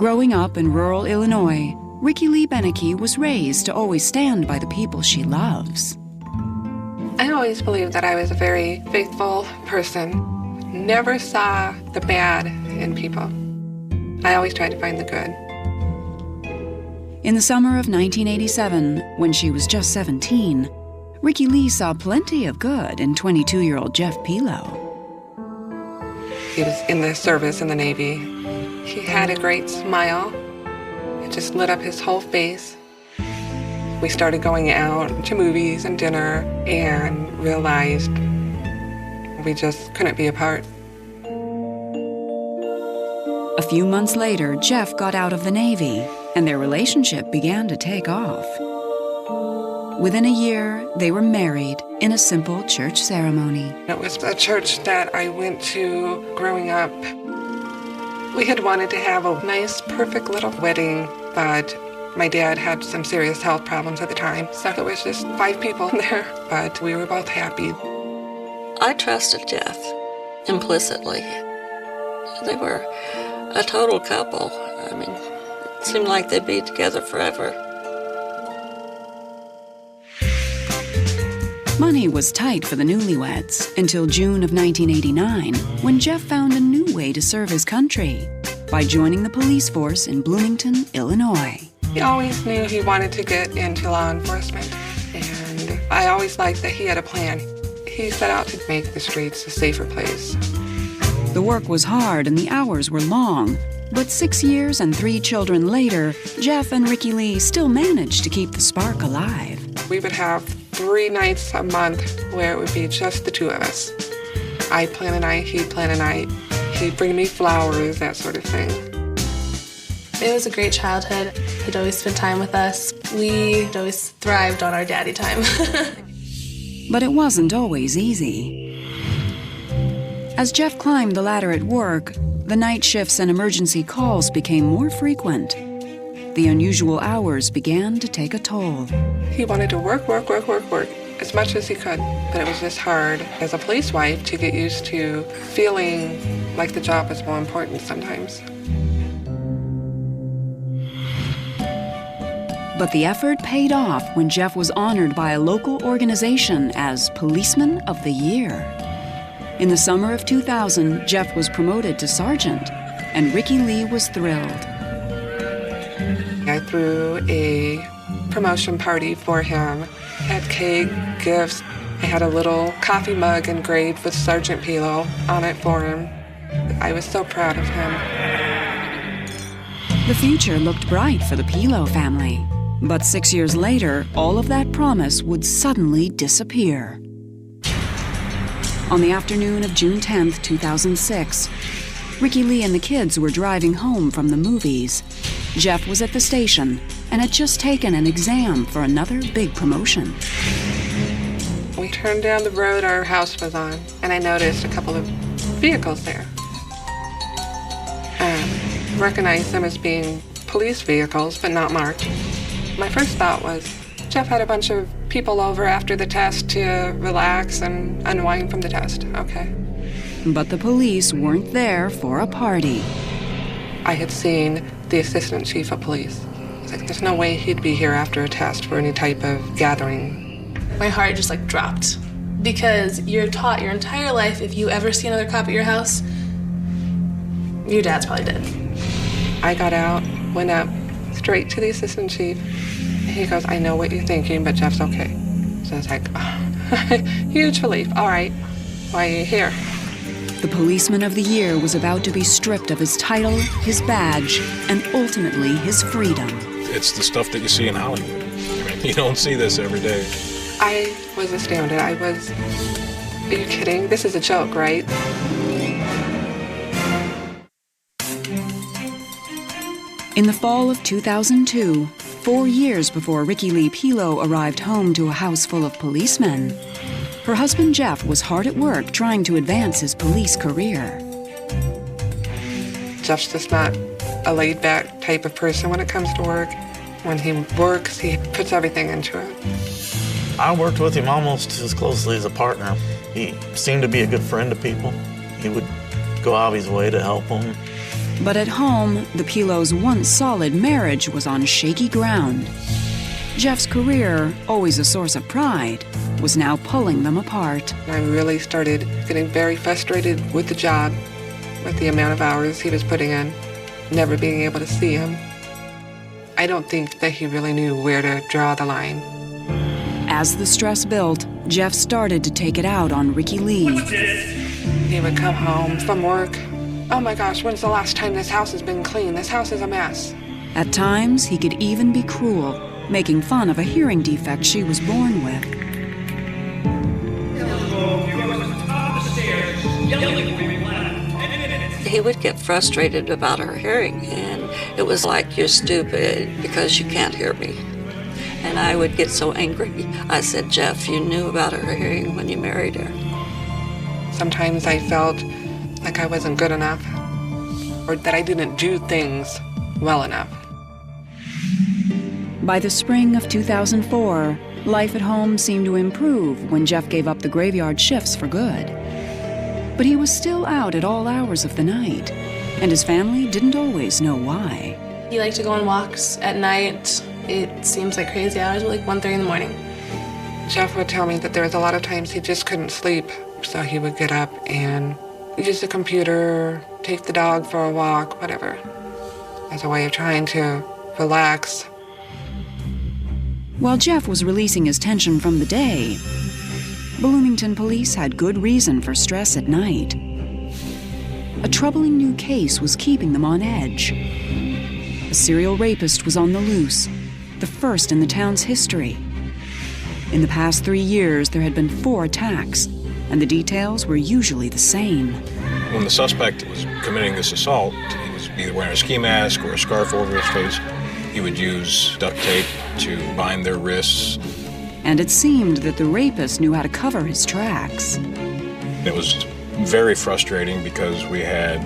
Growing up in rural Illinois, Ricky Lee Beneke was raised to always stand by the people she loves. I always believed that I was a very faithful person. Never saw the bad in people. I always tried to find the good. In the summer of 1987, when she was just 17, Ricky Lee saw plenty of good in 22-year-old Jeff Pilo. He was in the service in the Navy. He had a great smile. It just lit up his whole face. We started going out to movies and dinner and realized we just couldn't be apart. A few months later, Jeff got out of the Navy, and their relationship began to take off. Within a year, they were married in a simple church ceremony. It was a church that I went to growing up. We had wanted to have a nice, perfect little wedding, but my dad had some serious health problems at the time, so it was just 5 people in there, but we were both happy. I trusted Jeff implicitly. They were a total couple. I mean, it seemed like they'd be together forever. Money was tight for the newlyweds until June of 1989, when Jeff found a new way to serve his country by joining the police force in Bloomington, Illinois. He always knew he wanted to get into law enforcement, and I always liked that he had a plan. He set out to make the streets a safer place. The work was hard and the hours were long, but 6 years and 3 children later, Jeff and Ricky Lee still managed to keep the spark alive. We would have 3 nights a month where it would be just the 2 of us. I'd plan a night, he'd plan a night. He'd bring me flowers, that sort of thing. It was a great childhood. He'd always spend time with us. We'd always thrived on our daddy time. But it wasn't always easy. As Jeff climbed the ladder at work, the night shifts and emergency calls became more frequent. The unusual hours began to take a toll. He wanted to work as much as he could, but it was just hard as a police wife to get used to feeling like the job was more important sometimes. But the effort paid off when Jeff was honored by a local organization as Policeman of the Year. In the summer of 2000, Jeff was promoted to sergeant, and Ricky Lee was thrilled. I threw a promotion party for him, had cake, gifts. I had a little coffee mug engraved with Sergeant Pilo on it for him. I was so proud of him. The future looked bright for the Pilo family. But 6 years later, all of that promise would suddenly disappear. On the afternoon of June 10th, 2006, Ricky Lee and the kids were driving home from the movies. Jeff was at the station and had just taken an exam for another big promotion. We turned down the road our house was on, and I noticed a couple of vehicles there. I recognized them as being police vehicles, but not marked. My first thought was, Jeff had a bunch of people over after the test to relax and unwind from the test. Okay. But the police weren't there for a party. I had seen the assistant chief of police. I was like, there's no way he'd be here after a test for any type of gathering. My heart just dropped, because you're taught your entire life, if you ever see another cop at your house, your dad's probably dead. I got out, went up straight to the assistant chief. He goes, I know what you're thinking, but Jeff's okay. So it's like, huge relief. All right, why are you here? The Policeman of the Year was about to be stripped of his title, his badge, and ultimately his freedom. It's the stuff that you see in Hollywood. You don't see this every day. I was astounded. I was, are you kidding? This is a joke, right? In the fall of 2002, 4 years before Ricky Lee Pilo arrived home to a house full of policemen, her husband Jeff was hard at work trying to advance his police career. Jeff's just not a laid-back type of person when it comes to work. When he works, he puts everything into it. I worked with him almost as closely as a partner. He seemed to be a good friend to people. He would go out of his way to help them. But at home, the Pilots' once solid marriage was on shaky ground. Jeff's career, always a source of pride, was now pulling them apart. I really started getting very frustrated with the job, with the amount of hours he was putting in, never being able to see him. I don't think that he really knew where to draw the line. As the stress built, Jeff started to take it out on Ricky Lee. He would come home from work. Oh my gosh, when's the last time this house has been clean? This house is a mess. At times, he could even be cruel, making fun of a hearing defect she was born with. He would get frustrated about her hearing, and it was like, you're stupid because you can't hear me. And I would get so angry. I said, Jeff, you knew about her hearing when you married her. Sometimes I felt like I wasn't good enough, or that I didn't do things well enough. By the spring of 2004, life at home seemed to improve when Jeff gave up the graveyard shifts for good. But he was still out at all hours of the night, and his family didn't always know why. He liked to go on walks at night. It seems like crazy hours, but like 1:30 in the morning. Jeff would tell me that there was a lot of times he just couldn't sleep, so he would get up and use the computer, take the dog for a walk, whatever, as a way of trying to relax. While Jeff was releasing his tension from the day, Bloomington police had good reason for stress at night. A troubling new case was keeping them on edge. A serial rapist was on the loose, the first in the town's history. In the past 3 years, there had been 4 attacks, and the details were usually the same. When the suspect was committing this assault, he was either wearing a ski mask or a scarf over his face. He would use duct tape to bind their wrists. And it seemed that the rapist knew how to cover his tracks. It was very frustrating because we had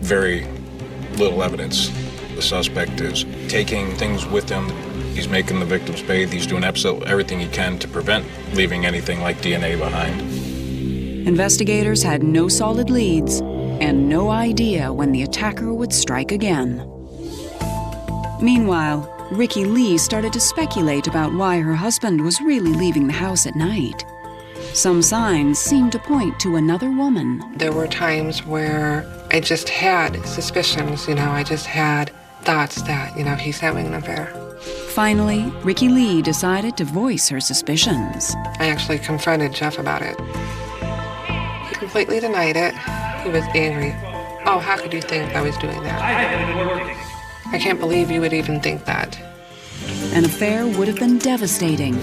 very little evidence. The suspect is taking things with him. He's making the victims bathe. He's doing absolutely everything he can to prevent leaving anything like DNA behind. Investigators had no solid leads and no idea when the attacker would strike again. Meanwhile, Ricky Lee started to speculate about why her husband was really leaving the house at night. Some signs seemed to point to another woman. There were times where I just had suspicions, I just had thoughts that, he's having an affair. Finally, Ricky Lee decided to voice her suspicions. I actually confronted Jeff about it. He completely denied it. He was angry. Oh, how could you think I was doing that? I can't believe you would even think that. An affair would have been devastating,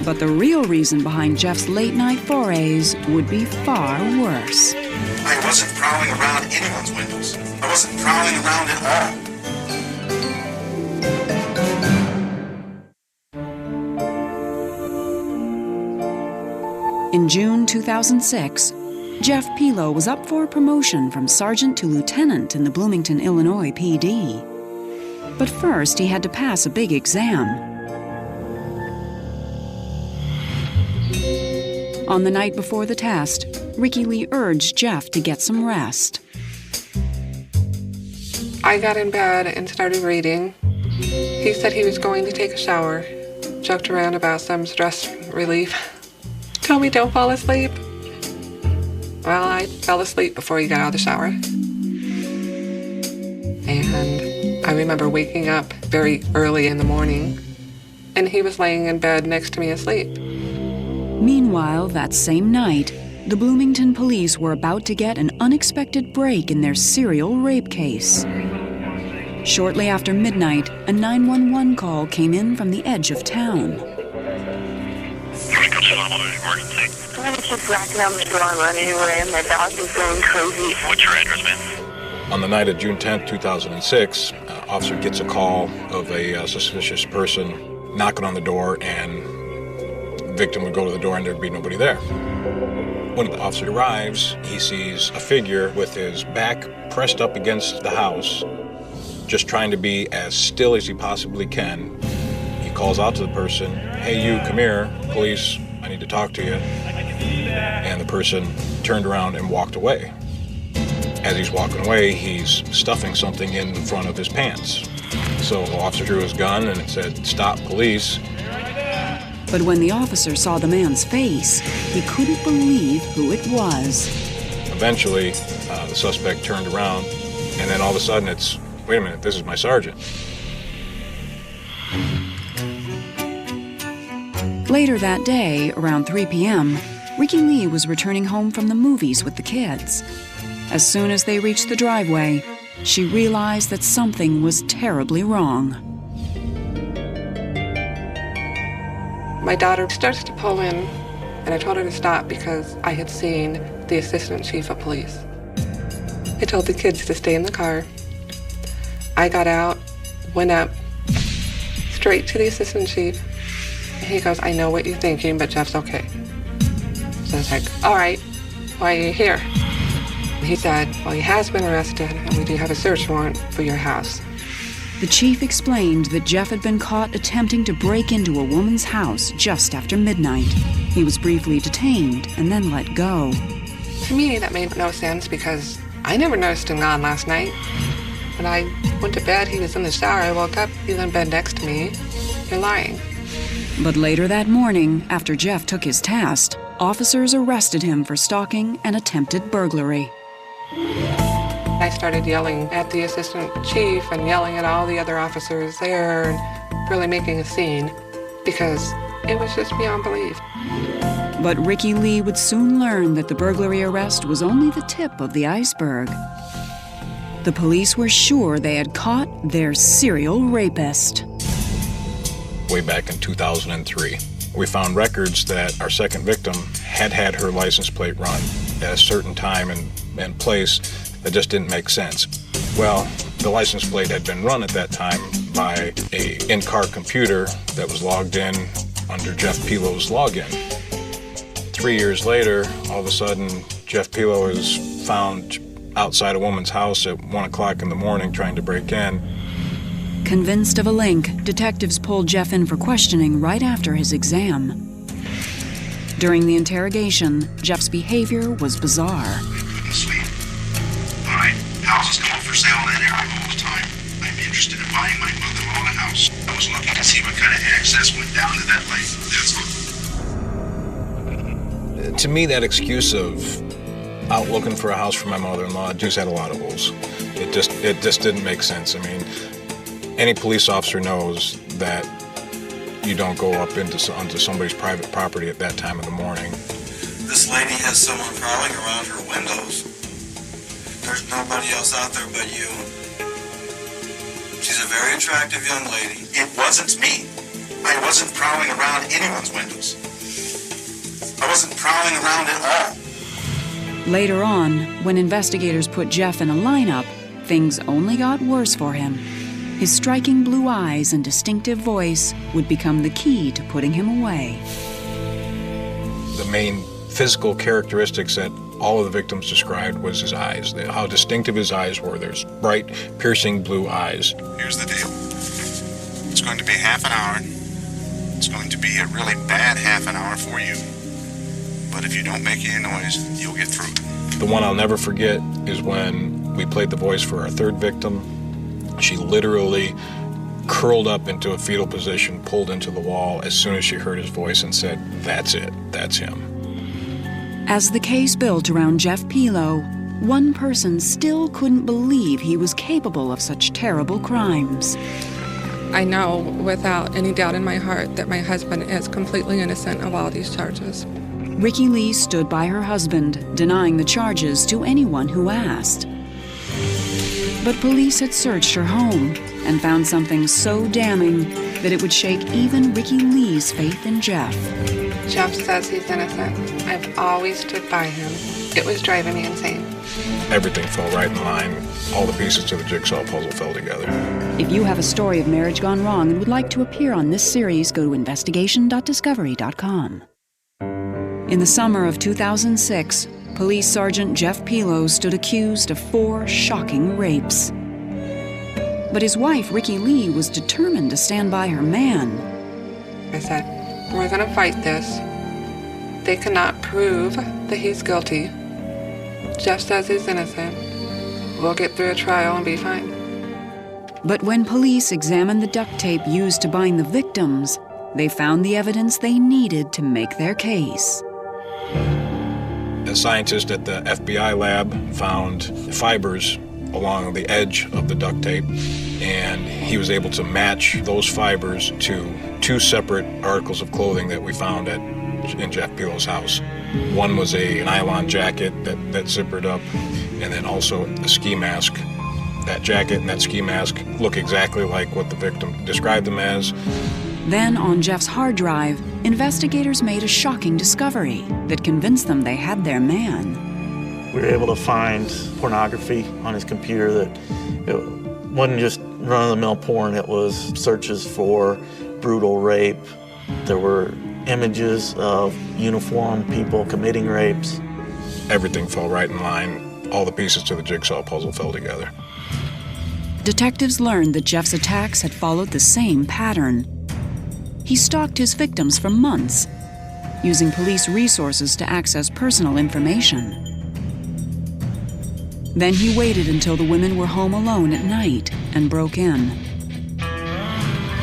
but the real reason behind Jeff's late-night forays would be far worse. I wasn't prowling around anyone's windows. I wasn't prowling around at all. In June 2006, Jeff Pilot was up for a promotion from sergeant to lieutenant in the Bloomington, Illinois PD. But first, he had to pass a big exam. On the night before the test, Ricky Lee urged Jeff to get some rest. I got in bed and started reading. He said he was going to take a shower, joked around about some stress relief. Told me don't fall asleep. Well, I fell asleep before he got out of the shower. And I remember waking up very early in the morning, and he was laying in bed next to me asleep. Meanwhile, that same night, the Bloomington police were about to get an unexpected break in their serial rape case. Shortly after midnight, a 911 call came in from the edge of town. What's your address, man? On the night of June 10th, 2006, officer gets a call of a suspicious person knocking on the door, and the victim would go to the door and there'd be nobody there. When the officer arrives, he sees a figure with his back pressed up against the house, just trying to be as still as he possibly can. He calls out to the person, "Hey, you, come here, police, I need to talk to you." And the person turned around and walked away. As he's walking away, he's stuffing something in front of his pants. So the officer drew his gun and it said, "Stop, police." But when the officer saw the man's face, he couldn't believe who it was. Eventually, the suspect turned around, and then all of a sudden it's, "Wait a minute, this is my sergeant." Later that day, around 3 p.m., Ricky Lee was returning home from the movies with the kids. As soon as they reached the driveway, she realized that something was terribly wrong. My daughter starts to pull in, and I told her to stop because I had seen the assistant chief of police. I told the kids to stay in the car. I got out, went up, straight to the assistant chief. And he goes, "I know what you're thinking, but Jeff's okay." So I was like, "All right, why are you here?" And he said, "Well, he has been arrested, and we do have a search warrant for your house." The chief explained that Jeff had been caught attempting to break into a woman's house just after midnight. He was briefly detained and then let go. To me, that made no sense because I never noticed him gone last night. When I went to bed, he was in the shower. I woke up, he was in bed next to me. You're lying. But later that morning, after Jeff took his test, officers arrested him for stalking and attempted burglary. I started yelling at the assistant chief and yelling at all the other officers there and really making a scene because it was just beyond belief. But Ricky Lee would soon learn that the burglary arrest was only the tip of the iceberg. The police were sure they had caught their serial rapist. Way back in 2003, we found records that our second victim had had her license plate run at a certain time and place that just didn't make sense. Well, the license plate had been run at that time by a in-car computer that was logged in under Jeff Pilo's login. 3 years later, all of a sudden, Jeff Pilo is found outside a woman's house at 1 o'clock in the morning trying to break in. Convinced of a link, detectives pulled Jeff in for questioning right after his exam. During the interrogation, Jeff's behavior was bizarre. Couldn't sleep. All right, houses come up for sale in that area all the time. I'm interested in buying my mother-in-law a house. I was looking to see what kind of access went down to that lake. That's all. To me, that excuse of out looking for a house for my mother-in-law just had a lot of holes. It just didn't make sense. I mean, any police officer knows that you don't go up onto somebody's private property at that time of the morning. This lady has someone prowling around her windows. There's nobody else out there but you. She's a very attractive young lady. It wasn't me. I wasn't prowling around anyone's windows. I wasn't prowling around at all. Later on, when investigators put Jeff in a lineup, things only got worse for him. His striking blue eyes and distinctive voice would become the key to putting him away. The main physical characteristics that all of the victims described was his eyes, how distinctive his eyes were. There's bright, piercing blue eyes. Here's the deal. It's going to be half an hour. It's going to be a really bad half an hour for you. But if you don't make any noise, you'll get through it. The one I'll never forget is when we played the voice for our third victim. She literally curled up into a fetal position, pulled into the wall as soon as she heard his voice and said, "That's it, that's him." As the case built around Jeff Pilo, one person still couldn't believe he was capable of such terrible crimes. I know without any doubt in my heart that my husband is completely innocent of all these charges. Ricky Lee stood by her husband, denying the charges to anyone who asked. But police had searched her home and found something so damning that it would shake even Ricky Lee's faith in Jeff. Jeff says he's innocent. I've always stood by him. It was driving me insane. Everything fell right in line. All the pieces to the jigsaw puzzle fell together. If you have a story of marriage gone wrong and would like to appear on this series, go to investigation.discovery.com. In the summer of 2006, Police Sergeant Jeff Pilo stood accused of 4 shocking rapes. But his wife, Ricky Lee, was determined to stand by her man. I said, we're going to fight this. They cannot prove that he's guilty. Jeff says he's innocent. we'll get through a trial and be fine. But when police examined the duct tape used to bind the victims, they found the evidence they needed to make their case. A scientist at the FBI lab found fibers along the edge of the duct tape, and he was able to match those fibers to two separate articles of clothing that we found in Jeff Pilo's house. One was a nylon jacket that zippered up, and then also a ski mask. That jacket and that ski mask look exactly like what the victim described them as. Then, on Jeff's hard drive, investigators made a shocking discovery that convinced them they had their man. We were able to find pornography on his computer that it wasn't just run-of-the-mill porn, it was searches for brutal rape. There were images of uniformed people committing rapes. Everything fell right in line. All the pieces to the jigsaw puzzle fell together. Detectives learned that Jeff's attacks had followed the same pattern. He stalked his victims for months, using police resources to access personal information. Then he waited until the women were home alone at night and broke in.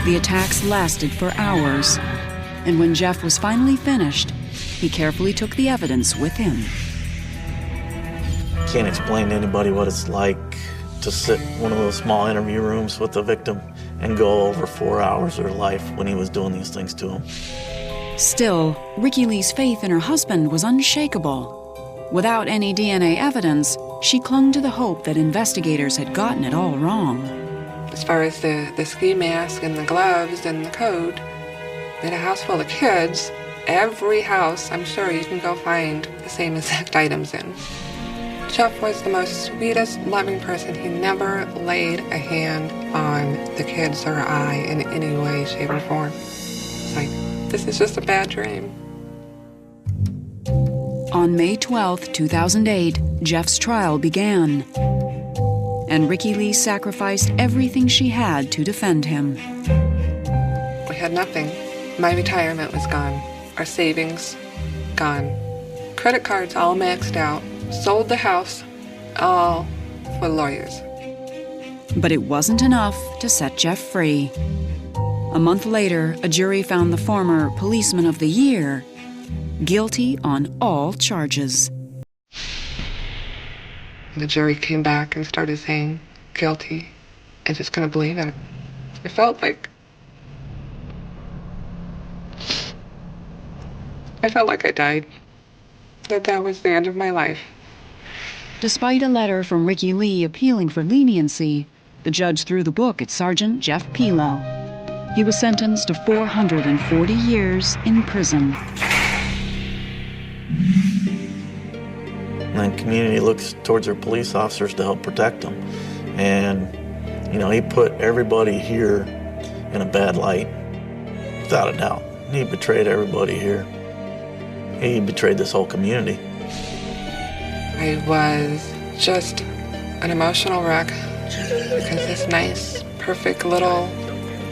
The attacks lasted for hours, and when Jeff was finally finished, he carefully took the evidence with him. Can't explain to anybody what it's like to sit in one of those small interview rooms with the victim and go over 4 hours of her life when he was doing these things to him. Still, Ricky Lee's faith in her husband was unshakable. Without any DNA evidence, she clung to the hope that investigators had gotten it all wrong. As far as the ski mask and the gloves and the code, in a house full of kids, every house, I'm sure you can go find the same exact items in. Jeff was the most sweetest, loving person. He never laid a hand on the kids or I in any way, shape, or form. It's like, this is just a bad dream. On May 12, 2008, Jeff's trial began, and Ricky Lee sacrificed everything she had to defend him. We had nothing. My retirement was gone. Our savings, gone. Credit cards all maxed out. Sold the house, all for lawyers. But it wasn't enough to set Jeff free. A month later, a jury found the former Policeman of the Year guilty on all charges. The jury came back and started saying, guilty. I just couldn't believe it. It felt like I died. That was the end of my life. Despite a letter from Ricky Lee appealing for leniency, the judge threw the book at Sergeant Jeff Pilo. He was sentenced to 440 years in prison. And the community looks towards their police officers to help protect them. And, he put everybody here in a bad light, without a doubt. He betrayed everybody here. He betrayed this whole community. I was just an emotional wreck because this nice, perfect little,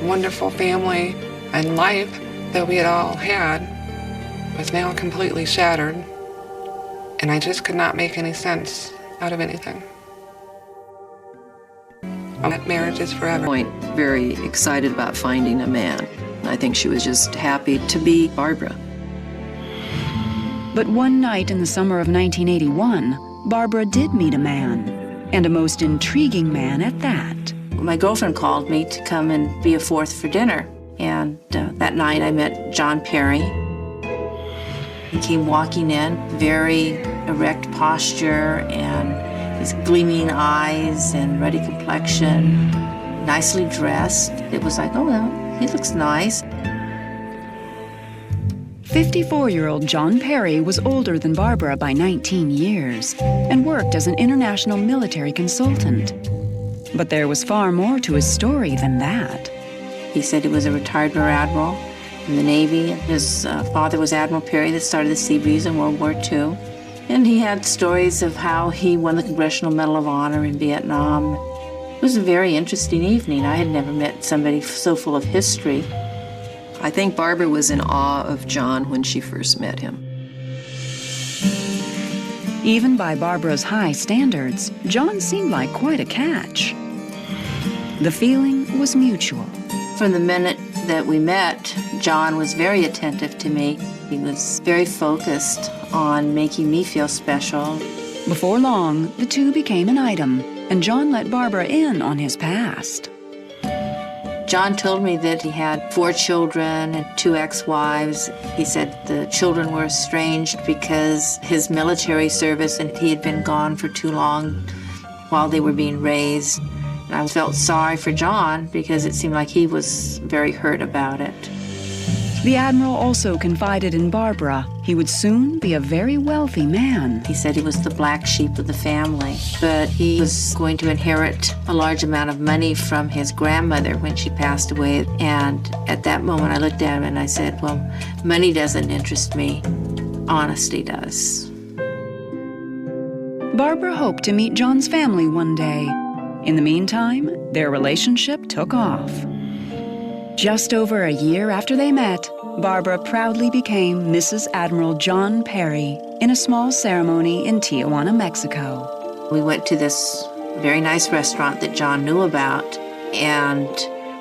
wonderful family and life that we had all had was now completely shattered, and I just could not make any sense out of anything. That marriage is forever. Very excited about finding a man. I think she was just happy to be Barbara. But one night in the summer of 1981, Barbara did meet a man, and a most intriguing man at that. My girlfriend called me to come and be a fourth for dinner, and that night I met John Perry. He came walking in, very erect posture and his gleaming eyes and ruddy complexion, nicely dressed. It was like, oh, well, he looks nice. 54-year-old John Perry was older than Barbara by 19 years and worked as an international military consultant. But there was far more to his story than that. He said he was a retired Rear Admiral in the Navy. His father was Admiral Perry that started the Sea Breeze in World War II. And he had stories of how he won the Congressional Medal of Honor in Vietnam. It was a very interesting evening. I had never met somebody so full of history. I think Barbara was in awe of John when she first met him. Even by Barbara's high standards, John seemed like quite a catch. The feeling was mutual. From the minute that we met, John was very attentive to me. He was very focused on making me feel special. Before long, the two became an item, and John let Barbara in on his past. John told me that he had 4 children and 2 ex-wives. He said the children were estranged because his military service and he had been gone for too long while they were being raised. And I felt sorry for John because it seemed like he was very hurt about it. The Admiral also confided in Barbara he would soon be a very wealthy man. He said he was the black sheep of the family, but he was going to inherit a large amount of money from his grandmother when she passed away. And at that moment, I looked at him and I said, well, money doesn't interest me. Honesty does. Barbara hoped to meet John's family one day. In the meantime, their relationship took off. Just over a year after they met, Barbara proudly became Mrs. Admiral John Perry in a small ceremony in Tijuana, Mexico. We went to this very nice restaurant that John knew about, and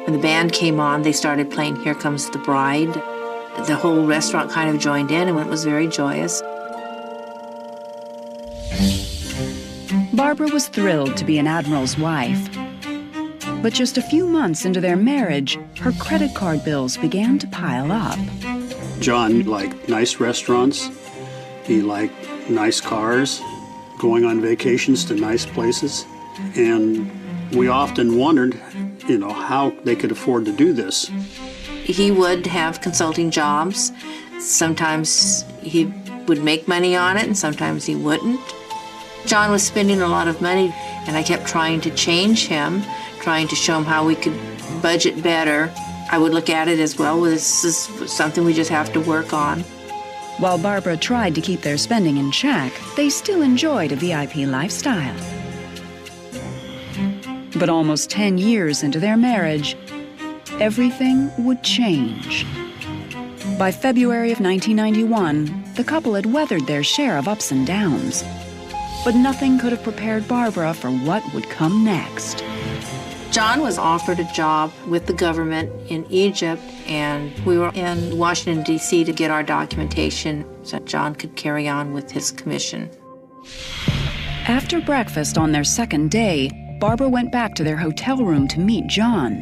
when the band came on, they started playing Here Comes the Bride. The whole restaurant kind of joined in, and it was very joyous. Barbara was thrilled to be an admiral's wife. But just a few months into their marriage, her credit card bills began to pile up. John liked nice restaurants. He liked nice cars, going on vacations to nice places. And we often wondered, how they could afford to do this. He would have consulting jobs. Sometimes he would make money on it, and sometimes he wouldn't. John was spending a lot of money, and I kept trying to change him, trying to show him how we could budget better. I would look at it as, well, this is something we just have to work on. While Barbara tried to keep their spending in check, they still enjoyed a VIP lifestyle. But almost 10 years into their marriage, everything would change. By February of 1991, the couple had weathered their share of ups and downs. But nothing could have prepared Barbara for what would come next. John was offered a job with the government in Egypt, and we were in Washington, D.C. to get our documentation so John could carry on with his commission. After breakfast on their second day, Barbara went back to their hotel room to meet John.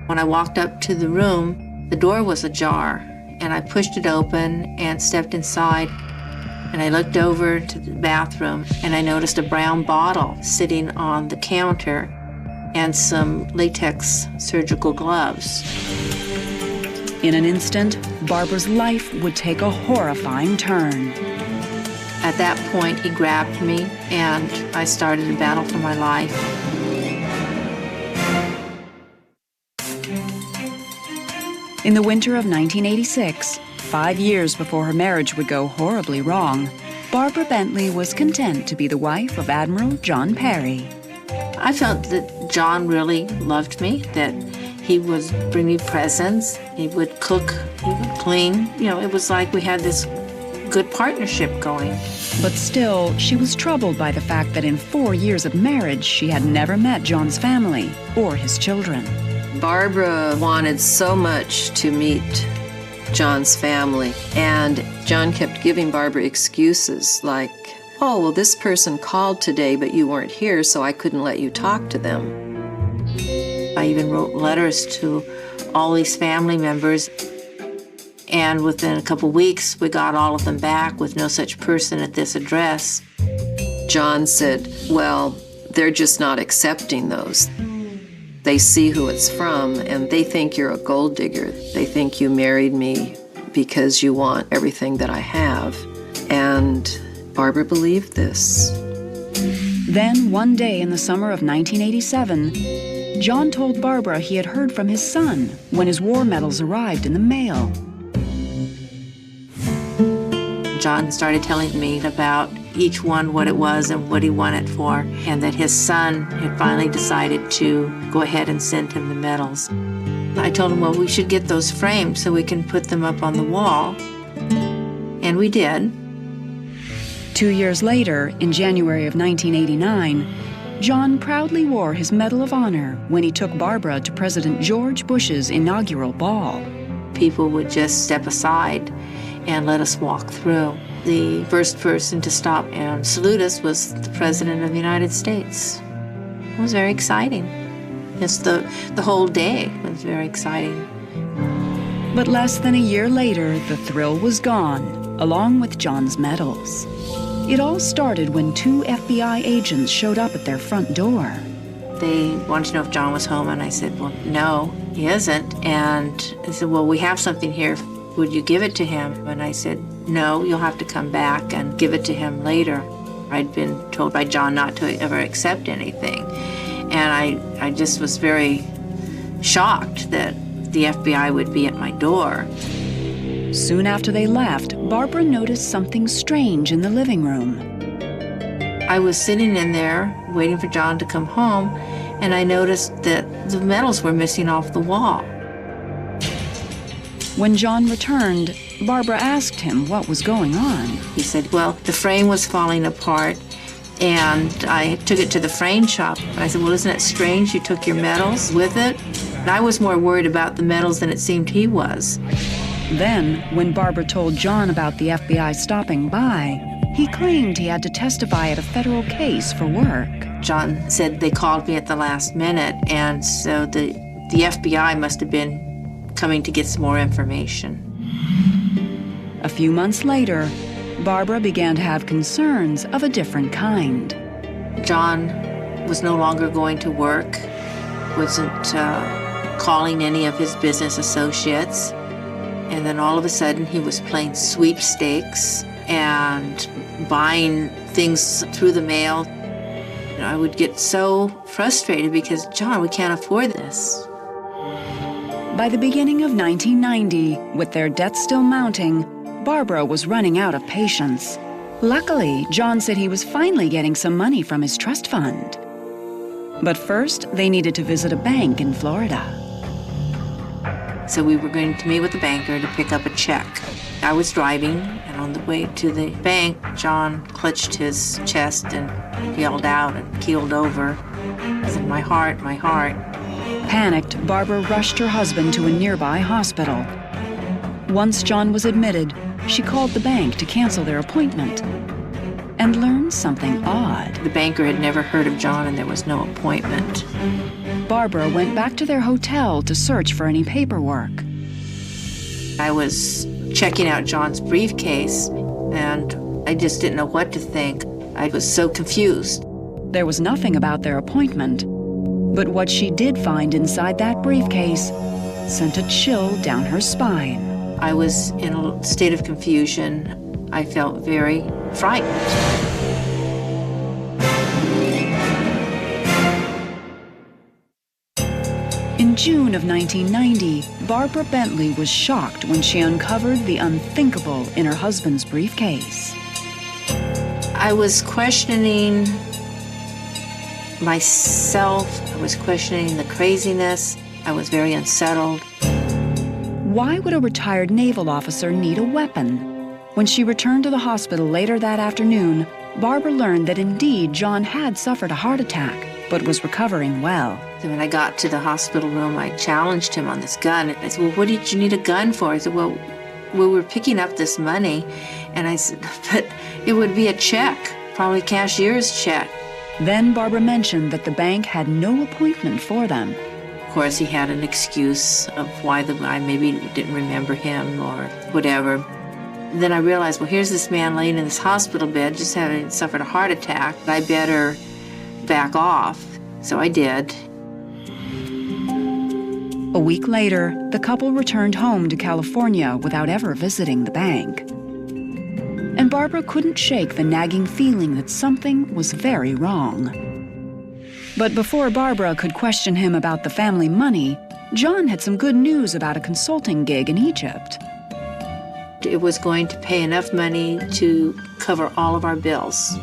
When I walked up to the room, the door was ajar, and I pushed it open and stepped inside. And I looked over to the bathroom, and I noticed a brown bottle sitting on the counter and some latex surgical gloves. In an instant, Barbara's life would take a horrifying turn. At that point, he grabbed me, and I started a battle for my life. In the winter of 1986, 5 years before her marriage would go horribly wrong, Barbara Bentley was content to be the wife of Admiral John Perry. I felt that John really loved me, that he would bring me presents, he would cook, he would clean. It was like we had this good partnership going. But still, she was troubled by the fact that in 4 years of marriage, she had never met John's family or his children. Barbara wanted so much to meet John's family, and John kept giving Barbara excuses like, oh, well, this person called today, but you weren't here, so I couldn't let you talk to them. I even wrote letters to all these family members, and within a couple weeks, we got all of them back with no such person at this address. John said, well, they're just not accepting those. They see who it's from, and they think you're a gold digger. They think you married me because you want everything that I have. And Barbara believed this. Then, one day in the summer of 1987, John told Barbara he had heard from his son when his war medals arrived in the mail. John started telling me about each one, what it was and what he won it for, and that his son had finally decided to go ahead and send him the medals. I told him, well, we should get those framed so we can put them up on the wall. And we did. 2 years later, in January of 1989, John proudly wore his Medal of Honor when he took Barbara to President George Bush's inaugural ball. People would just step aside and let us walk through. The first person to stop and salute us was the President of the United States. It was very exciting. Just the whole day was very exciting. But less than a year later, the thrill was gone, along with John's medals. It all started when 2 FBI agents showed up at their front door. They wanted to know if John was home, and I said, well, no, he isn't. And they said, well, we have something here. Would you give it to him? And I said, no, you'll have to come back and give it to him later. I'd been told by John not to ever accept anything. And I just was very shocked that the FBI would be at my door. Soon after they left, Barbara noticed something strange in the living room. I was sitting in there waiting for John to come home, and I noticed that the medals were missing off the wall. When John returned, Barbara asked him what was going on. He said, well, the frame was falling apart, and I took it to the frame shop. I said, well, isn't it strange you took your medals with it? And I was more worried about the medals than it seemed he was. Then, when Barbara told John about the FBI stopping by, he claimed he had to testify at a federal case for work. John said they called me at the last minute, and so the FBI must have been coming to get some more information. A few months later, Barbara began to have concerns of a different kind. John was no longer going to work, wasn't calling any of his business associates. And then all of a sudden he was playing sweepstakes and buying things through the mail. I would get so frustrated because, John, we can't afford this. By the beginning of 1990, with their debt still mounting, Barbara was running out of patience. Luckily, John said he was finally getting some money from his trust fund. But first, they needed to visit a bank in Florida. So we were going to meet with the banker to pick up a check. I was driving, and on the way to the bank, John clutched his chest and yelled out and keeled over. He said, my heart, my heart. Panicked, Barbara rushed her husband to a nearby hospital. Once John was admitted, she called the bank to cancel their appointment and learned something odd. The banker had never heard of John, and there was no appointment. Barbara went back to their hotel to search for any paperwork. I was checking out John's briefcase, and I just didn't know what to think. I was so confused. There was nothing about their appointment, but what she did find inside that briefcase sent a chill down her spine. I was in a state of confusion. I felt very frightened. In June of 1990, Barbara Bentley was shocked when she uncovered the unthinkable in her husband's briefcase. I was questioning myself. I was questioning the craziness. I was very unsettled. Why would a retired naval officer need a weapon? When she returned to the hospital later that afternoon, Barbara learned that indeed John had suffered a heart attack, but was recovering well. So when I got to the hospital room, I challenged him on this gun. I said, well, what did you need a gun for? He said, well, we were picking up this money. And I said, but it would be a check, probably cashier's check. Then Barbara mentioned that the bank had no appointment for them. Of course, he had an excuse of why the guy maybe didn't remember him or whatever. Then I realized, well, here's this man laying in this hospital bed, just having suffered a heart attack. I better back off. So I did. A week later, the couple returned home to California without ever visiting the bank. And Barbara couldn't shake the nagging feeling that something was very wrong. But before Barbara could question him about the family money, John had some good news about a consulting gig in Egypt. It was going to pay enough money to cover all of our bills.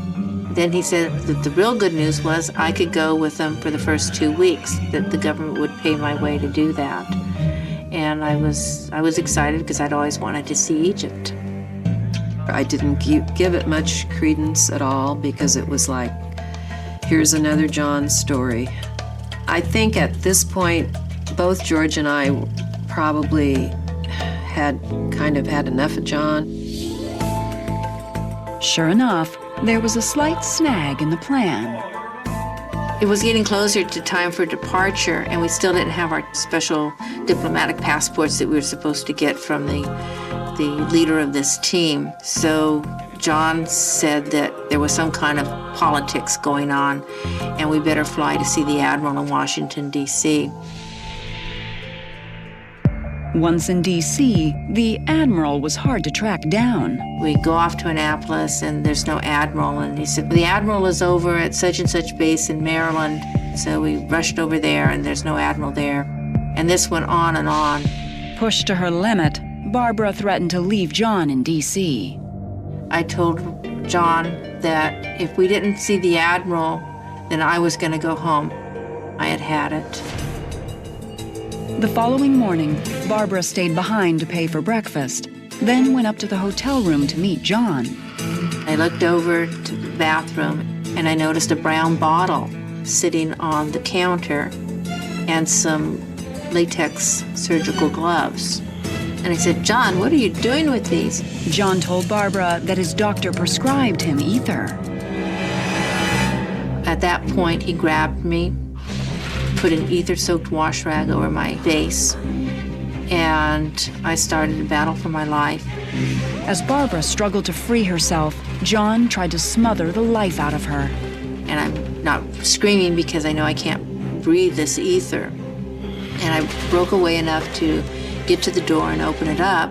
Then he said that the real good news was I could go with them for the first 2 weeks, that the government would pay my way to do that. And I was excited because I'd always wanted to see Egypt. I didn't give it much credence at all because it was like, here's another John story. I think at this point, both George and I probably had kind of had enough of John. Sure enough, there was a slight snag in the plan. It was getting closer to time for departure, and we still didn't have our special diplomatic passports that we were supposed to get from the leader of this team. So John said that there was some kind of politics going on, and we better fly to see the Admiral in Washington, D.C. Once in D.C., the Admiral was hard to track down. We go off to Annapolis, and there's no Admiral, and he said, the Admiral is over at such and such base in Maryland. So we rushed over there, and there's no Admiral there. And this went on and on. Pushed to her limit, Barbara threatened to leave John in D.C. I told John that if we didn't see the Admiral, then I was going to go home. I had had it. The following morning, Barbara stayed behind to pay for breakfast, then went up to the hotel room to meet John. I looked over to the bathroom, and I noticed a brown bottle sitting on the counter and some latex surgical gloves. And I said, John, what are you doing with these? John told Barbara that his doctor prescribed him ether. At that point, he grabbed me, put an ether-soaked wash rag over my face, and I started a battle for my life. As Barbara struggled to free herself, John tried to smother the life out of her. And I'm not screaming because I know I can't breathe this ether. And I broke away enough to get to the door and open it up.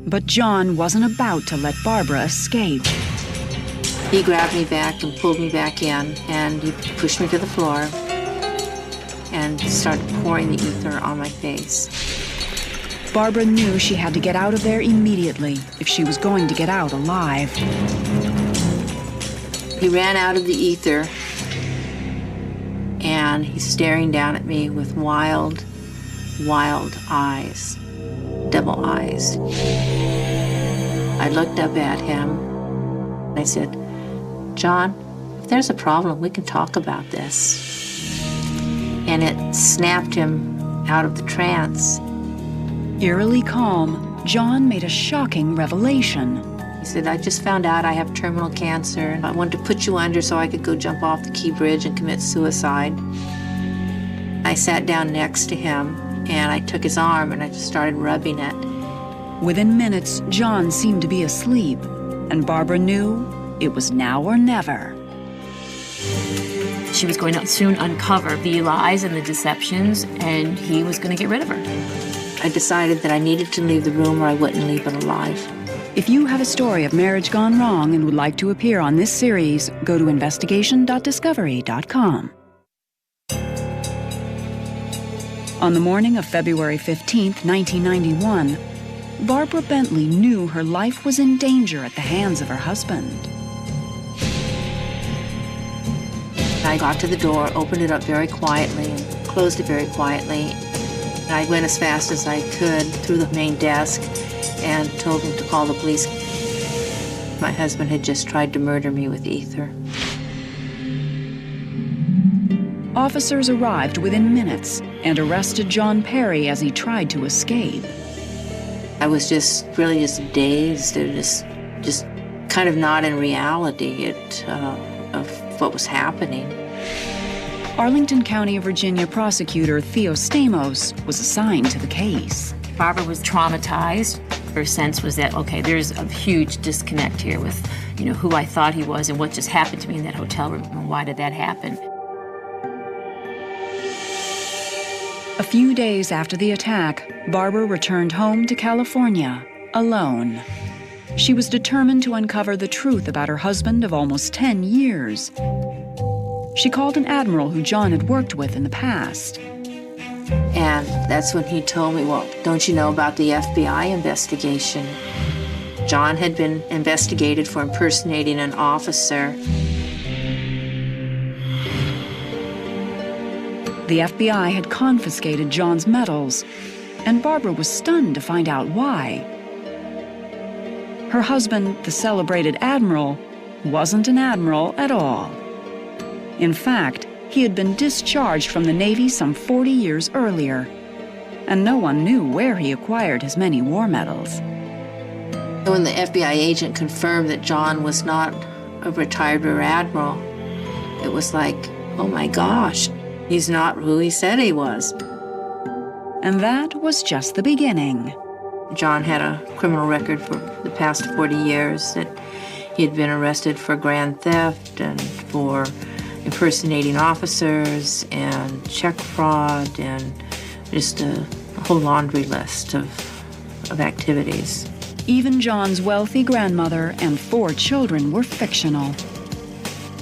But John wasn't about to let Barbara escape. He grabbed me back and pulled me back in, and he pushed me to the floor and started pouring the ether on my face. Barbara knew she had to get out of there immediately if she was going to get out alive. He ran out of the ether, and he's staring down at me with wild, wild eyes, devil eyes. I looked up at him. I said, John, if there's a problem, we can talk about this. And it snapped him out of the trance. Eerily calm, John made a shocking revelation. He said, I just found out I have terminal cancer. I wanted to put you under so I could go jump off the Key Bridge and commit suicide. I sat down next to him, and I took his arm and I just started rubbing it. Within minutes, John seemed to be asleep, and Barbara knew it was now or never. She was going to soon uncover the lies and the deceptions, and he was going to get rid of her. I decided that I needed to leave the room or I wouldn't leave it alive. If you have a story of marriage gone wrong and would like to appear on this series, go to investigation.discovery.com. On the morning of February 15, 1991, Barbara Bentley knew her life was in danger at the hands of her husband. I got to the door, opened it up very quietly, and closed it very quietly. And I went as fast as I could through the main desk and told him to call the police. My husband had just tried to murder me with ether. Officers arrived within minutes and arrested John Perry as he tried to escape. I was just really dazed and just kind of not in reality of what was happening. Arlington County, Virginia prosecutor Theo Stamos was assigned to the case. Barbara was traumatized. Her sense was that, okay, there's a huge disconnect here with, who I thought he was and what just happened to me in that hotel room, and why did that happen? A few days after the attack, Barbara returned home to California, alone. She was determined to uncover the truth about her husband of almost 10 years. She called an admiral who John had worked with in the past. And that's when he told me, well, don't you know about the FBI investigation? John had been investigated for impersonating an officer. The FBI had confiscated John's medals, and Barbara was stunned to find out why. Her husband, the celebrated admiral, wasn't an admiral at all. In fact, he had been discharged from the Navy some 40 years earlier, and no one knew where he acquired his many war medals. When the FBI agent confirmed that John was not a retired rear admiral, it was like, oh my gosh, he's not who he said he was. And that was just the beginning. John had a criminal record for the past 40 years, that he had been arrested for grand theft and for impersonating officers and check fraud and just a whole laundry list of activities. Even John's wealthy grandmother and 4 children were fictional.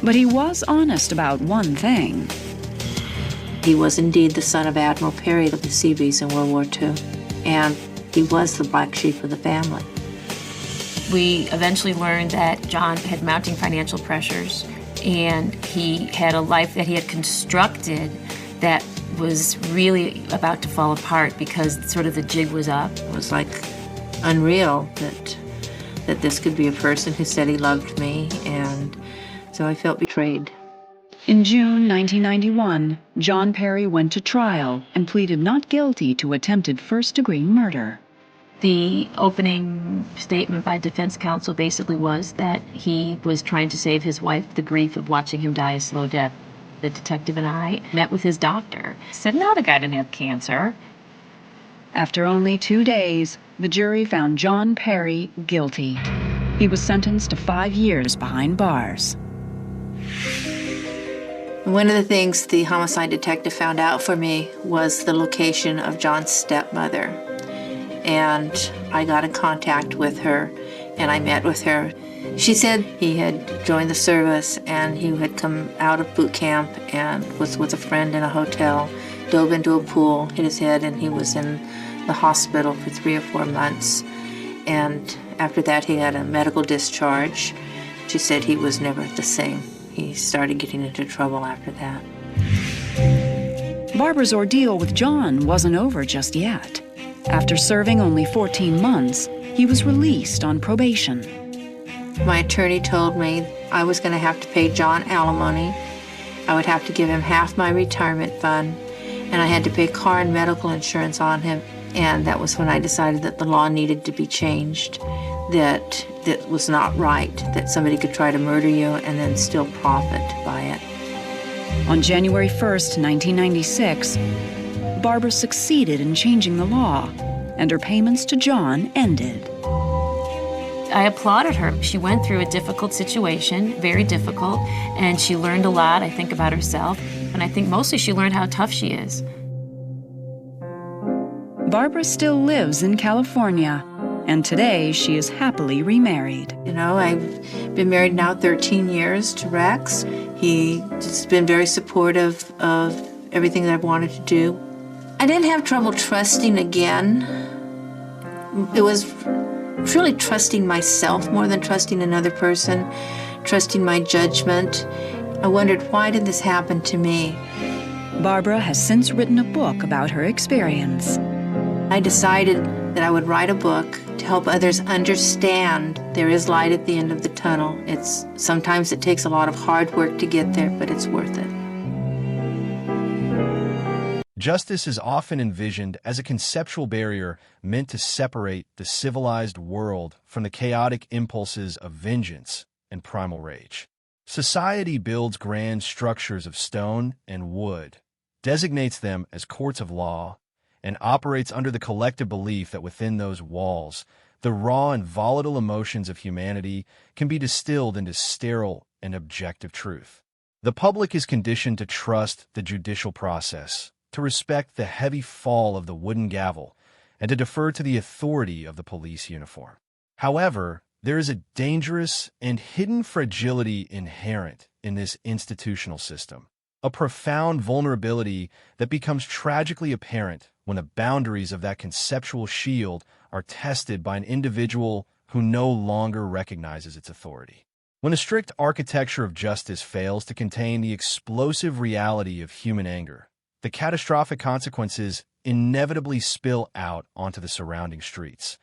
But he was honest about one thing. He was indeed the son of Admiral Perry of the Seabees in World War II, and he was the black sheep of the family. We eventually learned that John had mounting financial pressures, and he had a life that he had constructed that was really about to fall apart because sort of the jig was up. It was like unreal that this could be a person who said he loved me, and so I felt betrayed. In June 1991, John Perry went to trial and pleaded not guilty to attempted first-degree murder. The opening statement by defense counsel basically was that he was trying to save his wife the grief of watching him die a slow death. The detective and I met with his doctor. He said, no, the guy didn't have cancer. After only 2 days, the jury found John Perry guilty. He was sentenced to 5 years behind bars. One of the things the homicide detective found out for me was the location of John's stepmother. And I got in contact with her, and I met with her. She said he had joined the service, and he had come out of boot camp and was with a friend in a hotel, dove into a pool, hit his head, and he was in the hospital for 3 or 4 months. And after that, he had a medical discharge. She said he was never the same. He started getting into trouble after that. Barbara's ordeal with John wasn't over just yet. After serving only 14 months, he was released on probation. My attorney told me I was going to have to pay John alimony. I would have to give him half my retirement fund, and I had to pay car and medical insurance on him. And that was when I decided that the law needed to be changed, that was not right, that somebody could try to murder you and then still profit by it. On January 1st, 1996, Barbara succeeded in changing the law, and her payments to John ended. I applauded her. She went through a difficult situation, very difficult, and she learned a lot, I think, about herself. And I think mostly she learned how tough she is. Barbara still lives in California, and today she is happily remarried. You know, I've been married now 13 years to Rex. He's been very supportive of everything that I've wanted to do. I didn't have trouble trusting again. It was truly trusting myself more than trusting another person, trusting my judgment. I wondered, why did this happen to me? Barbara has since written a book about her experience. I decided that I would write a book to help others understand there is light at the end of the tunnel. Sometimes it takes a lot of hard work to get there, but it's worth it. Justice is often envisioned as a conceptual barrier meant to separate the civilized world from the chaotic impulses of vengeance and primal rage. Society builds grand structures of stone and wood, designates them as courts of law, and operates under the collective belief that within those walls, the raw and volatile emotions of humanity can be distilled into sterile and objective truth. The public is conditioned to trust the judicial process, to respect the heavy fall of the wooden gavel, and to defer to the authority of the police uniform. However, there is a dangerous and hidden fragility inherent in this institutional system, a profound vulnerability that becomes tragically apparent when the boundaries of that conceptual shield are tested by an individual who no longer recognizes its authority. When the strict architecture of justice fails to contain the explosive reality of human anger, the catastrophic consequences inevitably spill out onto the surrounding streets,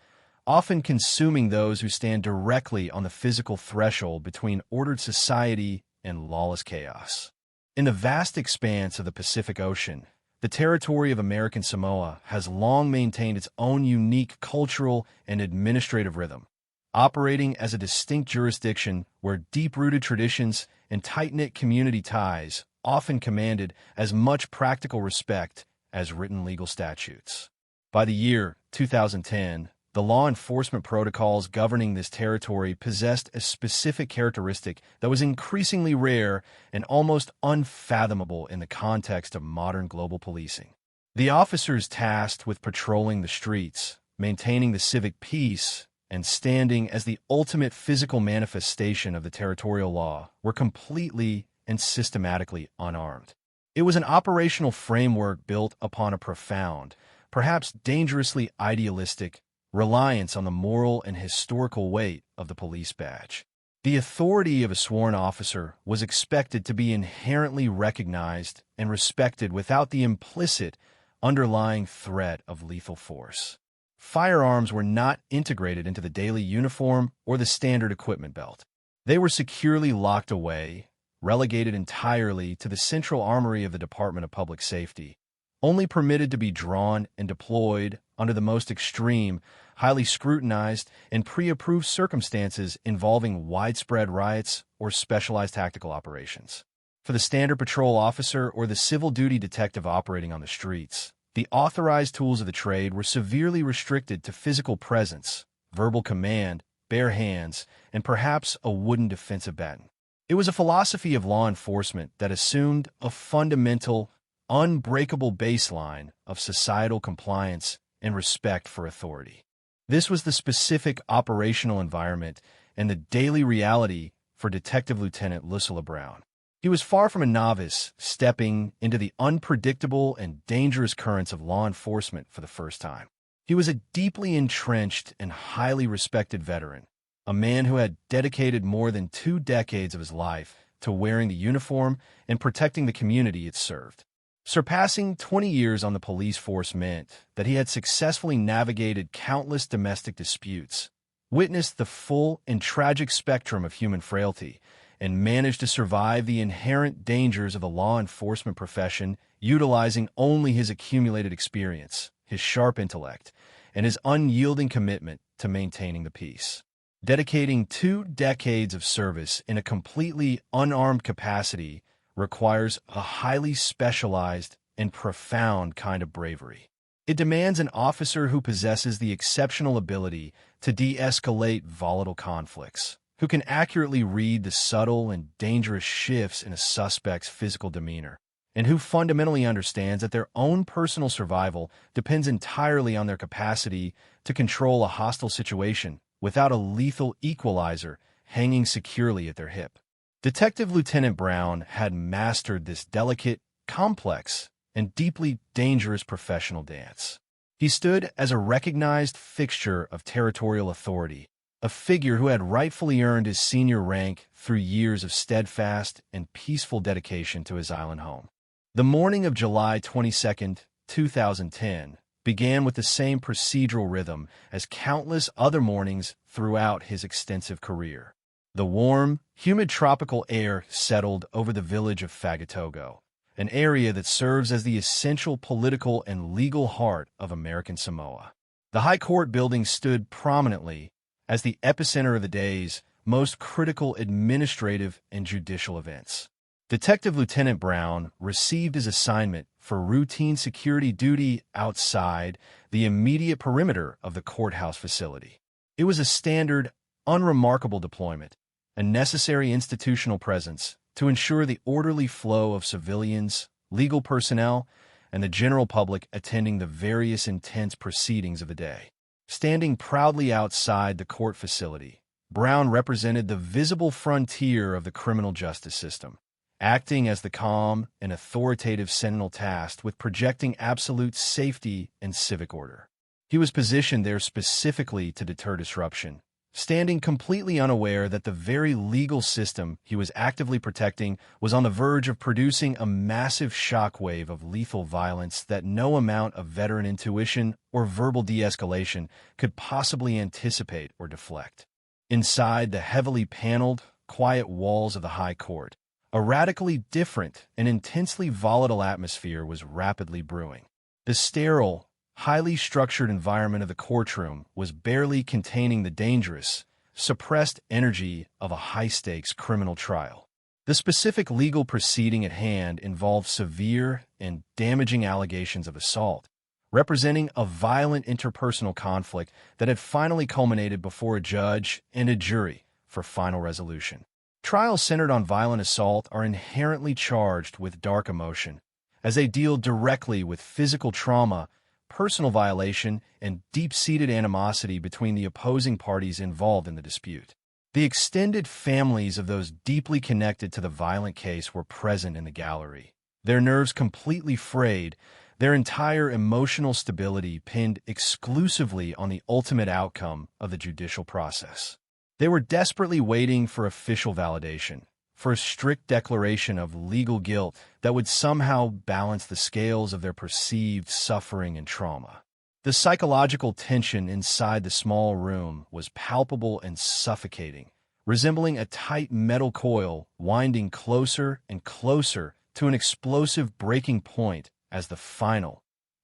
often consuming those who stand directly on the physical threshold between ordered society and lawless chaos. In the vast expanse of the Pacific Ocean, the territory of American Samoa has long maintained its own unique cultural and administrative rhythm, operating as a distinct jurisdiction where deep-rooted traditions and tight-knit community ties often commanded as much practical respect as written legal statutes. By the year 2010, the law enforcement protocols governing this territory possessed a specific characteristic that was increasingly rare and almost unfathomable in the context of modern global policing. The officers tasked with patrolling the streets, maintaining the civic peace, and standing as the ultimate physical manifestation of the territorial law were completely and systematically unarmed. It was an operational framework built upon a profound, perhaps dangerously idealistic, reliance on the moral and historical weight of the police badge. The authority of a sworn officer was expected to be inherently recognized and respected without the implicit, underlying threat of lethal force. Firearms were not integrated into the daily uniform or the standard equipment belt. They were securely locked away, relegated entirely to the central armory of the Department of Public Safety, only permitted to be drawn and deployed under the most extreme, highly scrutinized, and pre-approved circumstances involving widespread riots or specialized tactical operations. For the standard patrol officer or the civil duty detective operating on the streets, the authorized tools of the trade were severely restricted to physical presence, verbal command, bare hands, and perhaps a wooden defensive baton. It was a philosophy of law enforcement that assumed a fundamental, unbreakable baseline of societal compliance and respect for authority. This was the specific operational environment and the daily reality for Detective Lieutenant Lucilla Brown. He was far from a novice, stepping into the unpredictable and dangerous currents of law enforcement for the first time. He was a deeply entrenched and highly respected veteran, a man who had dedicated more than 2 decades of his life to wearing the uniform and protecting the community it served. Surpassing 20 years on the police force meant that he had successfully navigated countless domestic disputes, witnessed the full and tragic spectrum of human frailty, and managed to survive the inherent dangers of the law enforcement profession, utilizing only his accumulated experience, his sharp intellect, and his unyielding commitment to maintaining the peace. Dedicating 2 decades of service in a completely unarmed capacity requires a highly specialized and profound kind of bravery. It demands an officer who possesses the exceptional ability to de-escalate volatile conflicts, who can accurately read the subtle and dangerous shifts in a suspect's physical demeanor, and who fundamentally understands that their own personal survival depends entirely on their capacity to control a hostile situation without a lethal equalizer hanging securely at their hip. Detective Lieutenant Brown had mastered this delicate, complex, and deeply dangerous professional dance. He stood as a recognized fixture of territorial authority, a figure who had rightfully earned his senior rank through years of steadfast and peaceful dedication to his island home. The morning of July 22, 2010, began with the same procedural rhythm as countless other mornings throughout his extensive career. The warm, humid tropical air settled over the village of Fagatogo, an area that serves as the essential political and legal heart of American Samoa. The High Court building stood prominently as the epicenter of the day's most critical administrative and judicial events. Detective Lieutenant Brown received his assignment for routine security duty outside the immediate perimeter of the courthouse facility. It was a standard, unremarkable deployment, a necessary institutional presence to ensure the orderly flow of civilians, legal personnel, and the general public attending the various intense proceedings of the day. Standing proudly outside the court facility, Brown represented the visible frontier of the criminal justice system, acting as the calm and authoritative sentinel tasked with projecting absolute safety and civic order. He was positioned there specifically to deter disruption, standing completely unaware that the very legal system he was actively protecting was on the verge of producing a massive shockwave of lethal violence that no amount of veteran intuition or verbal de-escalation could possibly anticipate or deflect. Inside the heavily paneled, quiet walls of the High Court, a radically different and intensely volatile atmosphere was rapidly brewing. The sterile, highly structured environment of the courtroom was barely containing the dangerous, suppressed energy of a high-stakes criminal trial. The specific legal proceeding at hand involved severe and damaging allegations of assault, representing a violent interpersonal conflict that had finally culminated before a judge and a jury for final resolution. Trials centered on violent assault are inherently charged with dark emotion, as they deal directly with physical trauma, personal violation, and deep-seated animosity between the opposing parties involved in the dispute. The extended families of those deeply connected to the violent case were present in the gallery, their nerves completely frayed, their entire emotional stability pinned exclusively on the ultimate outcome of the judicial process. They were desperately waiting for official validation, for a strict declaration of legal guilt that would somehow balance the scales of their perceived suffering and trauma. The psychological tension inside the small room was palpable and suffocating, resembling a tight metal coil winding closer and closer to an explosive breaking point as the final,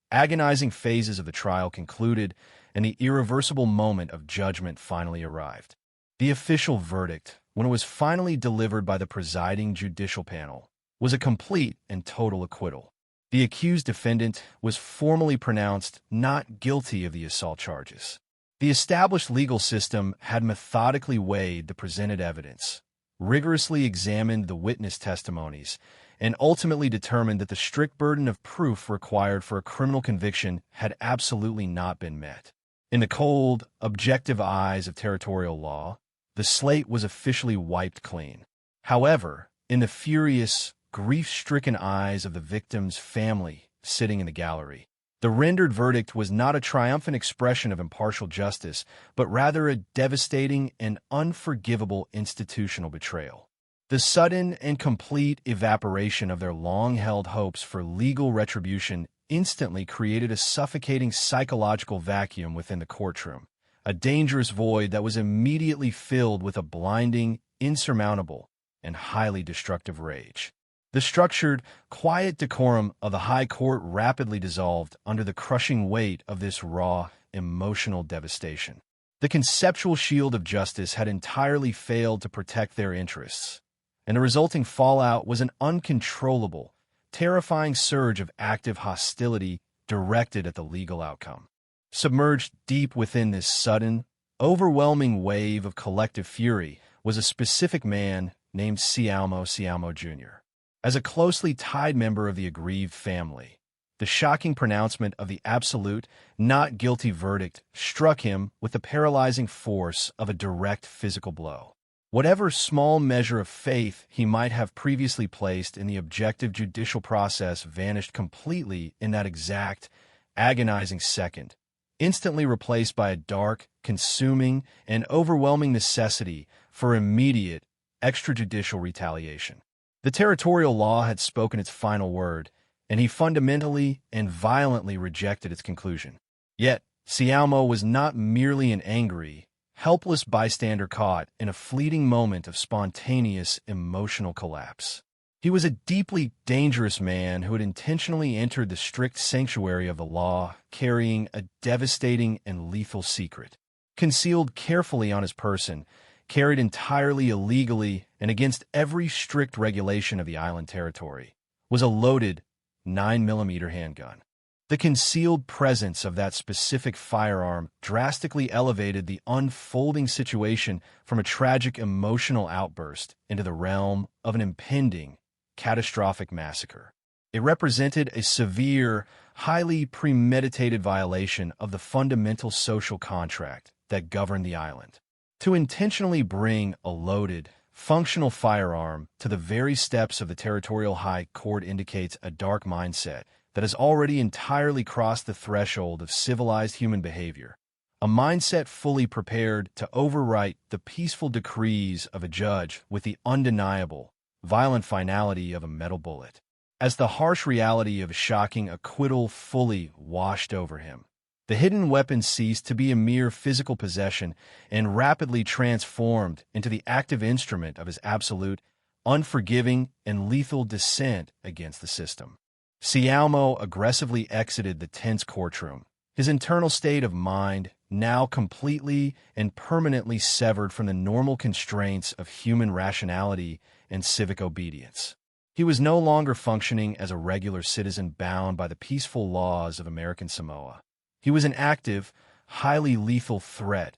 agonizing phases of the trial concluded and the irreversible moment of judgment finally arrived. The official verdict, when it was finally delivered by the presiding judicial panel, was a complete and total acquittal. The accused defendant was formally pronounced not guilty of the assault charges. The established legal system had methodically weighed the presented evidence, rigorously examined the witness testimonies, and ultimately determined that the strict burden of proof required for a criminal conviction had absolutely not been met. In the cold, objective eyes of territorial law, the slate was officially wiped clean. However, in the furious, grief-stricken eyes of the victim's family sitting in the gallery, the rendered verdict was not a triumphant expression of impartial justice, but rather a devastating and unforgivable institutional betrayal. The sudden and complete evaporation of their long-held hopes for legal retribution instantly created a suffocating psychological vacuum within the courtroom, a dangerous void that was immediately filled with a blinding, insurmountable, and highly destructive rage. The structured, quiet decorum of the High Court rapidly dissolved under the crushing weight of this raw, emotional devastation. The conceptual shield of justice had entirely failed to protect their interests, and the resulting fallout was an uncontrollable, terrifying surge of active hostility directed at the legal outcome. Submerged deep within this sudden, overwhelming wave of collective fury was a specific man named Cialmo Jr. As a closely tied member of the aggrieved family, the shocking pronouncement of the absolute, not guilty verdict struck him with the paralyzing force of a direct physical blow. Whatever small measure of faith he might have previously placed in the objective judicial process vanished completely in that exact, agonizing second, instantly replaced by a dark, consuming, and overwhelming necessity for immediate, extrajudicial retaliation. The territorial law had spoken its final word, and he fundamentally and violently rejected its conclusion. Yet, Cialmo was not merely an angry, helpless bystander caught in a fleeting moment of spontaneous emotional collapse. He was a deeply dangerous man who had intentionally entered the strict sanctuary of the law, carrying a devastating and lethal secret. Concealed carefully on his person, carried entirely illegally and against every strict regulation of the island territory, was a loaded 9mm handgun. The concealed presence of that specific firearm drastically elevated the unfolding situation from a tragic emotional outburst into the realm of an impending, catastrophic massacre. It represented a severe, highly premeditated violation of the fundamental social contract that governed the island. To intentionally bring a loaded, functional firearm to the very steps of the territorial High Court indicates a dark mindset that has already entirely crossed the threshold of civilized human behavior, a mindset fully prepared to overwrite the peaceful decrees of a judge with the undeniable, violent finality of a metal bullet. As the harsh reality of a shocking acquittal fully washed over him, the hidden weapon ceased to be a mere physical possession and rapidly transformed into the active instrument of his absolute, unforgiving, and lethal dissent against the system. Cialmo aggressively exited the tense courtroom, his internal state of mind now completely and permanently severed from the normal constraints of human rationality and civic obedience. He was no longer functioning as a regular citizen bound by the peaceful laws of American Samoa. He was an active, highly lethal threat,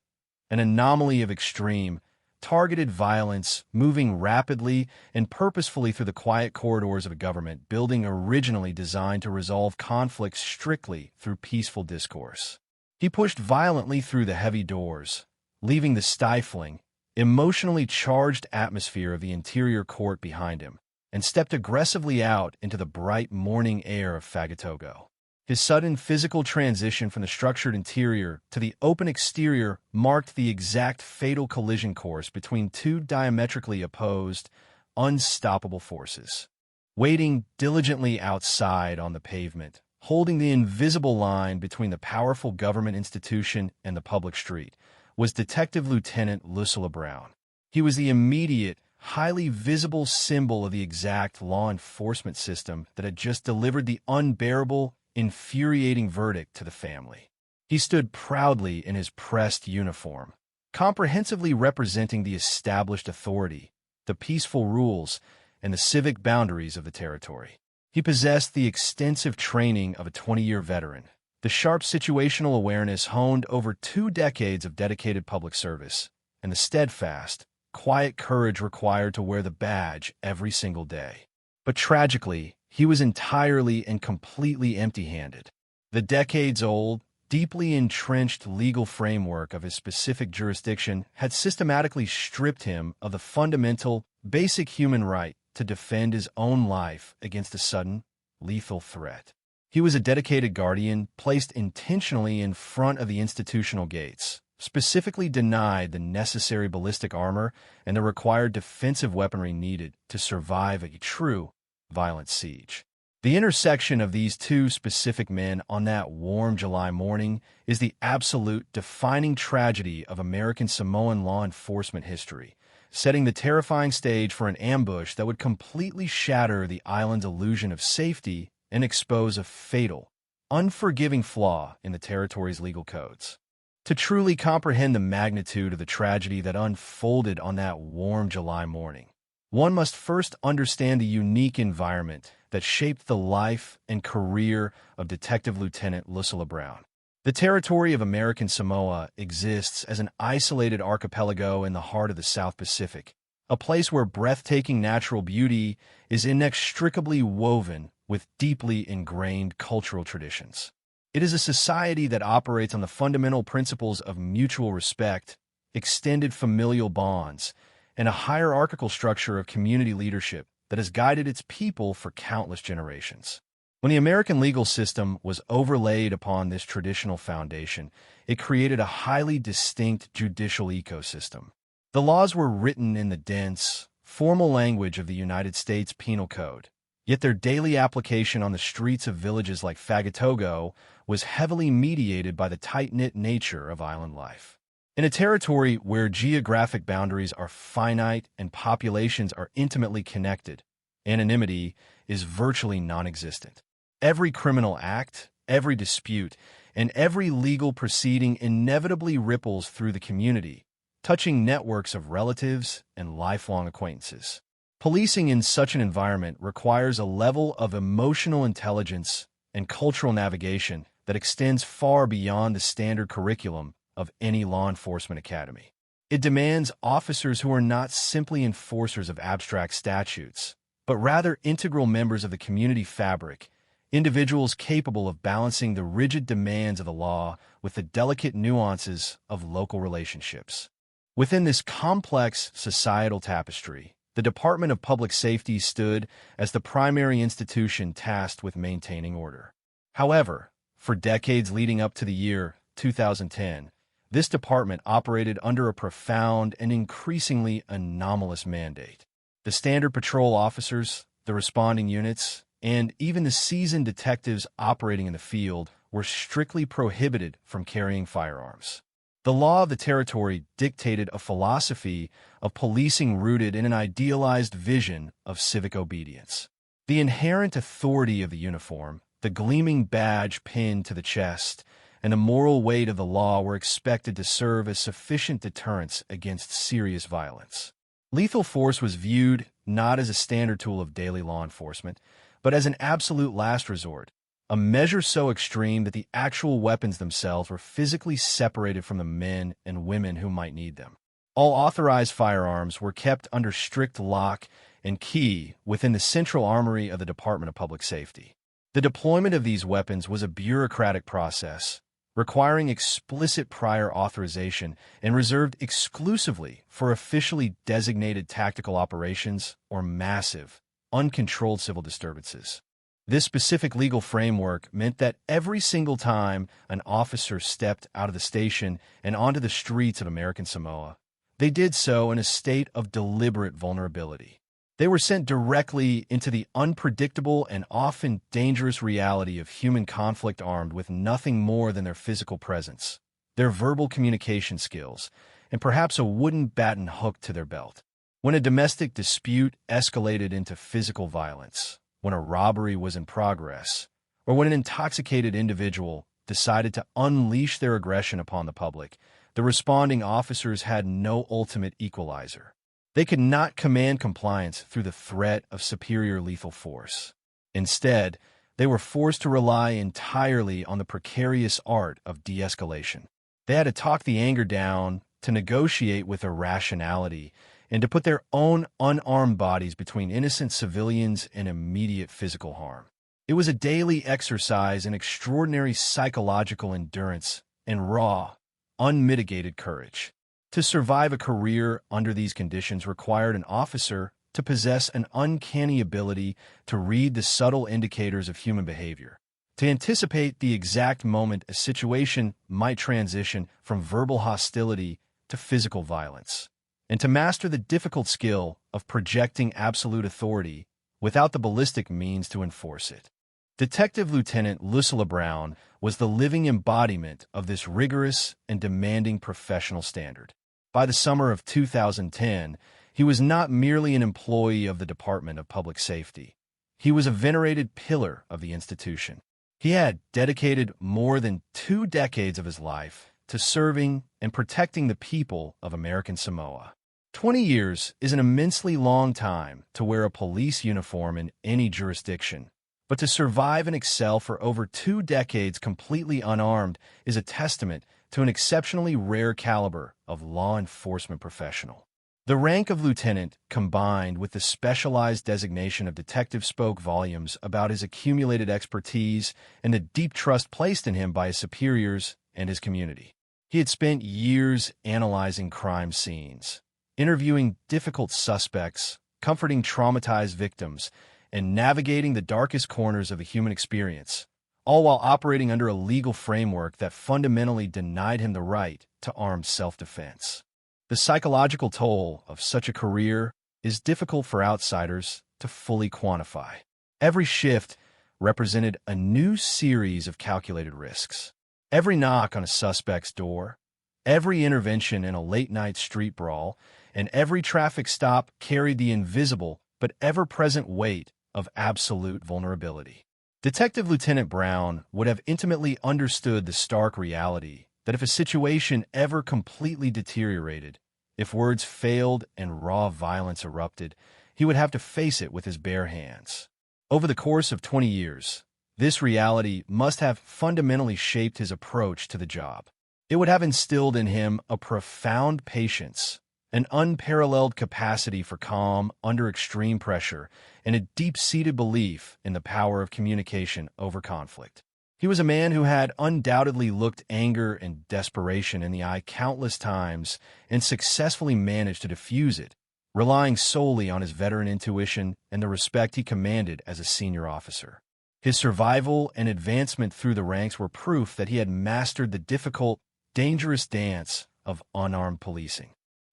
an anomaly of extreme, targeted violence moving rapidly and purposefully through the quiet corridors of a government building originally designed to resolve conflicts strictly through peaceful discourse. He pushed violently through the heavy doors, leaving the stifling, emotionally charged atmosphere of the interior court behind him, and stepped aggressively out into the bright morning air of Fagatogo. His sudden physical transition from the structured interior to the open exterior marked the exact fatal collision course between two diametrically opposed, unstoppable forces. Waiting diligently outside on the pavement, holding the invisible line between the powerful government institution and the public street, was Detective Lieutenant Lucilla Brown. He was the immediate, highly visible symbol of the exact law enforcement system that had just delivered the unbearable, infuriating verdict to the family. He stood proudly in his pressed uniform, comprehensively representing the established authority, the peaceful rules, and the civic boundaries of the territory. He possessed the extensive training of a 20-year veteran, the sharp situational awareness honed over 2 decades of dedicated public service, and the steadfast, quiet courage required to wear the badge every single day. But tragically, he was entirely and completely empty-handed. The decades-old, deeply entrenched legal framework of his specific jurisdiction had systematically stripped him of the fundamental, basic human right to defend his own life against a sudden, lethal threat. He was a dedicated guardian placed intentionally in front of the institutional gates, specifically denied the necessary ballistic armor and the required defensive weaponry needed to survive a true, violent siege. The intersection of these two specific men on that warm July morning is the absolute defining tragedy of American Samoan law enforcement history, setting the terrifying stage for an ambush that would completely shatter the island's illusion of safety and expose a fatal, unforgiving flaw in the territory's legal codes. To truly comprehend the magnitude of the tragedy that unfolded on that warm July morning, one must first understand the unique environment that shaped the life and career of Detective Lieutenant Lucilla Brown. The territory of American Samoa exists as an isolated archipelago in the heart of the South Pacific, a place where breathtaking natural beauty is inextricably woven with deeply ingrained cultural traditions. It is a society that operates on the fundamental principles of mutual respect, extended familial bonds, and a hierarchical structure of community leadership that has guided its people for countless generations. When the American legal system was overlaid upon this traditional foundation, it created a highly distinct judicial ecosystem. The laws were written in the dense, formal language of the United States Penal Code, yet their daily application on the streets of villages like Fagatogo was heavily mediated by the tight-knit nature of island life. In a territory where geographic boundaries are finite and populations are intimately connected, anonymity is virtually non-existent. Every criminal act, every dispute, and every legal proceeding inevitably ripples through the community, touching networks of relatives and lifelong acquaintances. Policing in such an environment requires a level of emotional intelligence and cultural navigation that extends far beyond the standard curriculum of any law enforcement academy. It demands officers who are not simply enforcers of abstract statutes, but rather integral members of the community fabric, individuals capable of balancing the rigid demands of the law with the delicate nuances of local relationships. Within this complex societal tapestry, the Department of Public Safety stood as the primary institution tasked with maintaining order. However, for decades leading up to the year 2010, This department operated under a profound and increasingly anomalous mandate. The standard patrol officers, the responding units, and even the seasoned detectives operating in the field were strictly prohibited from carrying firearms. The law of the territory dictated a philosophy of policing rooted in an idealized vision of civic obedience. The inherent authority of the uniform, the gleaming badge pinned to the chest, and the moral weight of the law were expected to serve as sufficient deterrence against serious violence. Lethal force was viewed not as a standard tool of daily law enforcement, but as an absolute last resort, a measure so extreme that the actual weapons themselves were physically separated from the men and women who might need them. All authorized firearms were kept under strict lock and key within the central armory of the Department of Public Safety. The deployment of these weapons was a bureaucratic process, requiring explicit prior authorization and reserved exclusively for officially designated tactical operations or massive, uncontrolled civil disturbances. This specific legal framework meant that every single time an officer stepped out of the station and onto the streets of American Samoa, they did so in a state of deliberate vulnerability. They were sent directly into the unpredictable and often dangerous reality of human conflict armed with nothing more than their physical presence, their verbal communication skills, and perhaps a wooden baton hooked to their belt. When a domestic dispute escalated into physical violence, when a robbery was in progress, or when an intoxicated individual decided to unleash their aggression upon the public, the responding officers had no ultimate equalizer. They could not command compliance through the threat of superior lethal force. Instead, they were forced to rely entirely on the precarious art of de-escalation. They had to talk the anger down, to negotiate with irrationality, and to put their own unarmed bodies between innocent civilians and immediate physical harm. It was a daily exercise in extraordinary psychological endurance and raw, unmitigated courage. To survive a career under these conditions required an officer to possess an uncanny ability to read the subtle indicators of human behavior, to anticipate the exact moment a situation might transition from verbal hostility to physical violence, and to master the difficult skill of projecting absolute authority without the ballistic means to enforce it. Detective Lieutenant Lucilla Brown was the living embodiment of this rigorous and demanding professional standard. By the summer of 2010, he was not merely an employee of the Department of Public Safety. He was a venerated pillar of the institution. He had dedicated more than 2 decades of his life to serving and protecting the people of American Samoa. 20 years is an immensely long time to wear a police uniform in any jurisdiction, but to survive and excel for over 2 decades completely unarmed is a testament to an exceptionally rare caliber of law enforcement professional. The rank of lieutenant, combined with the specialized designation of detective, spoke volumes about his accumulated expertise and the deep trust placed in him by his superiors and his community. He had spent years analyzing crime scenes, interviewing difficult suspects, comforting traumatized victims, and navigating the darkest corners of the human experience, all while operating under a legal framework that fundamentally denied him the right to armed self-defense. The psychological toll of such a career is difficult for outsiders to fully quantify. Every shift represented a new series of calculated risks. Every knock on a suspect's door, every intervention in a late-night street brawl, and every traffic stop carried the invisible but ever-present weight of absolute vulnerability. Detective Lieutenant Brown would have intimately understood the stark reality that if a situation ever completely deteriorated, if words failed and raw violence erupted, he would have to face it with his bare hands. Over the course of 20 years, this reality must have fundamentally shaped his approach to the job. It would have instilled in him a profound patience, an unparalleled capacity for calm under extreme pressure, and a deep-seated belief in the power of communication over conflict. He was a man who had undoubtedly looked anger and desperation in the eye countless times and successfully managed to diffuse it, relying solely on his veteran intuition and the respect he commanded as a senior officer. His survival and advancement through the ranks were proof that he had mastered the difficult dangerous dance of unarmed policing.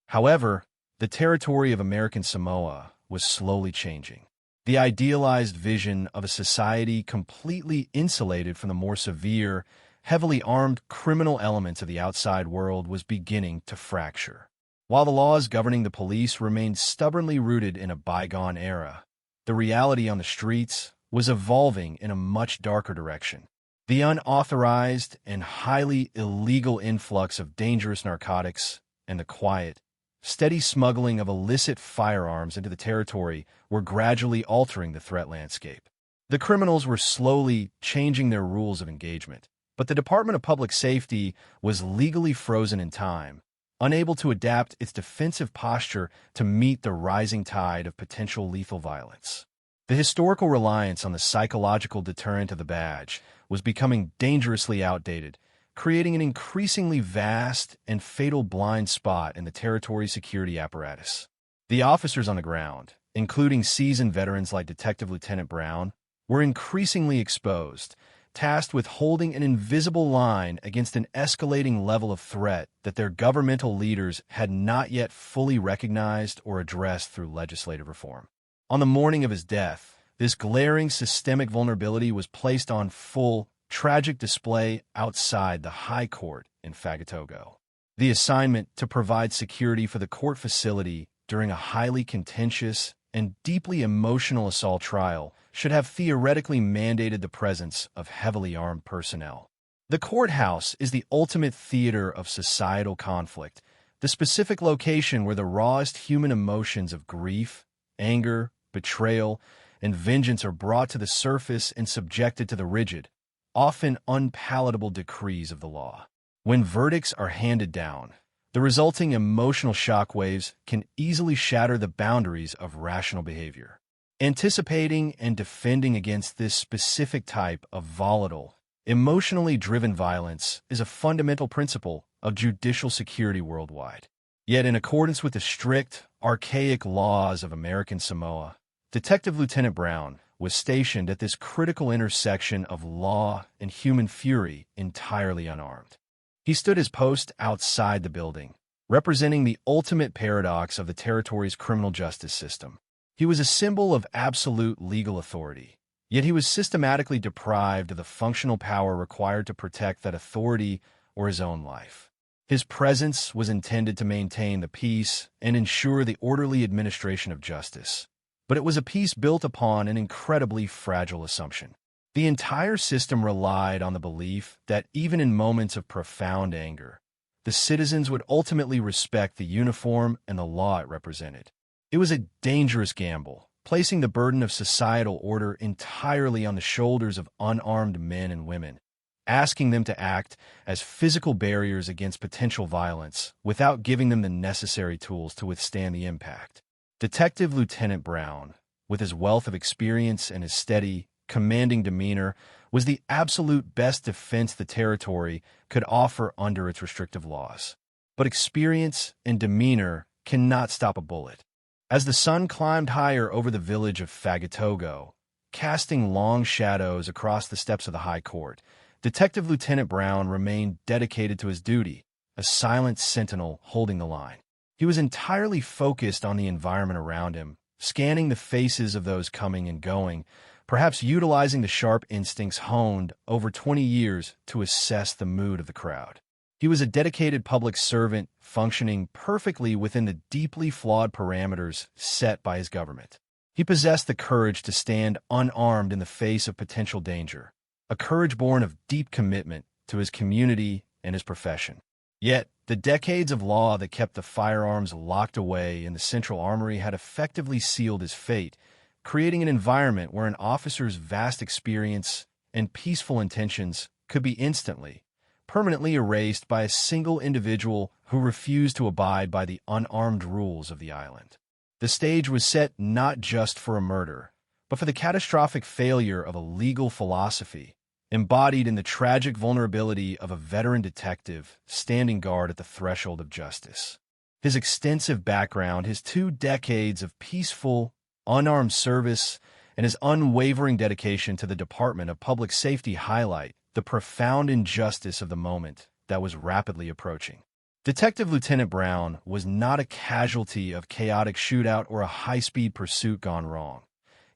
However, the territory of American Samoa was slowly changing. The idealized vision of a society completely insulated from the more severe, heavily armed criminal elements of the outside world was beginning to fracture. While the laws governing the police remained stubbornly rooted in a bygone era, the reality on the streets was evolving in a much darker direction. The unauthorized and highly illegal influx of dangerous narcotics and the quiet, steady smuggling of illicit firearms into the territory were gradually altering the threat landscape. The criminals were slowly changing their rules of engagement, but the Department of Public Safety was legally frozen in time, unable to adapt its defensive posture to meet the rising tide of potential lethal violence. The historical reliance on the psychological deterrent of the badge was becoming dangerously outdated, creating an increasingly vast and fatal blind spot in the territory's security apparatus. The officers on the ground, including seasoned veterans like Detective Lieutenant Brown, were increasingly exposed, tasked with holding an invisible line against an escalating level of threat that their governmental leaders had not yet fully recognized or addressed through legislative reform. On the morning of his death, this glaring systemic vulnerability was placed on full, tragic display outside the High Court in Fagatogo. The assignment to provide security for the court facility during a highly contentious and deeply emotional assault trial should have theoretically mandated the presence of heavily armed personnel. The courthouse is the ultimate theater of societal conflict, the specific location where the rawest human emotions of grief, anger, betrayal, and vengeance are brought to the surface and subjected to the rigid, often unpalatable decrees of the law. When verdicts are handed down, the resulting emotional shockwaves can easily shatter the boundaries of rational behavior. Anticipating and defending against this specific type of volatile, emotionally driven violence is a fundamental principle of judicial security worldwide. Yet, in accordance with the strict, archaic laws of American Samoa, Detective Lieutenant Brown was stationed at this critical intersection of law and human fury entirely unarmed. He stood his post outside the building, representing the ultimate paradox of the territory's criminal justice system. He was a symbol of absolute legal authority, yet he was systematically deprived of the functional power required to protect that authority or his own life. His presence was intended to maintain the peace and ensure the orderly administration of justice, but it was a peace built upon an incredibly fragile assumption. The entire system relied on the belief that even in moments of profound anger, the citizens would ultimately respect the uniform and the law it represented. It was a dangerous gamble, placing the burden of societal order entirely on the shoulders of unarmed men and women, asking them to act as physical barriers against potential violence without giving them the necessary tools to withstand the impact. Detective Lieutenant Brown, with his wealth of experience and his steady, commanding demeanor, was the absolute best defense the territory could offer under its restrictive laws. But experience and demeanor cannot stop a bullet. As the sun climbed higher over the village of Fagatogo, casting long shadows across the steps of the High Court, Detective Lieutenant Brown remained dedicated to his duty, a silent sentinel holding the line. He was entirely focused on the environment around him, scanning the faces of those coming and going, perhaps utilizing the sharp instincts honed over 20 years to assess the mood of the crowd. He was a dedicated public servant functioning perfectly within the deeply flawed parameters set by his government. He possessed the courage to stand unarmed in the face of potential danger, a courage born of deep commitment to his community and his profession. Yet, the decades of law that kept the firearms locked away in the Central Armory had effectively sealed his fate, creating an environment where an officer's vast experience and peaceful intentions could be instantly, permanently erased by a single individual who refused to abide by the unarmed rules of the island. The stage was set not just for a murder, but for the catastrophic failure of a legal philosophy, embodied in the tragic vulnerability of a veteran detective standing guard at the threshold of justice. His extensive background, his 2 decades of peaceful, unarmed service, and his unwavering dedication to the Department of Public Safety highlight the profound injustice of the moment that was rapidly approaching. Detective Lieutenant Brown was not a casualty of chaotic shootout or a high-speed pursuit gone wrong.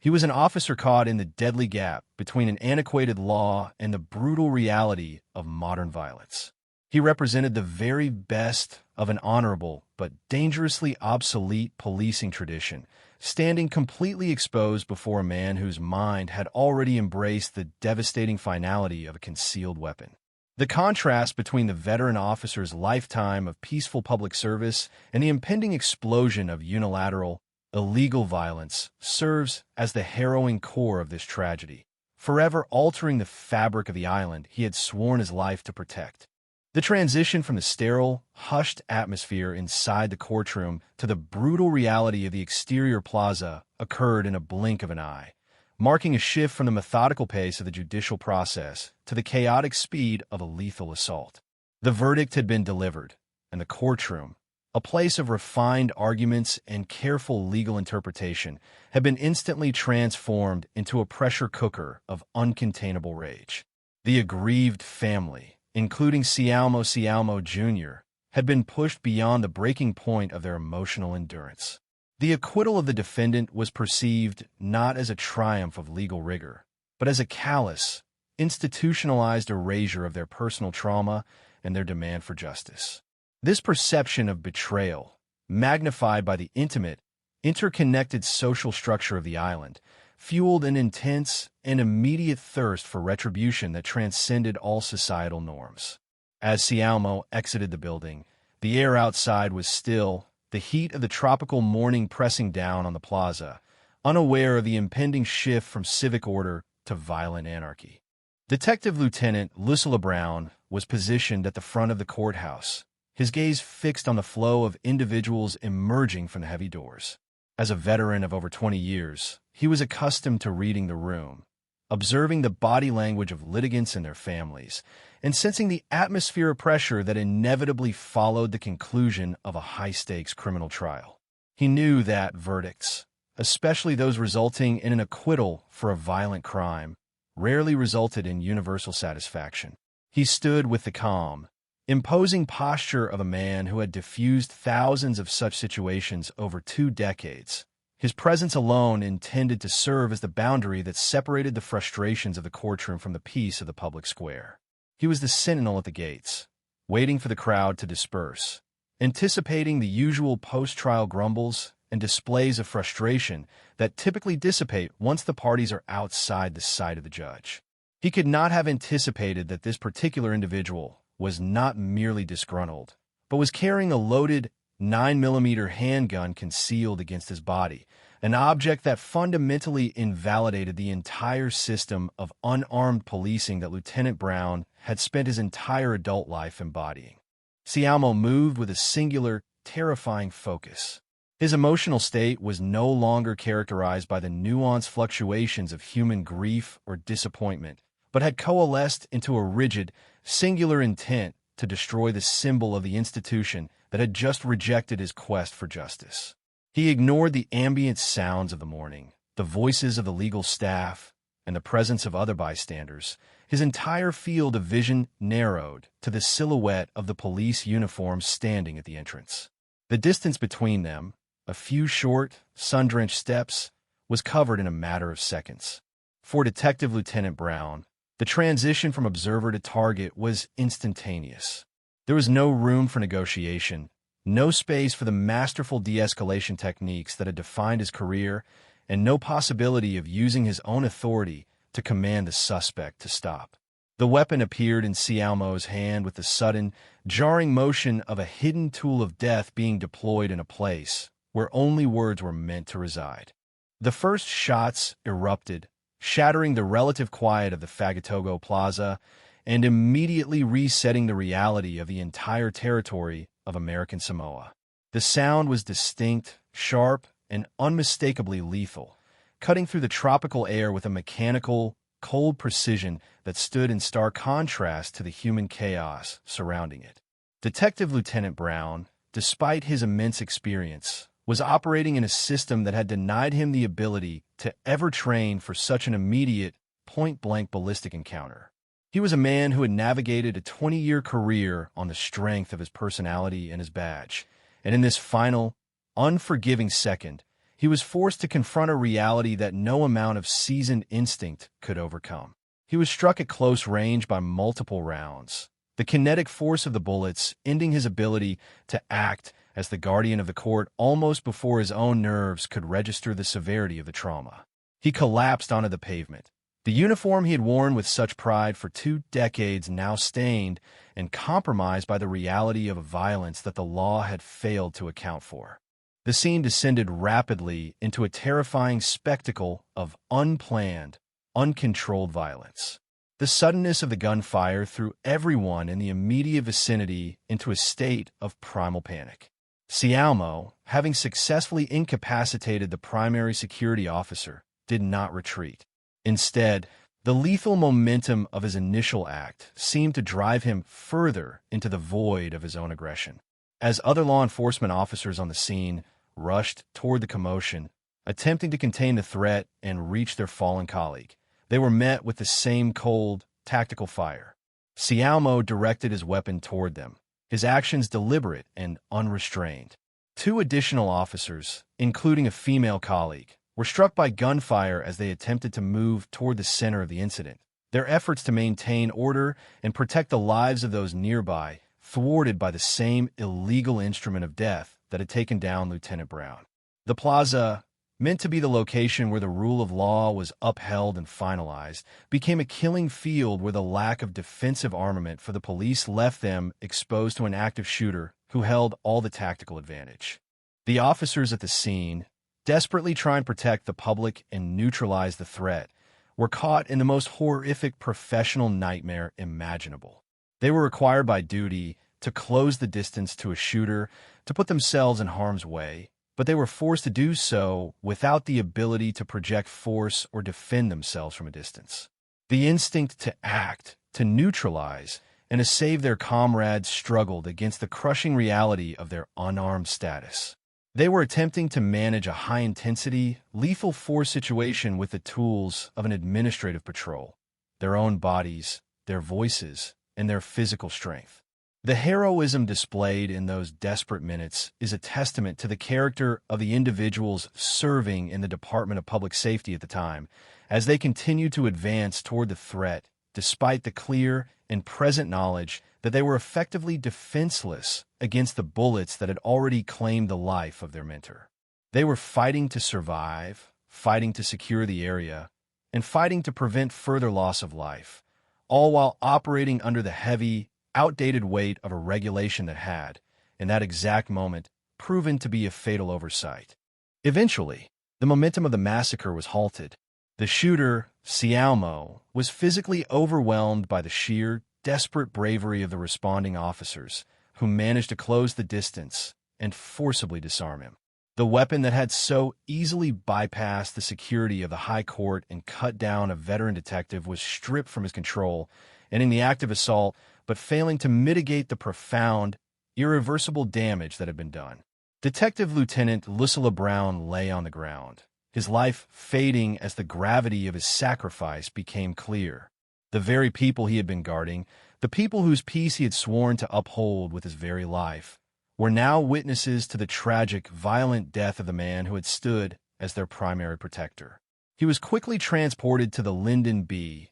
He was an officer caught in the deadly gap between an antiquated law and the brutal reality of modern violence. He represented the very best of an honorable but dangerously obsolete policing tradition, standing completely exposed before a man whose mind had already embraced the devastating finality of a concealed weapon. The contrast between the veteran officer's lifetime of peaceful public service and the impending explosion of unilateral, illegal violence serves as the harrowing core of this tragedy, forever altering the fabric of the island he had sworn his life to protect. The transition from the sterile, hushed atmosphere inside the courtroom to the brutal reality of the exterior plaza occurred in a blink of an eye, marking a shift from the methodical pace of the judicial process to the chaotic speed of a lethal assault. The verdict had been delivered, and the courtroom, a place of refined arguments and careful legal interpretation, had been instantly transformed into a pressure cooker of uncontainable rage. The aggrieved family, including Cialmo Jr., had been pushed beyond the breaking point of their emotional endurance. The acquittal of the defendant was perceived not as a triumph of legal rigor, but as a callous, institutionalized erasure of their personal trauma and their demand for justice. This perception of betrayal, magnified by the intimate, interconnected social structure of the island, fueled an intense and immediate thirst for retribution that transcended all societal norms. As Cialmo exited the building, the air outside was still, the heat of the tropical morning pressing down on the plaza, unaware of the impending shift from civic order to violent anarchy. Detective Lieutenant Lucilla Brown was positioned at the front of the courthouse, his gaze fixed on the flow of individuals emerging from the heavy doors. As a veteran of over 20 years, he was accustomed to reading the room, observing the body language of litigants and their families, and sensing the atmosphere of pressure that inevitably followed the conclusion of a high-stakes criminal trial. He knew that verdicts, especially those resulting in an acquittal for a violent crime, rarely resulted in universal satisfaction. He stood with the calm, imposing posture of a man who had diffused thousands of such situations over 2 decades. His presence alone intended to serve as the boundary that separated the frustrations of the courtroom from the peace of the public square. He was the sentinel at the gates, waiting for the crowd to disperse, anticipating the usual post-trial grumbles and displays of frustration that typically dissipate once the parties are outside the sight of the judge. He could not have anticipated that this particular individual was not merely disgruntled, but was carrying a loaded 9mm handgun concealed against his body, an object that fundamentally invalidated the entire system of unarmed policing that Lieutenant Brown had spent his entire adult life embodying. Cialmo moved with a singular, terrifying focus. His emotional state was no longer characterized by the nuanced fluctuations of human grief or disappointment, but had coalesced into a rigid, singular intent to destroy the symbol of the institution that had just rejected his quest for justice. He ignored the ambient sounds of the morning, the voices of the legal staff, and the presence of other bystanders. His entire field of vision narrowed to the silhouette of the police uniform standing at the entrance. The distance between them, a few short, sun-drenched steps, was covered in a matter of seconds. For Detective Lieutenant Brown, the transition from observer to target was instantaneous. There was no room for negotiation, no space for the masterful de-escalation techniques that had defined his career, and no possibility of using his own authority to command the suspect to stop. The weapon appeared in Cialmo's hand with the sudden, jarring motion of a hidden tool of death being deployed in a place where only words were meant to reside. The first shots erupted, shattering the relative quiet of the Fagatogo Plaza and immediately resetting the reality of the entire territory of American Samoa. The sound was distinct, sharp, and unmistakably lethal, cutting through the tropical air with a mechanical, cold precision that stood in stark contrast to the human chaos surrounding it. Detective Lieutenant Brown, despite his immense experience, was operating in a system that had denied him the ability to ever train for such an immediate, point-blank ballistic encounter. He was a man who had navigated a 20-year career on the strength of his personality and his badge. And in this final, unforgiving second, he was forced to confront a reality that no amount of seasoned instinct could overcome. He was struck at close range by multiple rounds, the kinetic force of the bullets ending his ability to act as the guardian of the court almost before his own nerves could register the severity of the trauma. He collapsed onto the pavement. The uniform he had worn with such pride for 2 decades now stained and compromised by the reality of a violence that the law had failed to account for. The scene descended rapidly into a terrifying spectacle of unplanned, uncontrolled violence. The suddenness of the gunfire threw everyone in the immediate vicinity into a state of primal panic. Sialmo, having successfully incapacitated the primary security officer, did not retreat. Instead, the lethal momentum of his initial act seemed to drive him further into the void of his own aggression. As other law enforcement officers on the scene rushed toward the commotion, attempting to contain the threat and reach their fallen colleague, they were met with the same cold, tactical fire. Sialmo directed his weapon toward them, his actions deliberate and unrestrained. 2 additional officers, including a female colleague, were struck by gunfire as they attempted to move toward the center of the incident, their efforts to maintain order and protect the lives of those nearby thwarted by the same illegal instrument of death that had taken down Lieutenant Brown. The plaza, meant to be the location where the rule of law was upheld and finalized, became a killing field where the lack of defensive armament for the police left them exposed to an active shooter who held all the tactical advantage. The officers at the scene, desperately trying to protect the public and neutralize the threat, were caught in the most horrific professional nightmare imaginable. They were required by duty to close the distance to a shooter, to put themselves in harm's way, but they were forced to do so without the ability to project force or defend themselves from a distance. The instinct to act, to neutralize, and to save their comrades struggled against the crushing reality of their unarmed status. They were attempting to manage a high-intensity, lethal force situation with the tools of an administrative patrol, their own bodies, their voices, and their physical strength. The heroism displayed in those desperate minutes is a testament to the character of the individuals serving in the Department of Public Safety at the time, as they continued to advance toward the threat, despite the clear and present knowledge that they were effectively defenseless against the bullets that had already claimed the life of their mentor. They were fighting to survive, fighting to secure the area, and fighting to prevent further loss of life, all while operating under the heavy, outdated weight of a regulation that had, in that exact moment, proven to be a fatal oversight. Eventually, the momentum of the massacre was halted. The shooter, Sialmo, was physically overwhelmed by the sheer, desperate bravery of the responding officers, who managed to close the distance and forcibly disarm him. The weapon that had so easily bypassed the security of the high court and cut down a veteran detective was stripped from his control, ending the active assault, but failing to mitigate the profound, irreversible damage that had been done. Detective Lieutenant Lucilla Brown lay on the ground, his life fading as the gravity of his sacrifice became clear. The very people he had been guarding, the people whose peace he had sworn to uphold with his very life, were now witnesses to the tragic, violent death of the man who had stood as their primary protector. He was quickly transported to the Lyndon B.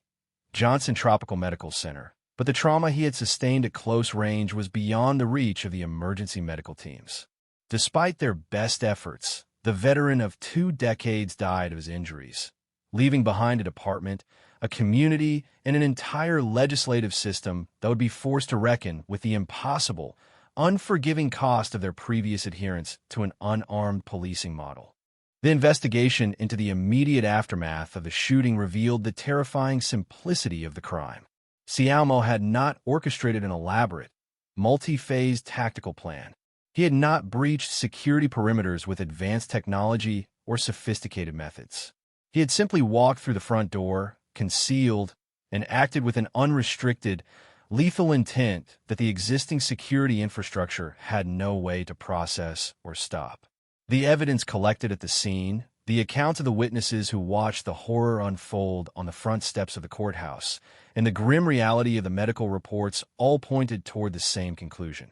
Johnson Tropical Medical Center, but the trauma he had sustained at close range was beyond the reach of the emergency medical teams. Despite their best efforts, the veteran of 2 decades died of his injuries, leaving behind a department, a community, and an entire legislative system that would be forced to reckon with the impossible, unforgiving cost of their previous adherence to an unarmed policing model. The investigation into the immediate aftermath of the shooting revealed the terrifying simplicity of the crime. Sialmo had not orchestrated an elaborate, multi-phase tactical plan. He had not breached security perimeters with advanced technology or sophisticated methods. He had simply walked through the front door, concealed, and acted with an unrestricted, lethal intent that the existing security infrastructure had no way to process or stop. The evidence collected at the scene, the accounts of the witnesses who watched the horror unfold on the front steps of the courthouse, and the grim reality of the medical reports all pointed toward the same conclusion.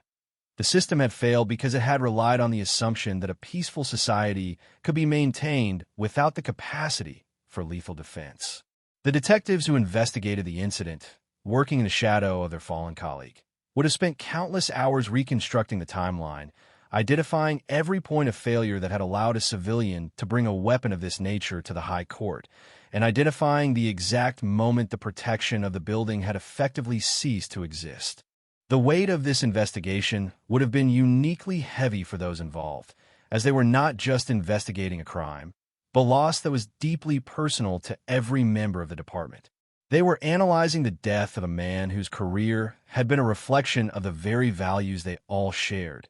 The system had failed because it had relied on the assumption that a peaceful society could be maintained without the capacity for lethal defense. The detectives who investigated the incident, working in the shadow of their fallen colleague, would have spent countless hours reconstructing the timeline, identifying every point of failure that had allowed a civilian to bring a weapon of this nature to the high court, and identifying the exact moment the protection of the building had effectively ceased to exist. The weight of this investigation would have been uniquely heavy for those involved, as they were not just investigating a crime, but loss that was deeply personal to every member of the department. They were analyzing the death of a man whose career had been a reflection of the very values they all shared: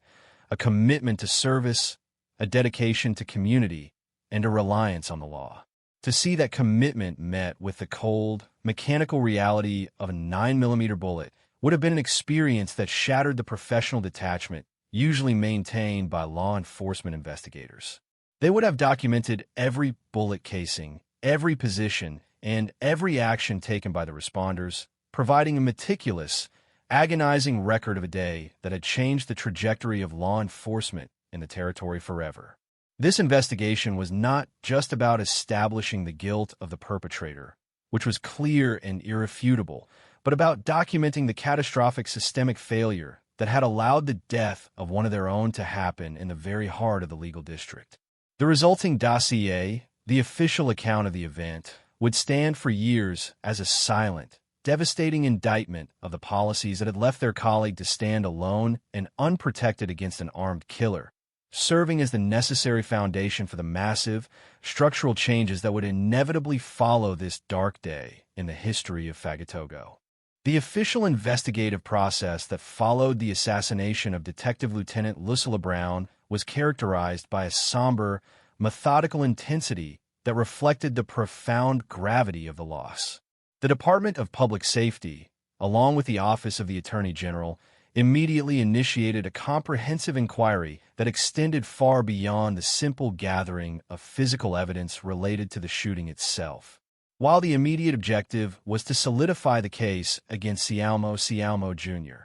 a commitment to service, a dedication to community, and a reliance on the law. To see that commitment met with the cold, mechanical reality of a 9mm bullet would have been an experience that shattered the professional detachment usually maintained by law enforcement investigators. They would have documented every bullet casing, every position, and every action taken by the responders, providing a meticulous, agonizing record of a day that had changed the trajectory of law enforcement in the territory forever. This investigation was not just about establishing the guilt of the perpetrator, which was clear and irrefutable, but about documenting the catastrophic systemic failure that had allowed the death of one of their own to happen in the very heart of the legal district. The resulting dossier, the official account of the event, would stand for years as a silent, devastating indictment of the policies that had left their colleague to stand alone and unprotected against an armed killer, serving as the necessary foundation for the massive, structural changes that would inevitably follow this dark day in the history of Fagatogo. The official investigative process that followed the assassination of Detective Lieutenant Lucilla Brown was characterized by a somber, methodical intensity that reflected the profound gravity of the loss. The Department of Public Safety, along with the Office of the Attorney General, immediately initiated a comprehensive inquiry that extended far beyond the simple gathering of physical evidence related to the shooting itself. While the immediate objective was to solidify the case against Cialmo Jr.,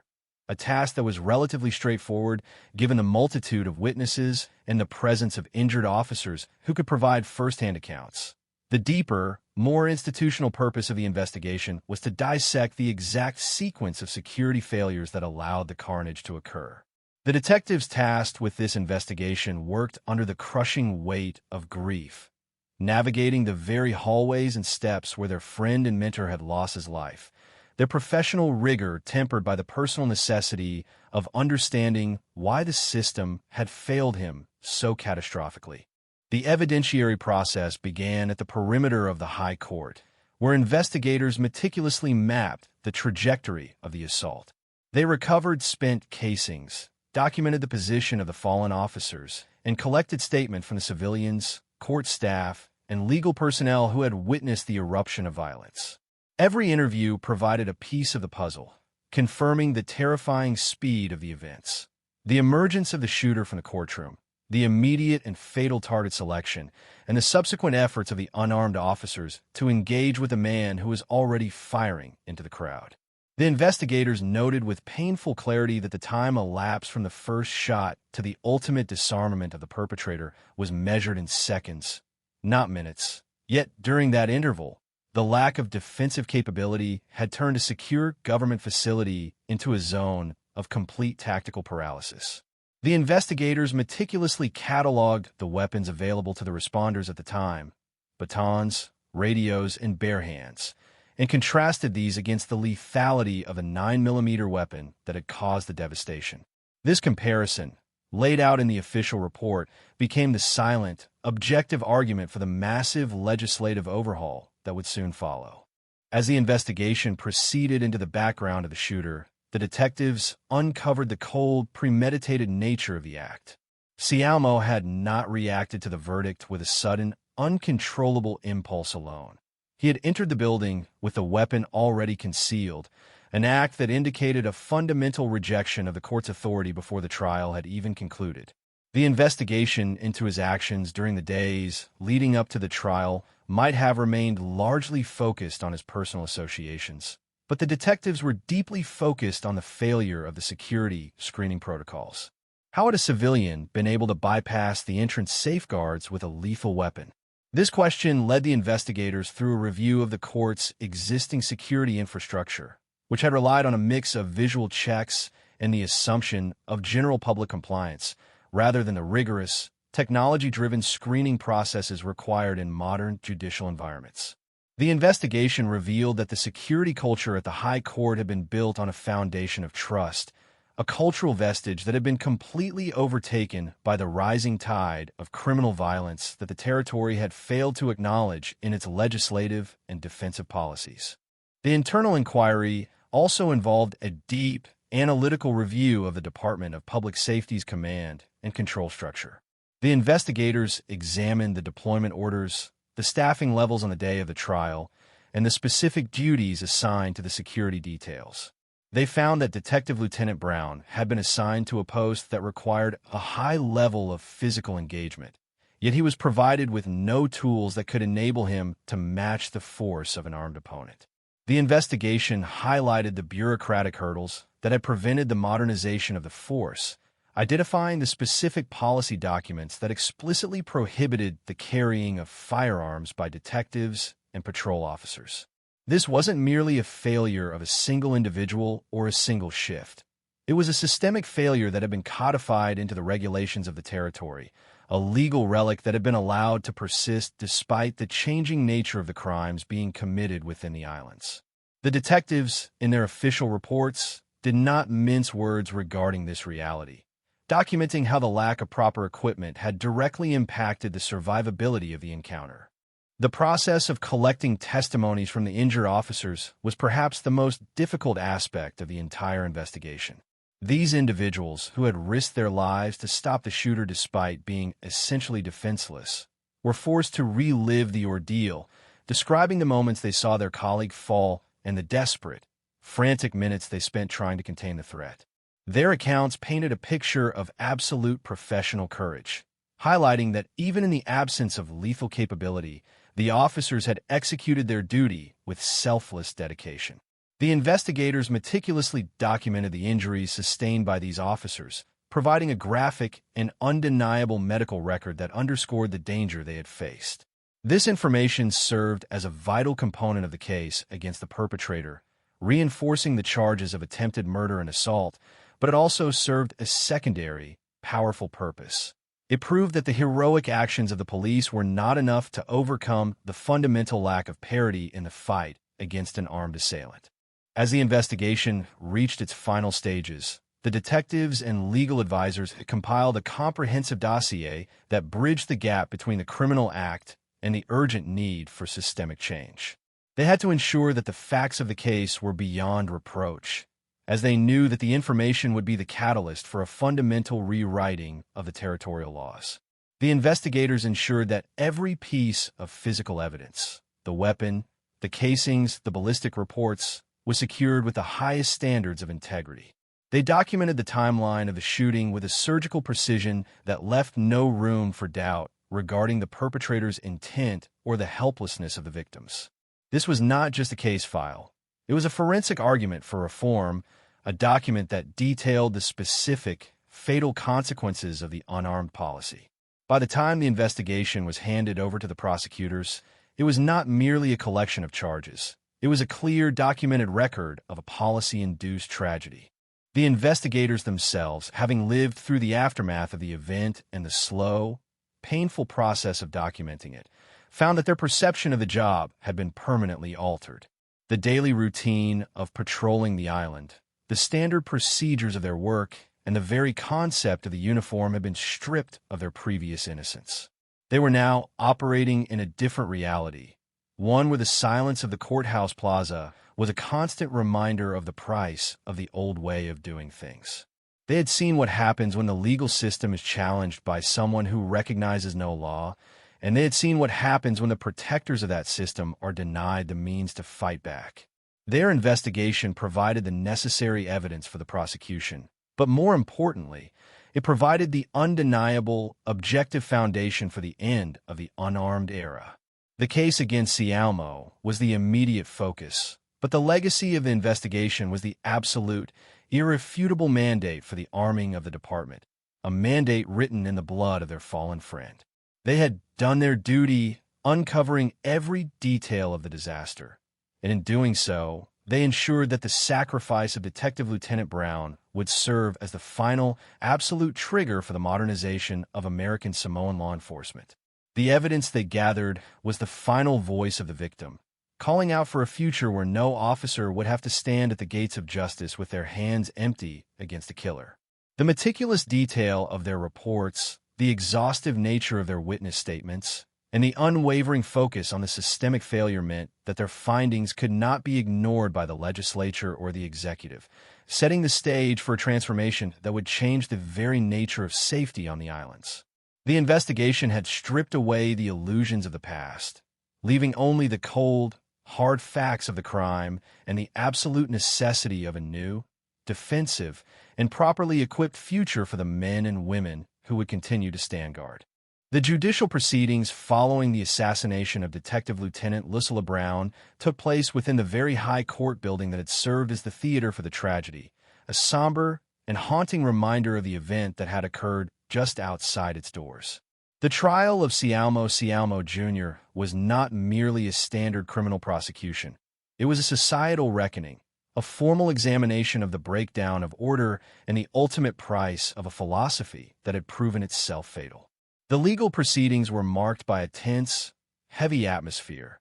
a task that was relatively straightforward given the multitude of witnesses and the presence of injured officers who could provide first-hand accounts. The deeper, more institutional purpose of the investigation was to dissect the exact sequence of security failures that allowed the carnage to occur. The detectives tasked with this investigation worked under the crushing weight of grief, navigating the very hallways and steps where their friend and mentor had lost his life, their professional rigor tempered by the personal necessity of understanding why the system had failed him so catastrophically. The evidentiary process began at the perimeter of the High Court, where investigators meticulously mapped the trajectory of the assault. They recovered spent casings, documented the position of the fallen officers, and collected statements from the civilians, court staff, and legal personnel who had witnessed the eruption of violence. Every interview provided a piece of the puzzle, confirming the terrifying speed of the events. The emergence of the shooter from the courtroom, the immediate and fatal target selection, and the subsequent efforts of the unarmed officers to engage with a man who was already firing into the crowd. The investigators noted with painful clarity that the time elapsed from the first shot to the ultimate disarmament of the perpetrator was measured in seconds, not minutes. Yet during that interval, the lack of defensive capability had turned a secure government facility into a zone of complete tactical paralysis. The investigators meticulously cataloged the weapons available to the responders at the time: batons, radios, and bare hands, and contrasted these against the lethality of a 9mm weapon that had caused the devastation. This comparison, laid out in the official report, became the silent, objective argument for the massive legislative overhaul that would soon follow. As the investigation proceeded into the background of the shooter, the detectives uncovered the cold, premeditated nature of the act. Cialmo had not reacted to the verdict with a sudden, uncontrollable impulse alone. He had entered the building with the weapon already concealed, an act that indicated a fundamental rejection of the court's authority before the trial had even concluded. The investigation into his actions during the days leading up to the trial might have remained largely focused on his personal associations, but the detectives were deeply focused on the failure of the security screening protocols. How had a civilian been able to bypass the entrance safeguards with a lethal weapon? This question led the investigators through a review of the court's existing security infrastructure, which had relied on a mix of visual checks and the assumption of general public compliance, rather than the rigorous, technology-driven screening processes required in modern judicial environments. The investigation revealed that the security culture at the High Court had been built on a foundation of trust, a cultural vestige that had been completely overtaken by the rising tide of criminal violence that the territory had failed to acknowledge in its legislative and defensive policies. The internal inquiry also involved a deep, analytical review of the Department of Public Safety's command and control structure. The investigators examined the deployment orders, the staffing levels on the day of the trial, and the specific duties assigned to the security details. They found that Detective Lieutenant Brown had been assigned to a post that required a high level of physical engagement, yet he was provided with no tools that could enable him to match the force of an armed opponent. The investigation highlighted the bureaucratic hurdles that had prevented the modernization of the force, identifying the specific policy documents that explicitly prohibited the carrying of firearms by detectives and patrol officers. This wasn't merely a failure of a single individual or a single shift. It was a systemic failure that had been codified into the regulations of the territory, a legal relic that had been allowed to persist despite the changing nature of the crimes being committed within the islands. The detectives, in their official reports, did not mince words regarding this reality, documenting how the lack of proper equipment had directly impacted the survivability of the encounter. The process of collecting testimonies from the injured officers was perhaps the most difficult aspect of the entire investigation. These individuals, who had risked their lives to stop the shooter despite being essentially defenseless, were forced to relive the ordeal, describing the moments they saw their colleague fall and the desperate, frantic minutes they spent trying to contain the threat. Their accounts painted a picture of absolute professional courage, highlighting that even in the absence of lethal capability, the officers had executed their duty with selfless dedication. The investigators meticulously documented the injuries sustained by these officers, providing a graphic and undeniable medical record that underscored the danger they had faced. This information served as a vital component of the case against the perpetrator, reinforcing the charges of attempted murder and assault, but it also served a secondary, powerful purpose. It proved that the heroic actions of the police were not enough to overcome the fundamental lack of parity in the fight against an armed assailant. As the investigation reached its final stages, the detectives and legal advisors had compiled a comprehensive dossier that bridged the gap between the criminal act and the urgent need for systemic change. They had to ensure that the facts of the case were beyond reproach, as they knew that the information would be the catalyst for a fundamental rewriting of the territorial laws. The investigators ensured that every piece of physical evidence, the weapon, the casings, the ballistic reports, was secured with the highest standards of integrity. They documented the timeline of the shooting with a surgical precision that left no room for doubt regarding the perpetrator's intent or the helplessness of the victims. This was not just a case file. It was a forensic argument for reform, a document that detailed the specific, fatal consequences of the unarmed policy. By the time the investigation was handed over to the prosecutors, it was not merely a collection of charges. It was a clear, documented record of a policy-induced tragedy. The investigators themselves, having lived through the aftermath of the event and the slow, painful process of documenting it, found that their perception of the job had been permanently altered. The daily routine of patrolling the island, the standard procedures of their work, and the very concept of the uniform had been stripped of their previous innocence. They were now operating in a different reality, one where the silence of the courthouse plaza was a constant reminder of the price of the old way of doing things. They had seen what happens when the legal system is challenged by someone who recognizes no law, and they had seen what happens when the protectors of that system are denied the means to fight back. Their investigation provided the necessary evidence for the prosecution, but more importantly, It provided the undeniable, objective foundation for the end of the unarmed era. The case against Cialmo was the immediate focus, but the legacy of the investigation was the absolute, irrefutable mandate for the arming of the department, a mandate written in the blood of their fallen friend. They had done their duty, uncovering every detail of the disaster, and in doing so, they ensured that the sacrifice of Detective Lieutenant Brown would serve as the final, absolute trigger for the modernization of American Samoan law enforcement. The evidence they gathered was the final voice of the victim, calling out for a future where no officer would have to stand at the gates of justice with their hands empty against a killer. The meticulous detail of their reports, the exhaustive nature of their witness statements, and the unwavering focus on the systemic failure meant that their findings could not be ignored by the legislature or the executive, setting the stage for a transformation that would change the very nature of safety on the islands. The investigation had stripped away the illusions of the past, leaving only the cold, hard facts of the crime and the absolute necessity of a new, defensive, and properly equipped future for the men and women who would continue to stand guard. The judicial proceedings following the assassination of Detective Lieutenant Lucilla Brown took place within the very high court building that had served as the theater for the tragedy, a somber and haunting reminder of the event that had occurred just outside its doors. The trial of Cialmo Jr. was not merely a standard criminal prosecution. It was a societal reckoning, a formal examination of the breakdown of order and the ultimate price of a philosophy that had proven itself fatal. The legal proceedings were marked by a tense, heavy atmosphere,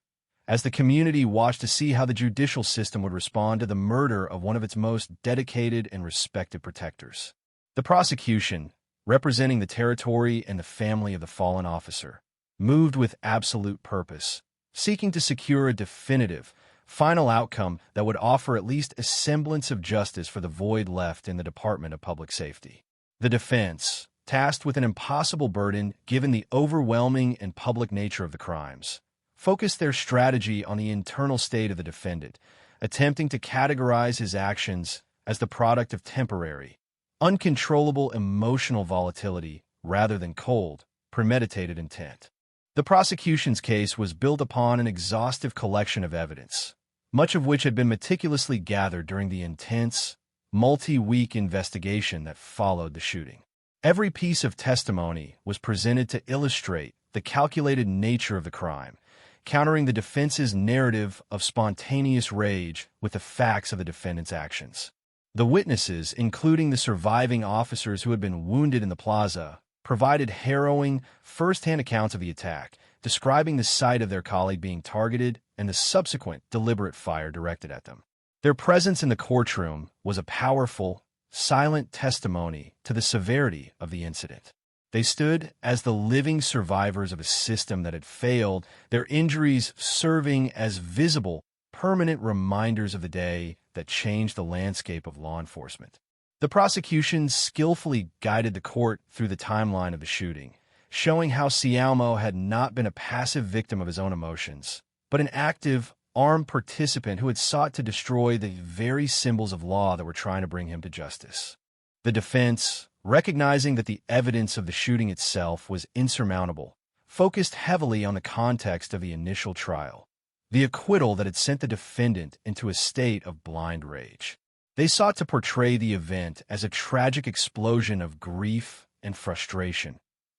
as the community watched to see how the judicial system would respond to the murder of one of its most dedicated and respected protectors. The prosecution, representing the territory and the family of the fallen officer, moved with absolute purpose, seeking to secure a definitive, final outcome that would offer at least a semblance of justice for the void left in the Department of Public Safety. The defense, tasked with an impossible burden given the overwhelming and public nature of the crimes, focused their strategy on the internal state of the defendant, attempting to categorize his actions as the product of temporary, uncontrollable emotional volatility rather than cold, premeditated intent. The prosecution's case was built upon an exhaustive collection of evidence, much of which had been meticulously gathered during the intense, multi-week investigation that followed the shooting. Every piece of testimony was presented to illustrate the calculated nature of the crime, countering the defense's narrative of spontaneous rage with the facts of the defendant's actions. The witnesses, including the surviving officers who had been wounded in the plaza, provided harrowing, first-hand accounts of the attack, describing the sight of their colleague being targeted and the subsequent deliberate fire directed at them. Their presence in the courtroom was a powerful, silent testimony to the severity of the incident. They stood as the living survivors of a system that had failed, their injuries serving as visible, permanent reminders of the day that changed the landscape of law enforcement. The prosecution skillfully guided the court through the timeline of the shooting, showing how Cialmo had not been a passive victim of his own emotions, but an active, armed participant who had sought to destroy the very symbols of law that were trying to bring him to justice. The defense, recognizing that the evidence of the shooting itself was insurmountable, focused heavily on the context of the initial trial, the acquittal that had sent the defendant into a state of blind rage. They sought to portray the event as a tragic explosion of grief and frustration,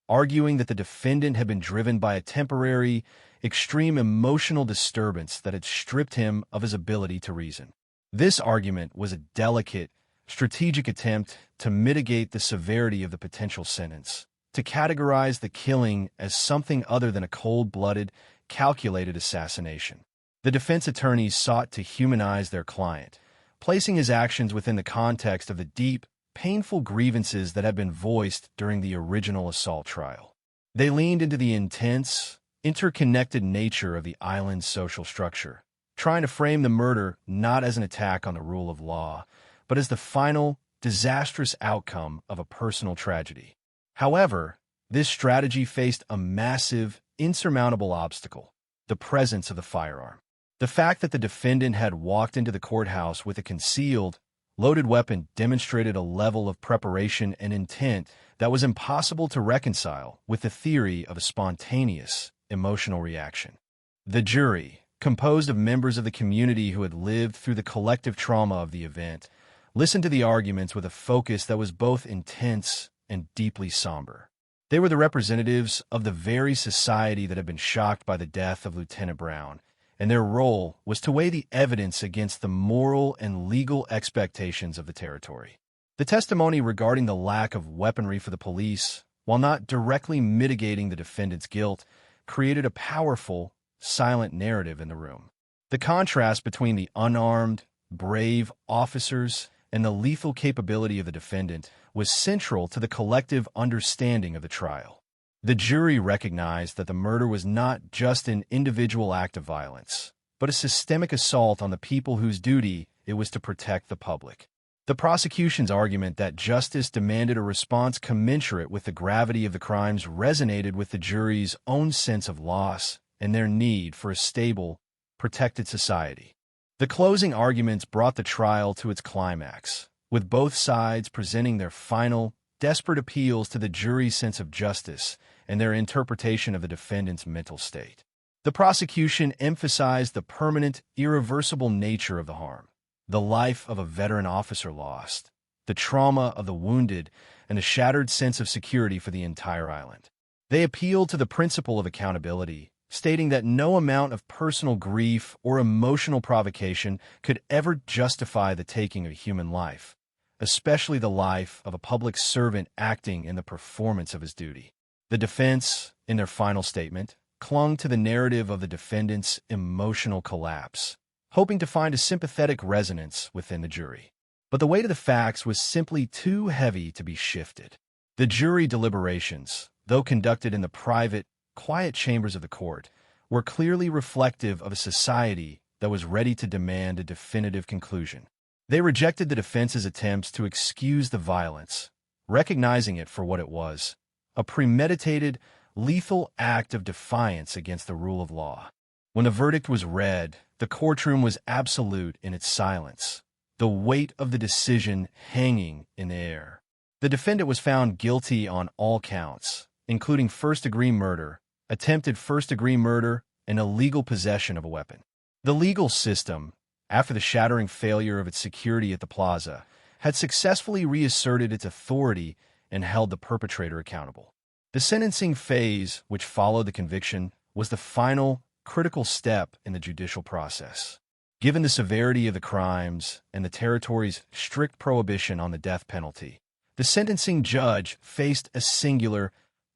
arguing that the defendant had been driven by a temporary, extreme emotional disturbance that had stripped him of his ability to reason. This argument was a delicate, strategic attempt to mitigate the severity of the potential sentence, to categorize the killing as something other than a cold-blooded, calculated assassination. The defense attorneys sought to humanize their client, placing his actions within the context of the deep, painful grievances that had been voiced during the original assault trial. They leaned into the intense, interconnected nature of the island's social structure, trying to frame the murder not as an attack on the rule of law, but as the final, disastrous outcome of a personal tragedy. However, this strategy faced a massive, insurmountable obstacle: the presence of the firearm. The fact that the defendant had walked into the courthouse with a concealed, loaded weapon demonstrated a level of preparation and intent that was impossible to reconcile with the theory of a spontaneous, emotional reaction. The jury, composed of members of the community who had lived through the collective trauma of the event, listened to the arguments with a focus that was both intense and deeply somber. They were the representatives of the very society that had been shocked by the death of Lieutenant Brown, and their role was to weigh the evidence against the moral and legal expectations of the territory. The testimony regarding the lack of weaponry for the police, while not directly mitigating the defendant's guilt, created a powerful, silent narrative in the room. The contrast between the unarmed, brave officers and the lethal capability of the defendant was central to the collective understanding of the trial. The jury recognized that the murder was not just an individual act of violence, but a systemic assault on the people whose duty it was to protect the public. The prosecution's argument that justice demanded a response commensurate with the gravity of the crimes resonated with the jury's own sense of loss and their need for a stable, protected society. The closing arguments brought the trial to its climax, with both sides presenting their final, desperate appeals to the jury's sense of justice and their interpretation of the defendant's mental state. The prosecution emphasized the permanent, irreversible nature of the harm, the life of a veteran officer lost, the trauma of the wounded, and the shattered sense of security for the entire island. They appealed to the principle of accountability, stating that no amount of personal grief or emotional provocation could ever justify the taking of human life, especially the life of a public servant acting in the performance of his duty. The defense, in their final statement, clung to the narrative of the defendant's emotional collapse, hoping to find a sympathetic resonance within the jury. But the weight of the facts was simply too heavy to be shifted. The jury deliberations, though conducted in the private, quiet chambers of the court, were clearly reflective of a society that was ready to demand a definitive conclusion. They rejected the defense's attempts to excuse the violence, recognizing it for what it was, a premeditated, lethal act of defiance against the rule of law. When the verdict was read, the courtroom was absolute in its silence, the weight of the decision hanging in the air. The defendant was found guilty on all counts, including first-degree murder, attempted first-degree murder, and illegal possession of a weapon. The legal system, after the shattering failure of its security at the plaza, had successfully reasserted its authority and held the perpetrator accountable. The sentencing phase, which followed the conviction, was the final, critical step in the judicial process. Given the severity of the crimes and the territory's strict prohibition on the death penalty, the sentencing judge faced a singular,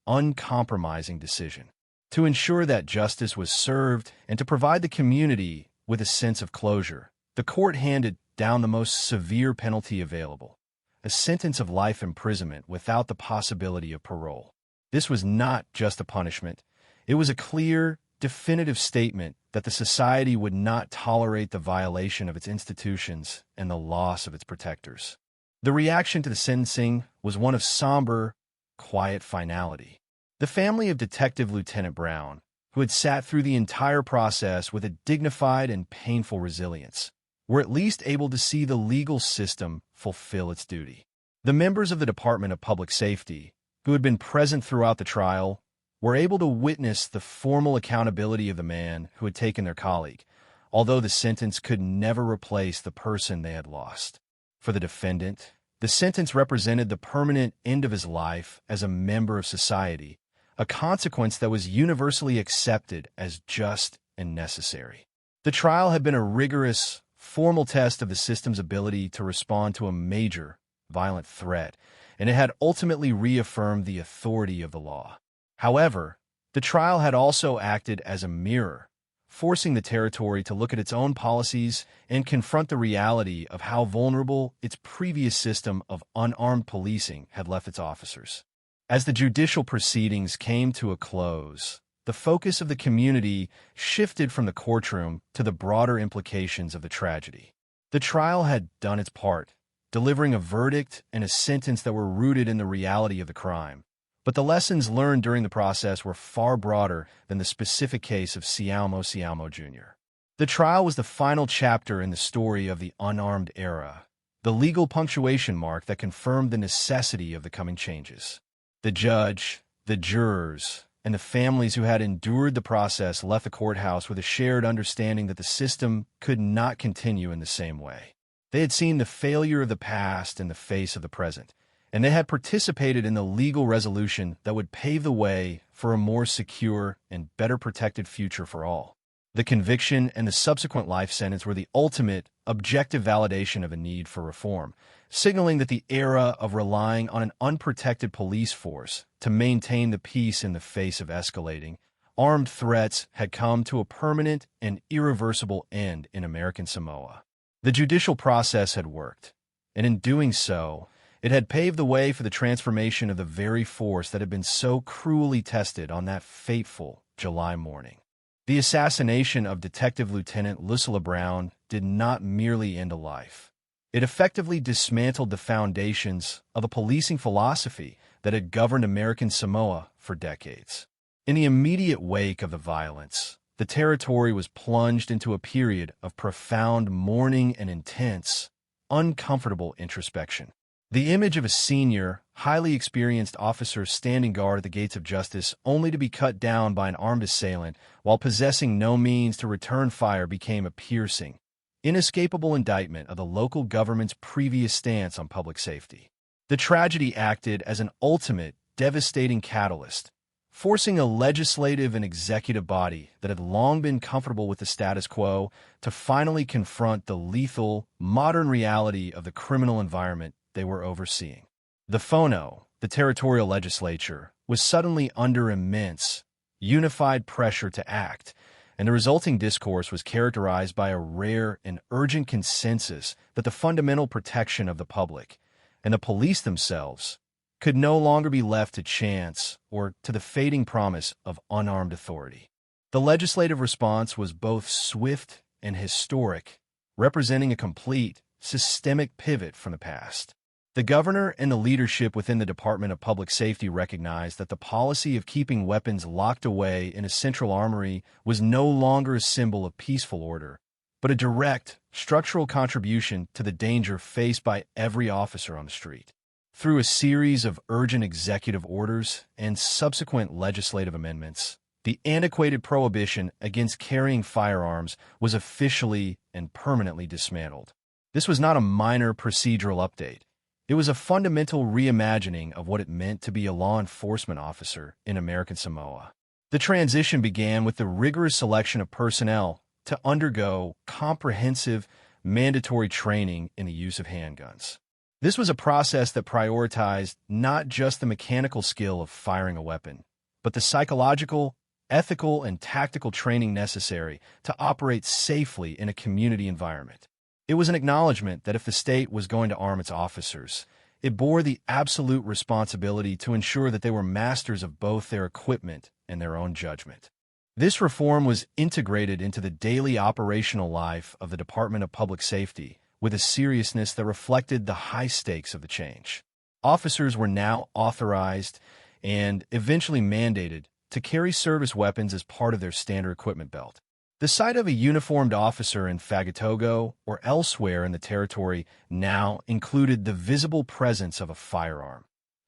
uncompromising decision: to ensure that justice was served and to provide the community with a sense of closure. The court handed down the most severe penalty available, a sentence of life imprisonment without the possibility of parole. This was not just a punishment. It was a clear, definitive statement that the society would not tolerate the violation of its institutions and the loss of its protectors. The reaction to the sentencing was one of somber, quiet finality. The family of Detective Lieutenant Brown, who had sat through the entire process with a dignified and painful resilience, were at least able to see the legal system fulfill its duty. The members of the Department of Public Safety, who had been present throughout the trial, were able to witness the formal accountability of the man who had taken their colleague, although the sentence could never replace the person they had lost. For the defendant, the sentence represented the permanent end of his life as a member of society, a consequence that was universally accepted as just and necessary. The trial had been a rigorous, formal test of the system's ability to respond to a major, violent threat, and it had ultimately reaffirmed the authority of the law. However, the trial had also acted as a mirror, forcing the territory to look at its own policies and confront the reality of how vulnerable its previous system of unarmed policing had left its officers. As the judicial proceedings came to a close, the focus of the community shifted from the courtroom to the broader implications of the tragedy. The trial had done its part, delivering a verdict and a sentence that were rooted in the reality of the crime. But the lessons learned during the process were far broader than the specific case of Cialmo Jr. The trial was the final chapter in the story of the unarmed era, the legal punctuation mark that confirmed the necessity of the coming changes. The judge, the jurors, and the families who had endured the process left the courthouse with a shared understanding that the system could not continue in the same way. They had seen the failure of the past in the face of the present, and they had participated in the legal resolution that would pave the way for a more secure and better protected future for all. The conviction and the subsequent life sentence were the ultimate, objective validation of a need for reform, signaling that the era of relying on an unprotected police force to maintain the peace in the face of escalating armed threats had come to a permanent and irreversible end in American Samoa. The judicial process had worked, and in doing so, it had paved the way for the transformation of the very force that had been so cruelly tested on that fateful July morning. The assassination of Detective Lieutenant Lucilla Brown did not merely end a life. It effectively dismantled the foundations of a policing philosophy that had governed American Samoa for decades. In the immediate wake of the violence, the territory was plunged into a period of profound mourning and intense, uncomfortable introspection. The image of a senior, highly experienced officer standing guard at the gates of justice only to be cut down by an armed assailant while possessing no means to return fire became a piercing, inescapable indictment of the local government's previous stance on public safety. The tragedy acted as an ultimate, devastating catalyst, forcing a legislative and executive body that had long been comfortable with the status quo to finally confront the lethal, modern reality of the criminal environment they were overseeing. The Fono, the territorial legislature, was suddenly under immense, unified pressure to act, and the resulting discourse was characterized by a rare and urgent consensus that the fundamental protection of the public and the police themselves could no longer be left to chance or to the fading promise of unarmed authority. The legislative response was both swift and historic, representing a complete, systemic pivot from the past. The governor and the leadership within the Department of Public Safety recognized that the policy of keeping weapons locked away in a central armory was no longer a symbol of peaceful order, but a direct, structural contribution to the danger faced by every officer on the street. Through a series of urgent executive orders and subsequent legislative amendments, the antiquated prohibition against carrying firearms was officially and permanently dismantled. This was not a minor procedural update. It was a fundamental reimagining of what it meant to be a law enforcement officer in American Samoa. The transition began with the rigorous selection of personnel to undergo comprehensive, mandatory training in the use of handguns. This was a process that prioritized not just the mechanical skill of firing a weapon, but the psychological, ethical, and tactical training necessary to operate safely in a community environment. It was an acknowledgement that if the state was going to arm its officers, it bore the absolute responsibility to ensure that they were masters of both their equipment and their own judgment. This reform was integrated into the daily operational life of the Department of Public Safety with a seriousness that reflected the high stakes of the change. Officers were now authorized and eventually mandated to carry service weapons as part of their standard equipment belt. The sight of a uniformed officer in Fagatogo or elsewhere in the territory now included the visible presence of a firearm,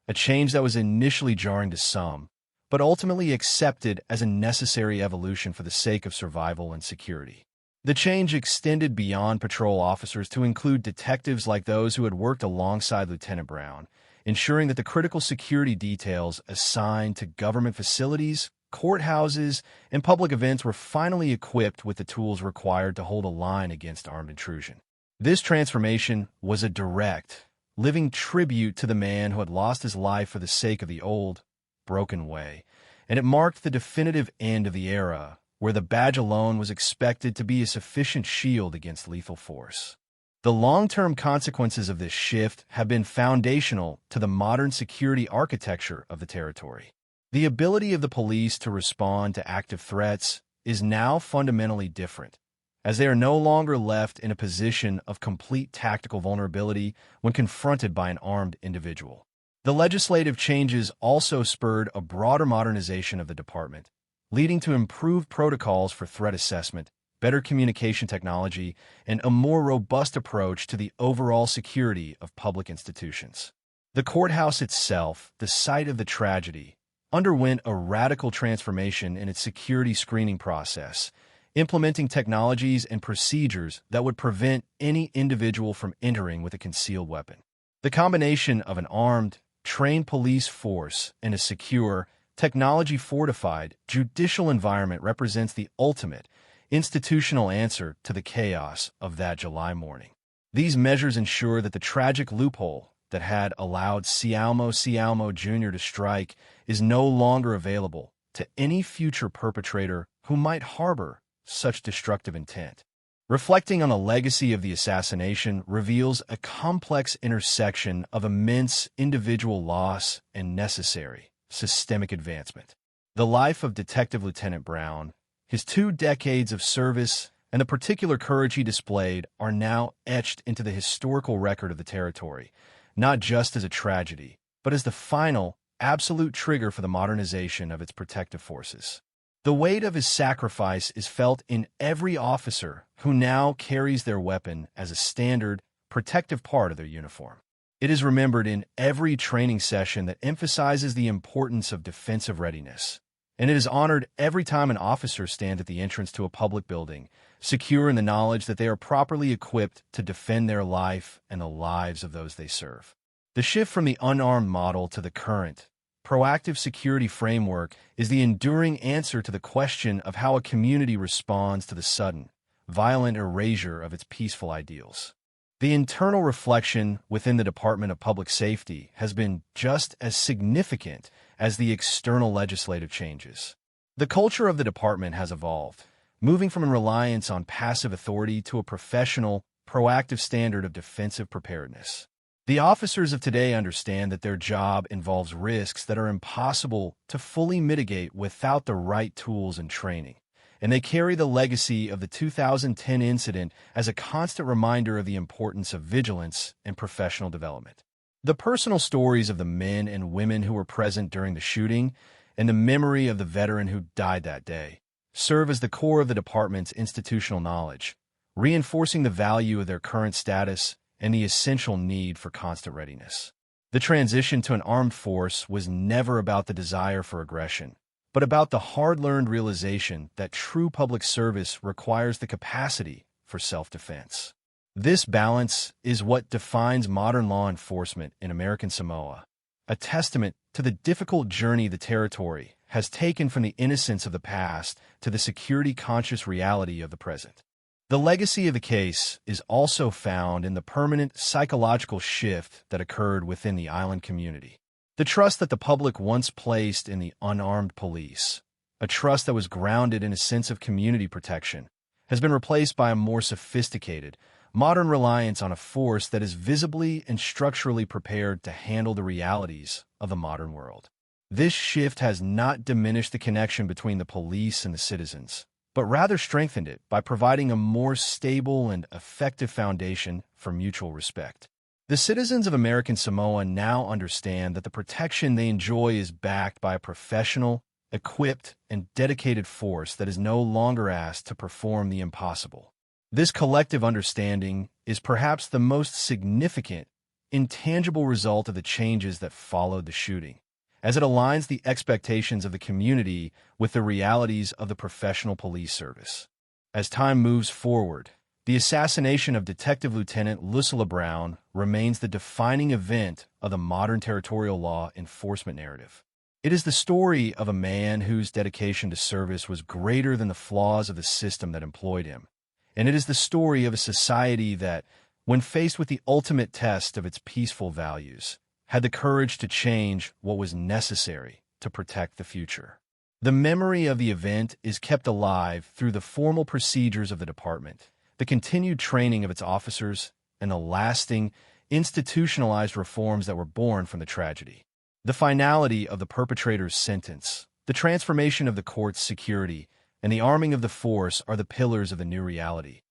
a change that was initially jarring to some, but ultimately accepted as a necessary evolution for the sake of survival and security. The change extended beyond patrol officers to include detectives like those who had worked alongside Lieutenant Brown, ensuring that the critical security details assigned to government facilities, courthouses, and public events were finally equipped with the tools required to hold a line against armed intrusion. This transformation was a direct, living tribute to the man who had lost his life for the sake of the old, broken way, and it marked the definitive end of the era where the badge alone was expected to be a sufficient shield against lethal force. The long-term consequences of this shift have been foundational to the modern security architecture of the territory. The ability of the police to respond to active threats is now fundamentally different, as they are no longer left in a position of complete tactical vulnerability when confronted by an armed individual. The legislative changes also spurred a broader modernization of the department, leading to improved protocols for threat assessment, better communication technology, and a more robust approach to the overall security of public institutions. The courthouse itself, the site of the tragedy, underwent a radical transformation in its security screening process, implementing technologies and procedures that would prevent any individual from entering with a concealed weapon. The combination of an armed, trained police force and a secure, technology-fortified, judicial environment represents the ultimate, institutional answer to the chaos of that July morning. These measures ensure that the tragic loophole that had allowed Cialmo Jr. to strike is no longer available to any future perpetrator who might harbor such destructive intent. Reflecting on the legacy of the assassination reveals a complex intersection of immense individual loss and necessary systemic advancement. The life of Detective Lieutenant Brown, his 2 decades of service, and the particular courage he displayed are now etched into the historical record of the territory, not just as a tragedy, but as the final, absolute trigger for the modernization of its protective forces. The weight of his sacrifice is felt in every officer who now carries their weapon as a standard, protective part of their uniform. It is remembered in every training session that emphasizes the importance of defensive readiness, and it is honored every time an officer stands at the entrance to a public building, secure in the knowledge that they are properly equipped to defend their life and the lives of those they serve. The shift from the unarmed model to the current, proactive security framework is the enduring answer to the question of how a community responds to the sudden, violent erasure of its peaceful ideals. The internal reflection within the Department of Public Safety has been just as significant as the external legislative changes. The culture of the department has evolved, moving from a reliance on passive authority to a professional, proactive standard of defensive preparedness. The officers of today understand that their job involves risks that are impossible to fully mitigate without the right tools and training, and they carry the legacy of the 2010 incident as a constant reminder of the importance of vigilance and professional development. The personal stories of the men and women who were present during the shooting and the memory of the veteran who died that day serve as the core of the department's institutional knowledge, reinforcing the value of their current status and the essential need for constant readiness. The transition to an armed force was never about the desire for aggression, but about the hard-learned realization that true public service requires the capacity for self-defense. This balance is what defines modern law enforcement in American Samoa, a testament to the difficult journey the territory has taken from the innocence of the past to the security-conscious reality of the present. The legacy of the case is also found in the permanent psychological shift that occurred within the island community. The trust that the public once placed in the unarmed police, a trust that was grounded in a sense of community protection, has been replaced by a more sophisticated, modern reliance on a force that is visibly and structurally prepared to handle the realities of the modern world. This shift has not diminished the connection between the police and the citizens, but rather strengthened it by providing a more stable and effective foundation for mutual respect. The citizens of American Samoa now understand that the protection they enjoy is backed by a professional, equipped, and dedicated force that is no longer asked to perform the impossible. This collective understanding is perhaps the most significant, intangible result of the changes that followed the shooting, as it aligns the expectations of the community with the realities of the professional police service. As time moves forward, the assassination of Detective Lieutenant Lucilla Brown remains the defining event of the modern territorial law enforcement narrative. It is the story of a man whose dedication to service was greater than the flaws of the system that employed him, and it is the story of a society that, when faced with the ultimate test of its peaceful values, had the courage to change what was necessary to protect the future. The memory of the event is kept alive through the formal procedures of the department, the continued training of its officers, and the lasting, institutionalized reforms that were born from the tragedy. The finality of the perpetrator's sentence, the transformation of the court's security, and the arming of the force are the pillars of the new reality,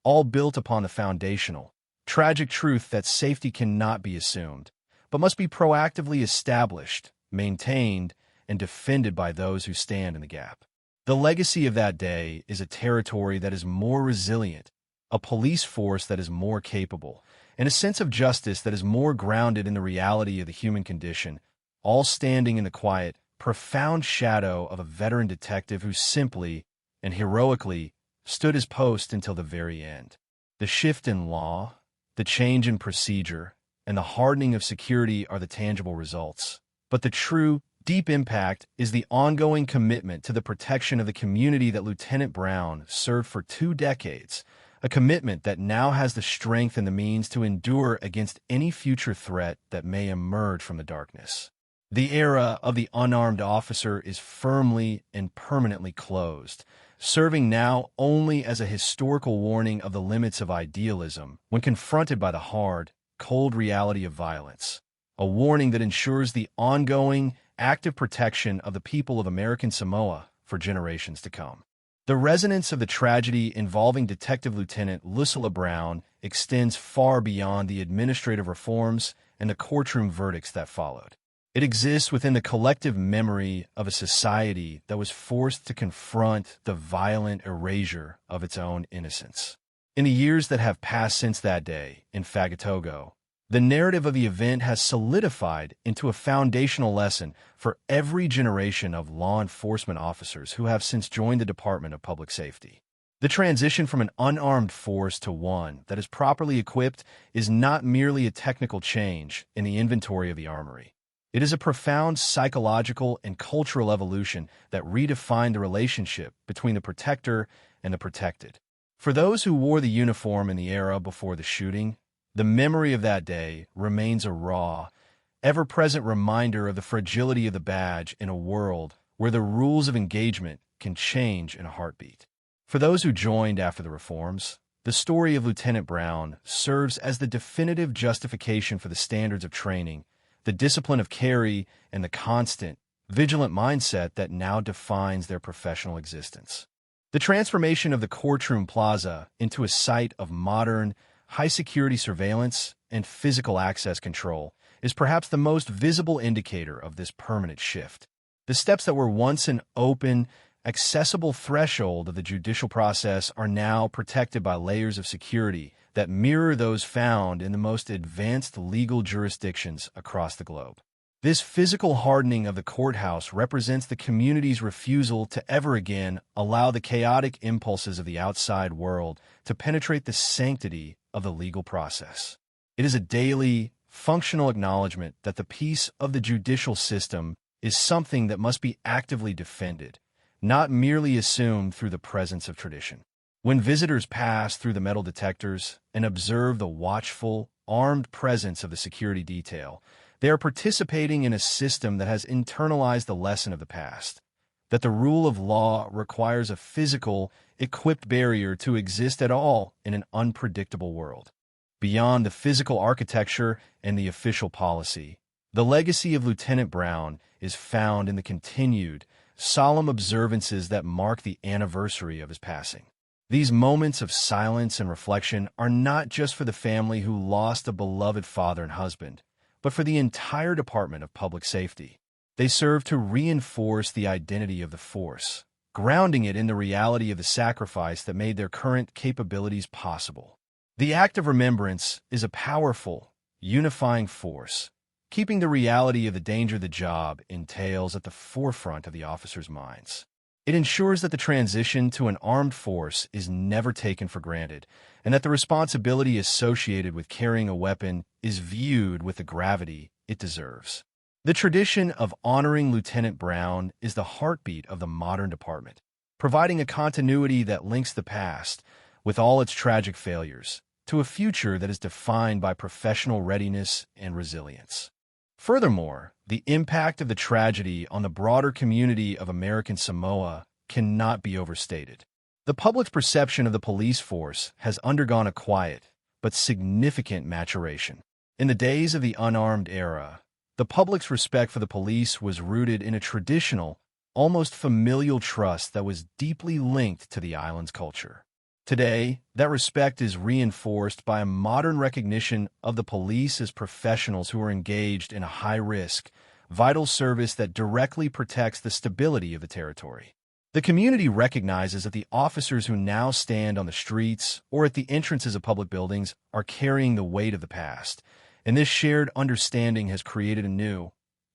all built upon the foundational, tragic truth that safety cannot be assumed, but must be proactively established, maintained, and defended by those who stand in the gap. The legacy of that day is a territory that is more resilient, a police force that is more capable, and a sense of justice that is more grounded in the reality of the human condition, all standing in the quiet, profound shadow of a veteran detective who simply and heroically stood his post until the very end. The shift in law, the change in procedure, and the hardening of security are the tangible results. But the true, deep impact is the ongoing commitment to the protection of the community that Lieutenant Brown served for 2 decades, a commitment that now has the strength and the means to endure against any future threat that may emerge from the darkness. The era of the unarmed officer is firmly and permanently closed, serving now only as a historical warning of the limits of idealism when confronted by the hard, cold reality of violence, a warning that ensures the ongoing, active protection of the people of American Samoa for generations to come. The resonance of the tragedy involving Detective Lieutenant Lucilla Brown extends far beyond the administrative reforms and the courtroom verdicts that followed. It exists within the collective memory of a society that was forced to confront the violent erasure of its own innocence. In the years that have passed since that day in Fagatogo, the narrative of the event has solidified into a foundational lesson for every generation of law enforcement officers who have since joined the Department of Public Safety. The transition from an unarmed force to one that is properly equipped is not merely a technical change in the inventory of the armory. It is a profound psychological and cultural evolution that redefined the relationship between the protector and the protected. For those who wore the uniform in the era before the shooting, the memory of that day remains a raw, ever-present reminder of the fragility of the badge in a world where the rules of engagement can change in a heartbeat. For those who joined after the reforms, the story of Lieutenant Brown serves as the definitive justification for the standards of training, the discipline of carry, and the constant, vigilant mindset that now defines their professional existence. The transformation of the courtroom plaza into a site of modern, high-security surveillance and physical access control is perhaps the most visible indicator of this permanent shift. The steps that were once an open, accessible threshold of the judicial process are now protected by layers of security that mirror those found in the most advanced legal jurisdictions across the globe. This physical hardening of the courthouse represents the community's refusal to ever again allow the chaotic impulses of the outside world to penetrate the sanctity of the legal process. It is a daily, functional acknowledgement that the peace of the judicial system is something that must be actively defended, not merely assumed through the presence of tradition. When visitors pass through the metal detectors and observe the watchful, armed presence of the security detail, they are participating in a system that has internalized the lesson of the past, that the rule of law requires a physical, equipped barrier to exist at all in an unpredictable world. Beyond the physical architecture and the official policy, the legacy of Lieutenant Brown is found in the continued, solemn observances that mark the anniversary of his passing. These moments of silence and reflection are not just for the family who lost a beloved father and husband, but for the entire Department of Public Safety. They serve to reinforce the identity of the force, grounding it in the reality of the sacrifice that made their current capabilities possible. The act of remembrance is a powerful, unifying force, keeping the reality of the danger the job entails at the forefront of the officers' minds. It ensures that the transition to an armed force is never taken for granted, and that the responsibility associated with carrying a weapon is viewed with the gravity it deserves. The tradition of honoring Lieutenant Brown is the heartbeat of the modern department, providing a continuity that links the past, with all its tragic failures, to a future that is defined by professional readiness and resilience. Furthermore, the impact of the tragedy on the broader community of American Samoa cannot be overstated. The public's perception of the police force has undergone a quiet but significant maturation. In the days of the unarmed era, the public's respect for the police was rooted in a traditional, almost familial trust that was deeply linked to the island's culture. Today, that respect is reinforced by a modern recognition of the police as professionals who are engaged in a high-risk, vital service that directly protects the stability of the territory. The community recognizes that the officers who now stand on the streets or at the entrances of public buildings are carrying the weight of the past, and this shared understanding has created a new,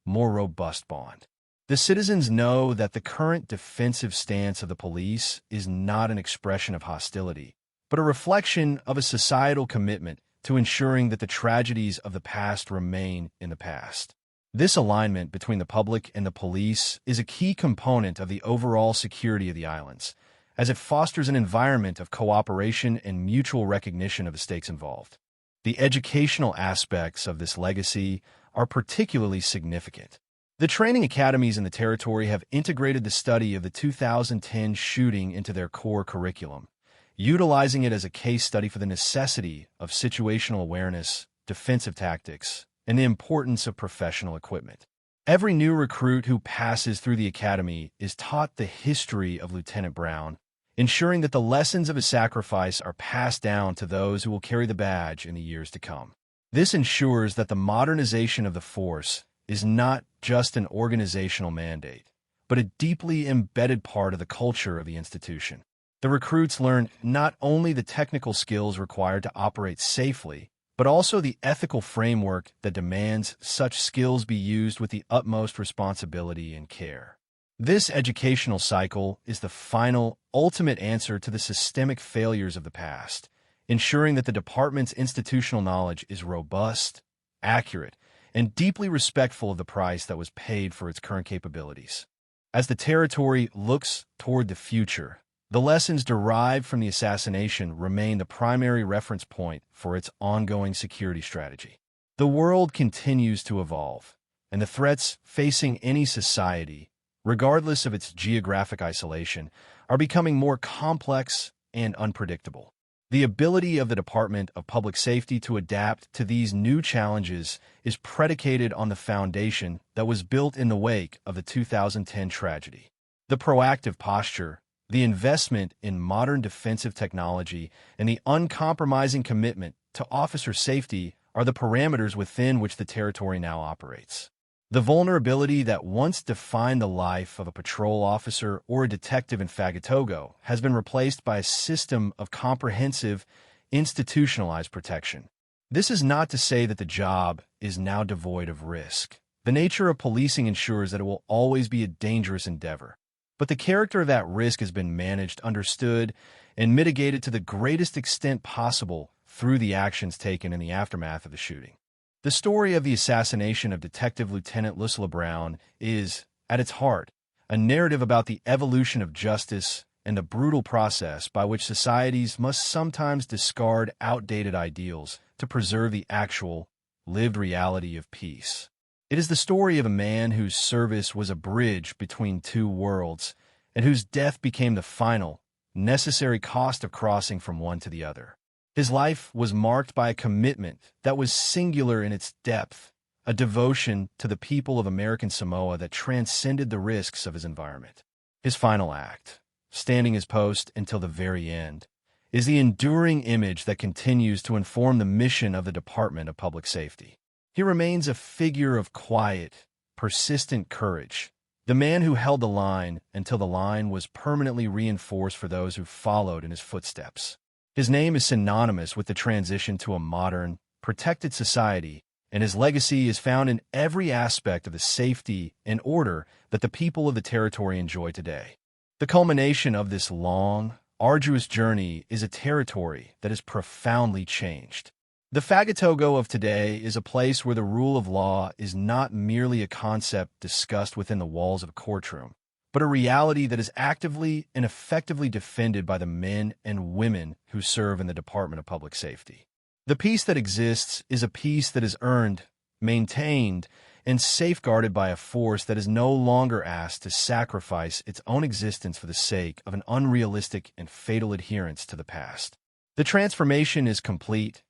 more robust bond. The citizens know that the current defensive stance of the police is not an expression of hostility, but a reflection of a societal commitment to ensuring that the tragedies of the past remain in the past. This alignment between the public and the police is a key component of the overall security of the islands, as it fosters an environment of cooperation and mutual recognition of the stakes involved. The educational aspects of this legacy are particularly significant. The training academies in the territory have integrated the study of the 2010 shooting into their core curriculum, utilizing it as a case study for the necessity of situational awareness, defensive tactics, and the importance of professional equipment. Every new recruit who passes through the academy is taught the history of Lieutenant Brown, ensuring that the lessons of his sacrifice are passed down to those who will carry the badge in the years to come. This ensures that the modernization of the force is not just an organizational mandate, but a deeply embedded part of the culture of the institution. The recruits learn not only the technical skills required to operate safely, but also the ethical framework that demands such skills be used with the utmost responsibility and care. This educational cycle is the final, ultimate answer to the systemic failures of the past, ensuring that the department's institutional knowledge is robust, accurate, and deeply respectful of the price that was paid for its current capabilities. As the territory looks toward the future, the lessons derived from the assassination remain the primary reference point for its ongoing security strategy. The world continues to evolve, and the threats facing any society, regardless of its geographic isolation, are becoming more complex and unpredictable. The ability of the Department of Public Safety to adapt to these new challenges is predicated on the foundation that was built in the wake of the 2010 tragedy. The proactive posture, the investment in modern defensive technology, and the uncompromising commitment to officer safety are the parameters within which the territory now operates. The vulnerability that once defined the life of a patrol officer or a detective in Fagatogo has been replaced by a system of comprehensive, institutionalized protection. This is not to say that the job is now devoid of risk. The nature of policing ensures that it will always be a dangerous endeavor. But the character of that risk has been managed, understood, and mitigated to the greatest extent possible through the actions taken in the aftermath of the shooting. The story of the assassination of Detective Lieutenant Lucilla Brown is, at its heart, a narrative about the evolution of justice and the brutal process by which societies must sometimes discard outdated ideals to preserve the actual, lived reality of peace. It is the story of a man whose service was a bridge between two worlds and whose death became the final, necessary cost of crossing from one to the other. His life was marked by a commitment that was singular in its depth, a devotion to the people of American Samoa that transcended the risks of his environment. His final act, standing his post until the very end, is the enduring image that continues to inform the mission of the Department of Public Safety. He remains a figure of quiet, persistent courage, the man who held the line until the line was permanently reinforced for those who followed in his footsteps. His name is synonymous with the transition to a modern, protected society, and his legacy is found in every aspect of the safety and order that the people of the territory enjoy today. The culmination of this long, arduous journey is a territory that is profoundly changed. The Fagatogo of today is a place where the rule of law is not merely a concept discussed within the walls of a courtroom, but a reality that is actively and effectively defended by the men and women who serve in the Department of Public Safety. The peace that exists is a peace that is earned, maintained, and safeguarded by a force that is no longer asked to sacrifice its own existence for the sake of an unrealistic and fatal adherence to the past. The transformation is complete,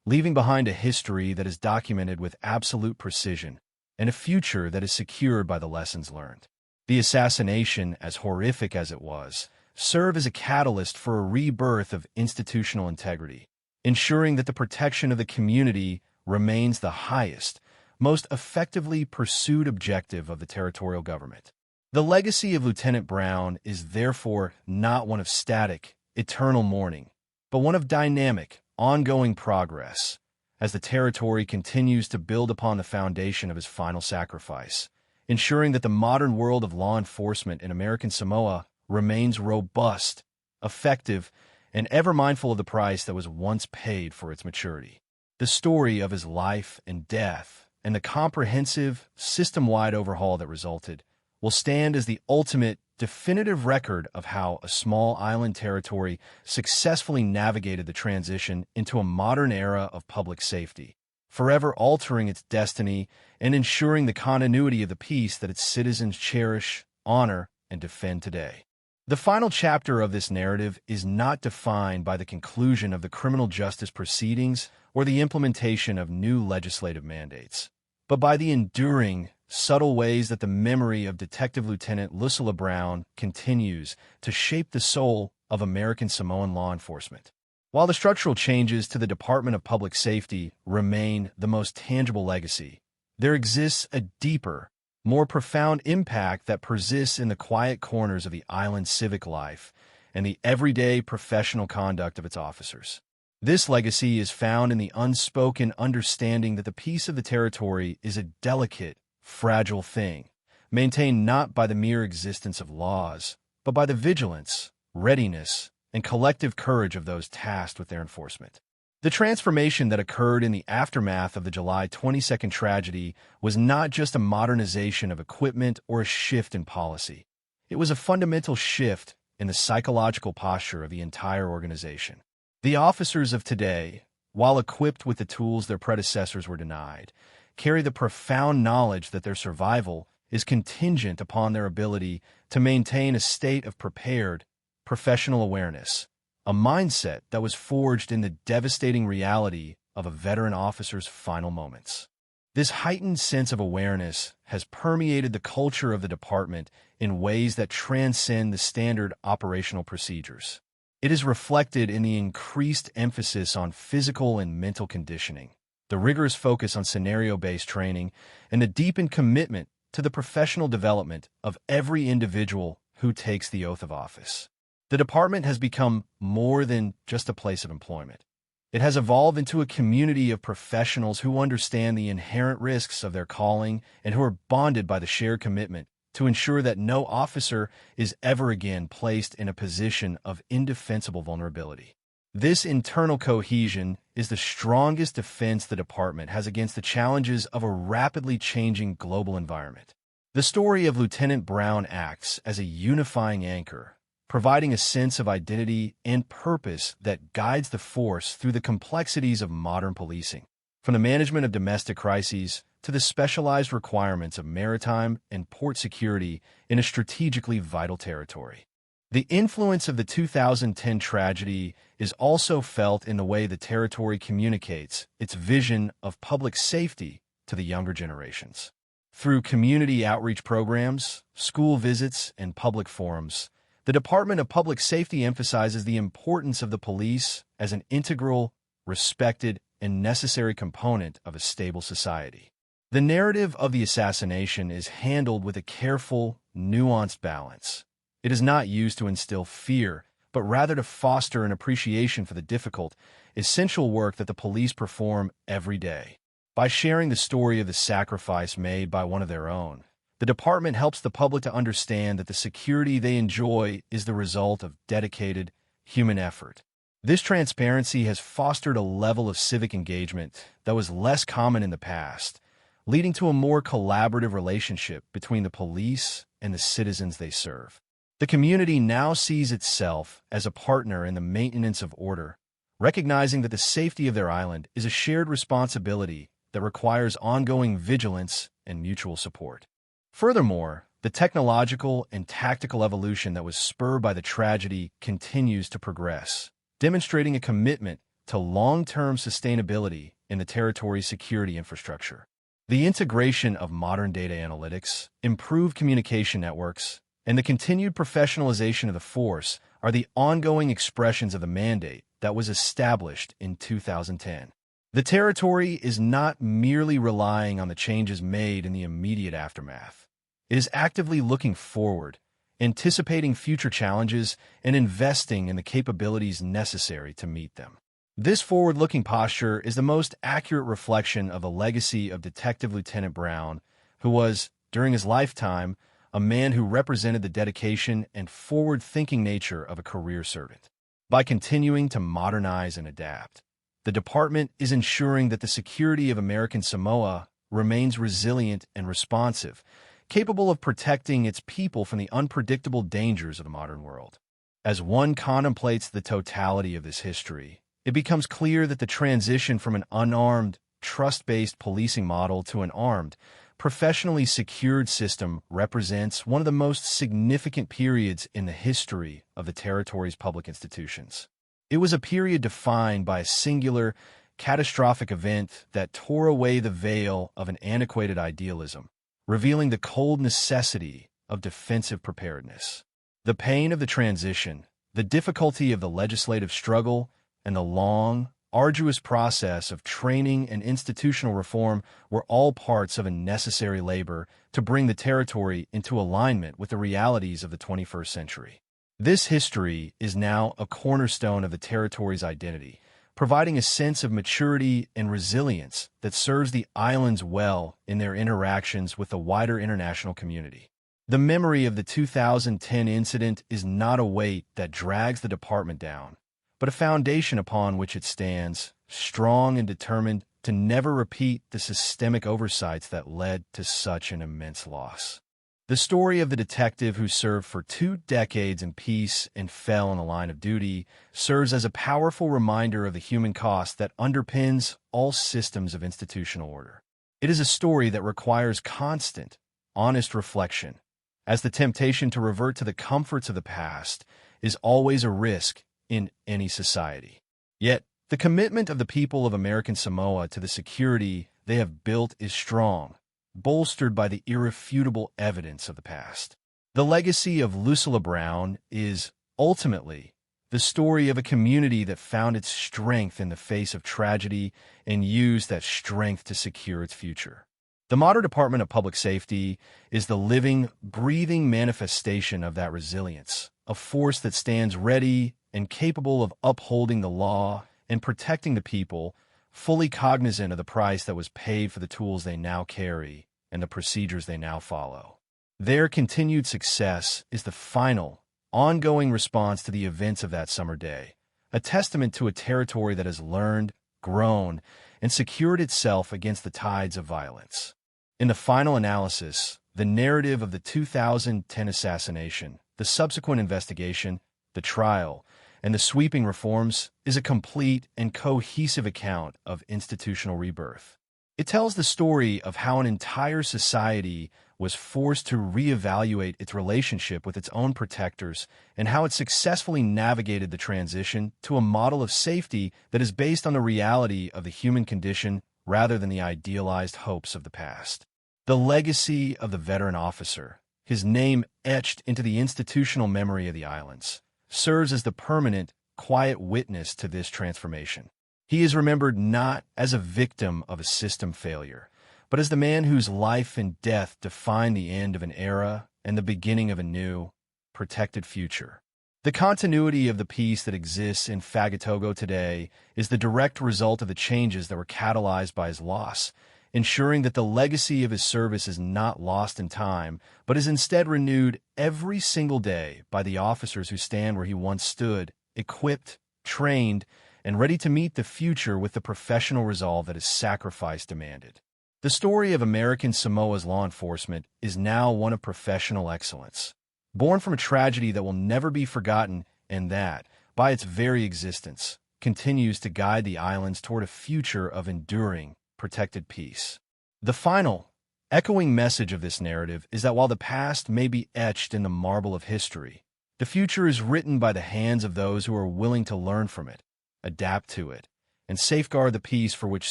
leaving behind a history that is documented with absolute precision and a future that is secured by the lessons learned. The assassination, as horrific as it was, served as a catalyst for a rebirth of institutional integrity, ensuring that the protection of the community remains the highest, most effectively pursued objective of the territorial government. The legacy of Lieutenant Brown is therefore not one of static, eternal mourning, but one of dynamic, ongoing progress, as the territory continues to build upon the foundation of his final sacrifice, ensuring that the modern world of law enforcement in American Samoa remains robust, effective, and ever mindful of the price that was once paid for its maturity. The story of his life and death, and the comprehensive, system-wide overhaul that resulted, will stand as the ultimate, definitive record of how a small island territory successfully navigated the transition into a modern era of public safety, forever altering its destiny and ensuring the continuity of the peace that its citizens cherish, honor, and defend today. The final chapter of this narrative is not defined by the conclusion of the criminal justice proceedings or the implementation of new legislative mandates, but by the enduring, subtle ways that the memory of Detective Lieutenant Lucilla Brown continues to shape the soul of American Samoan law enforcement. While the structural changes to the Department of Public Safety remain the most tangible legacy, there exists a deeper, more profound impact that persists in the quiet corners of the island's civic life and the everyday professional conduct of its officers. This legacy is found in the unspoken understanding that the peace of the territory is a delicate, fragile thing, maintained not by the mere existence of laws, but by the vigilance, readiness, and collective courage of those tasked with their enforcement. The transformation that occurred in the aftermath of the July 22nd tragedy was not just a modernization of equipment or a shift in policy. It was a fundamental shift in the psychological posture of the entire organization. The officers of today, while equipped with the tools their predecessors were denied, carry the profound knowledge that their survival is contingent upon their ability to maintain a state of prepared, professional awareness, a mindset that was forged in the devastating reality of a veteran officer's final moments. This heightened sense of awareness has permeated the culture of the department in ways that transcend the standard operational procedures. It is reflected in the increased emphasis on physical and mental conditioning, the rigorous focus on scenario-based training, and the deepened commitment to the professional development of every individual who takes the oath of office. The department has become more than just a place of employment. It has evolved into a community of professionals who understand the inherent risks of their calling and who are bonded by the shared commitment to ensure that no officer is ever again placed in a position of indefensible vulnerability. This internal cohesion is the strongest defense the department has against the challenges of a rapidly changing global environment. The story of Lieutenant Brown acts as a unifying anchor, providing a sense of identity and purpose that guides the force through the complexities of modern policing, from the management of domestic crises to the specialized requirements of maritime and port security in a strategically vital territory. The influence of the 2010 tragedy is also felt in the way the territory communicates its vision of public safety to the younger generations. Through community outreach programs, school visits, and public forums, the Department of Public Safety emphasizes the importance of the police as an integral, respected, and necessary component of a stable society. The narrative of the assassination is handled with a careful, nuanced balance. It is not used to instill fear, but rather to foster an appreciation for the difficult, essential work that the police perform every day. By sharing the story of the sacrifice made by one of their own, the department helps the public to understand that the security they enjoy is the result of dedicated, human effort. This transparency has fostered a level of civic engagement that was less common in the past, leading to a more collaborative relationship between the police and the citizens they serve. The community now sees itself as a partner in the maintenance of order, recognizing that the safety of their island is a shared responsibility that requires ongoing vigilance and mutual support. Furthermore, the technological and tactical evolution that was spurred by the tragedy continues to progress, demonstrating a commitment to long-term sustainability in the territory's security infrastructure. The integration of modern data analytics, improved communication networks, and the continued professionalization of the force are the ongoing expressions of the mandate that was established in 2010. The territory is not merely relying on the changes made in the immediate aftermath. It is actively looking forward, anticipating future challenges, and investing in the capabilities necessary to meet them. This forward-looking posture is the most accurate reflection of the legacy of Detective Lieutenant Brown, who was, during his lifetime, a man who represented the dedication and forward-thinking nature of a career servant. By continuing to modernize and adapt, the department is ensuring that the security of American Samoa remains resilient and responsive, capable of protecting its people from the unpredictable dangers of the modern world. As one contemplates the totality of this history, it becomes clear that the transition from an unarmed, trust-based policing model to an armed, professionally secured system represents one of the most significant periods in the history of the territory's public institutions. It was a period defined by a singular, catastrophic event that tore away the veil of an antiquated idealism, revealing the cold necessity of defensive preparedness. The pain of the transition, the difficulty of the legislative struggle, and the long, arduous process of training and institutional reform were all parts of a necessary labor to bring the territory into alignment with the realities of the 21st century. This history is now a cornerstone of the territory's identity, providing a sense of maturity and resilience that serves the islands well in their interactions with the wider international community. The memory of the 2010 incident is not a weight that drags the department down, but a foundation upon which it stands, strong and determined to never repeat the systemic oversights that led to such an immense loss. The story of the detective who served for 2 decades in peace and fell in the line of duty serves as a powerful reminder of the human cost that underpins all systems of institutional order. It is a story that requires constant, honest reflection, as the temptation to revert to the comforts of the past is always a risk in any society. Yet, the commitment of the people of American Samoa to the security they have built is strong, bolstered by the irrefutable evidence of the past. The legacy of Lucilla Brown is, ultimately, the story of a community that found its strength in the face of tragedy and used that strength to secure its future. The modern Department of Public Safety is the living, breathing manifestation of that resilience, a force that stands ready and capable of upholding the law and protecting the people, fully cognizant of the price that was paid for the tools they now carry and the procedures they now follow. Their continued success is the final, ongoing response to the events of that summer day, a testament to a territory that has learned, grown, and secured itself against the tides of violence. In the final analysis, the narrative of the 2010 assassination, the subsequent investigation, the trial, and the sweeping reforms is a complete and cohesive account of institutional rebirth. It tells the story of how an entire society was forced to reevaluate its relationship with its own protectors and how it successfully navigated the transition to a model of safety that is based on the reality of the human condition rather than the idealized hopes of the past. The legacy of the veteran officer, his name etched into the institutional memory of the islands, serves as the permanent, quiet witness to this transformation. He is remembered not as a victim of a system failure, but as the man whose life and death defined the end of an era and the beginning of a new, protected future. The continuity of the peace that exists in Fagatogo today is the direct result of the changes that were catalyzed by his loss, ensuring that the legacy of his service is not lost in time, but is instead renewed every single day by the officers who stand where he once stood, equipped, trained, and ready to meet the future with the professional resolve that his sacrifice demanded. The story of American Samoa's law enforcement is now one of professional excellence, born from a tragedy that will never be forgotten and that, by its very existence, continues to guide the islands toward a future of enduring, protected peace. The final, echoing message of this narrative is that while the past may be etched in the marble of history, the future is written by the hands of those who are willing to learn from it, adapt to it, and safeguard the peace for which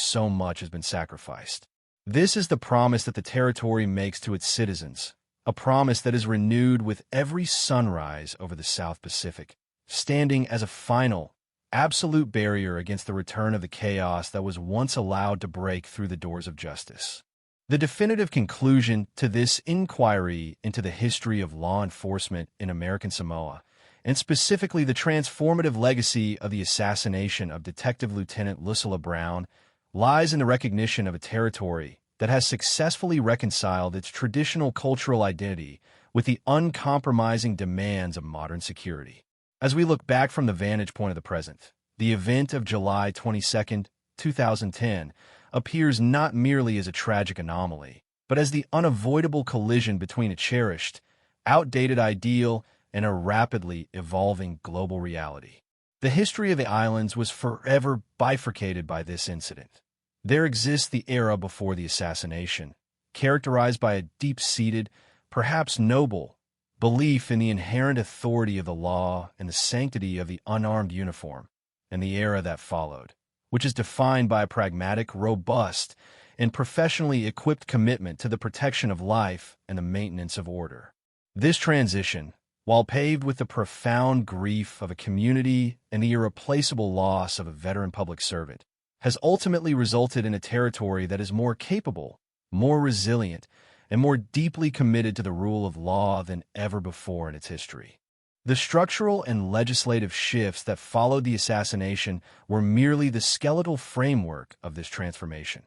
so much has been sacrificed. This is the promise that the territory makes to its citizens, a promise that is renewed with every sunrise over the South Pacific, standing as a final, absolute barrier against the return of the chaos that was once allowed to break through the doors of justice. The definitive conclusion to this inquiry into the history of law enforcement in American Samoa, and specifically the transformative legacy of the assassination of Detective Lieutenant Lucilla Brown, lies in the recognition of a territory that has successfully reconciled its traditional cultural identity with the uncompromising demands of modern security. As we look back from the vantage point of the present, the event of July 22, 2010, appears not merely as a tragic anomaly, but as the unavoidable collision between a cherished, outdated ideal and a rapidly evolving global reality. The history of the islands was forever bifurcated by this incident. There exists the era before the assassination, characterized by a deep-seated, perhaps noble, belief in the inherent authority of the law and the sanctity of the unarmed uniform, and the era that followed, which is defined by a pragmatic, robust, and professionally equipped commitment to the protection of life and the maintenance of order. This transition, while paved with the profound grief of a community and the irreplaceable loss of a veteran public servant, has ultimately resulted in a territory that is more capable, more resilient, and more deeply committed to the rule of law than ever before in its history. The structural and legislative shifts that followed the assassination were merely the skeletal framework of this transformation.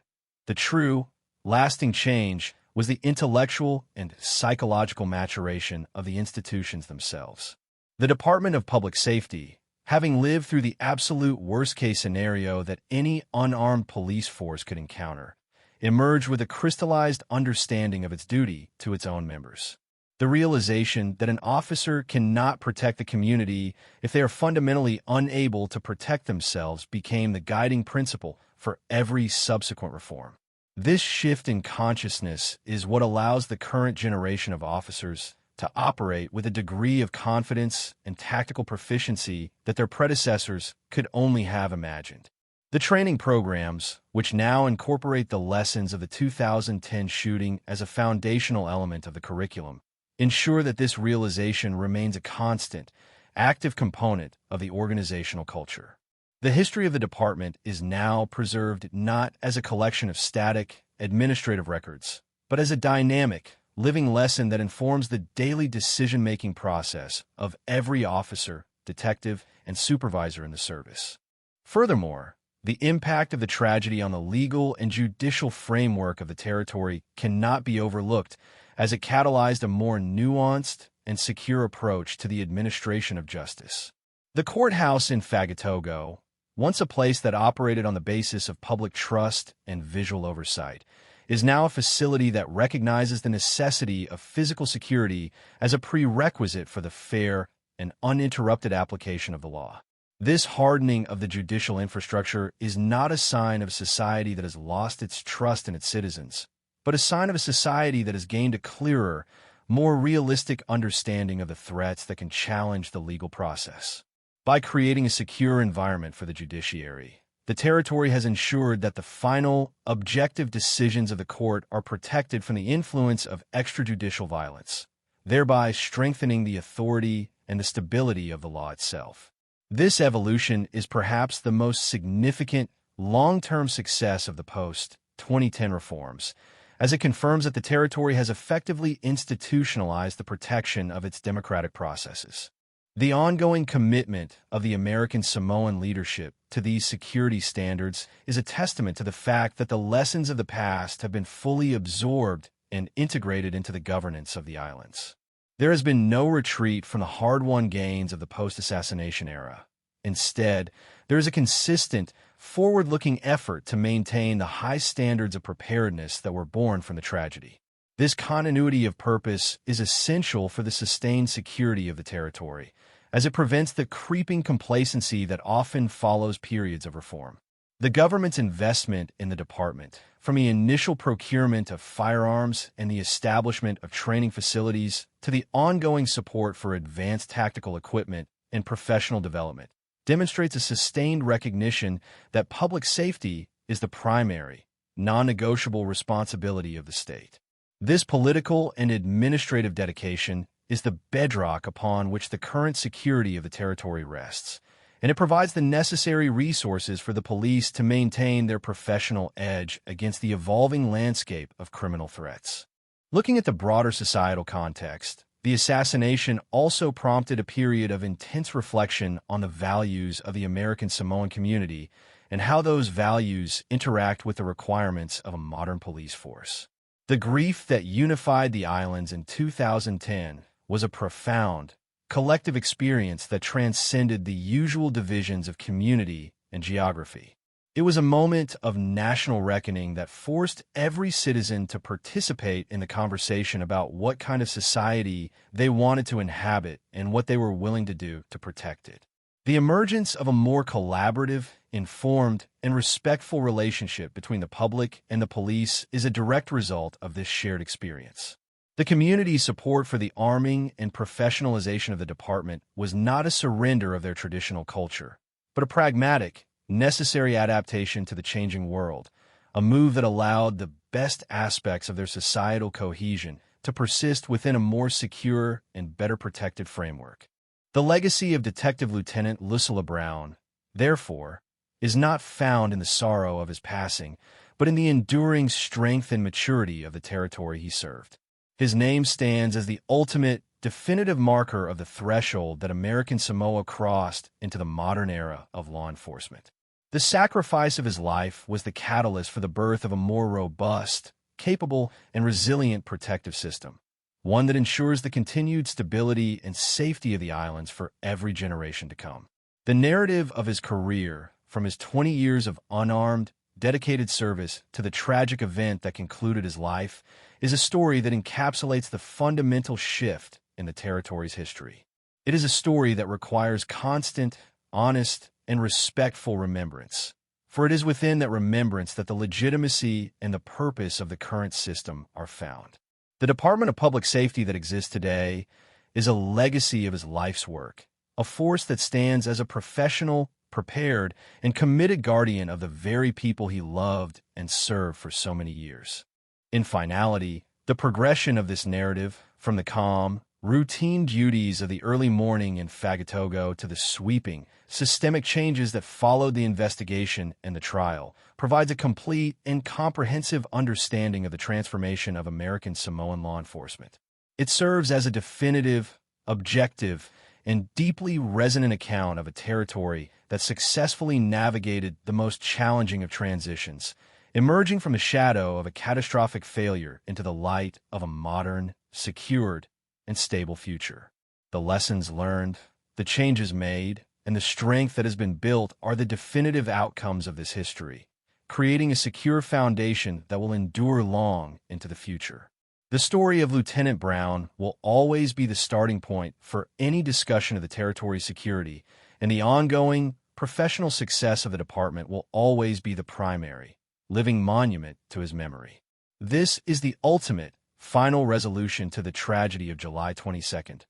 The true, lasting change was the intellectual and psychological maturation of the institutions themselves. The Department of Public Safety, having lived through the absolute worst-case scenario that any unarmed police force could encounter, emerged with a crystallized understanding of its duty to its own members. The realization that an officer cannot protect the community if they are fundamentally unable to protect themselves became the guiding principle for every subsequent reform. This shift in consciousness is what allows the current generation of officers to operate with a degree of confidence and tactical proficiency that their predecessors could only have imagined. The training programs, which now incorporate the lessons of the 2010 shooting as a foundational element of the curriculum, ensure that this realization remains a constant, active component of the organizational culture. The history of the department is now preserved not as a collection of static, administrative records, but as a dynamic, living lesson that informs the daily decision-making process of every officer, detective, and supervisor in the service. Furthermore, the impact of the tragedy on the legal and judicial framework of the territory cannot be overlooked, as it catalyzed a more nuanced and secure approach to the administration of justice. The courthouse in Fagatogo, once a place that operated on the basis of public trust and visual oversight, is now a facility that recognizes the necessity of physical security as a prerequisite for the fair and uninterrupted application of the law. This hardening of the judicial infrastructure is not a sign of a society that has lost its trust in its citizens, but a sign of a society that has gained a clearer, more realistic understanding of the threats that can challenge the legal process. By creating a secure environment for the judiciary, the territory has ensured that the final, objective decisions of the court are protected from the influence of extrajudicial violence, thereby strengthening the authority and the stability of the law itself. This evolution is perhaps the most significant long-term success of the post-2010 reforms, as it confirms that the territory has effectively institutionalized the protection of its democratic processes. The ongoing commitment of the American Samoan leadership to these security standards is a testament to the fact that the lessons of the past have been fully absorbed and integrated into the governance of the islands. There has been no retreat from the hard-won gains of the post-assassination era. Instead, there is a consistent, forward-looking effort to maintain the high standards of preparedness that were born from the tragedy. This continuity of purpose is essential for the sustained security of the territory, as it prevents the creeping complacency that often follows periods of reform. The government's investment in the department, from the initial procurement of firearms and the establishment of training facilities to the ongoing support for advanced tactical equipment and professional development, demonstrates a sustained recognition that public safety is the primary, non-negotiable responsibility of the state. This political and administrative dedication is the bedrock upon which the current security of the territory rests, and it provides the necessary resources for the police to maintain their professional edge against the evolving landscape of criminal threats. Looking at the broader societal context, the assassination also prompted a period of intense reflection on the values of the American Samoan community and how those values interact with the requirements of a modern police force. The grief that unified the islands in 2010 was a profound, collective experience that transcended the usual divisions of community and geography. It was a moment of national reckoning that forced every citizen to participate in the conversation about what kind of society they wanted to inhabit and what they were willing to do to protect it. The emergence of a more collaborative, informed, and respectful relationship between the public and the police is a direct result of this shared experience. The community's support for the arming and professionalization of the department was not a surrender of their traditional culture, but a pragmatic, necessary adaptation to the changing world, a move that allowed the best aspects of their societal cohesion to persist within a more secure and better protected framework. The legacy of Detective Lieutenant Lucilla Brown, therefore, is not found in the sorrow of his passing, but in the enduring strength and maturity of the territory he served. His name stands as the ultimate, definitive marker of the threshold that American Samoa crossed into the modern era of law enforcement. The sacrifice of his life was the catalyst for the birth of a more robust, capable, and resilient protective system, one that ensures the continued stability and safety of the islands for every generation to come. The narrative of his career, from his 20 years of unarmed, dedicated service to the tragic event that concluded his life, is a story that encapsulates the fundamental shift in the territory's history. It is a story that requires constant, honest, and respectful remembrance, for it is within that remembrance that the legitimacy and the purpose of the current system are found. The Department of Public Safety that exists today is a legacy of his life's work, a force that stands as a professional, prepared, and committed guardian of the very people he loved and served for so many years. In finality, the progression of this narrative, from the calm, routine duties of the early morning in Fagatogo to the sweeping, systemic changes that followed the investigation and the trial, provides a complete and comprehensive understanding of the transformation of American Samoan law enforcement. It serves as a definitive, objective, and deeply resonant account of a territory that successfully navigated the most challenging of transitions, emerging from the shadow of a catastrophic failure into the light of a modern, secured, and stable future. The lessons learned, the changes made, and the strength that has been built are the definitive outcomes of this history, creating a secure foundation that will endure long into the future. The story of Lieutenant Brown will always be the starting point for any discussion of the territory's security, and the ongoing, professional success of the department will always be the primary, living monument to his memory. This is the ultimate, final resolution to the tragedy of July 22nd.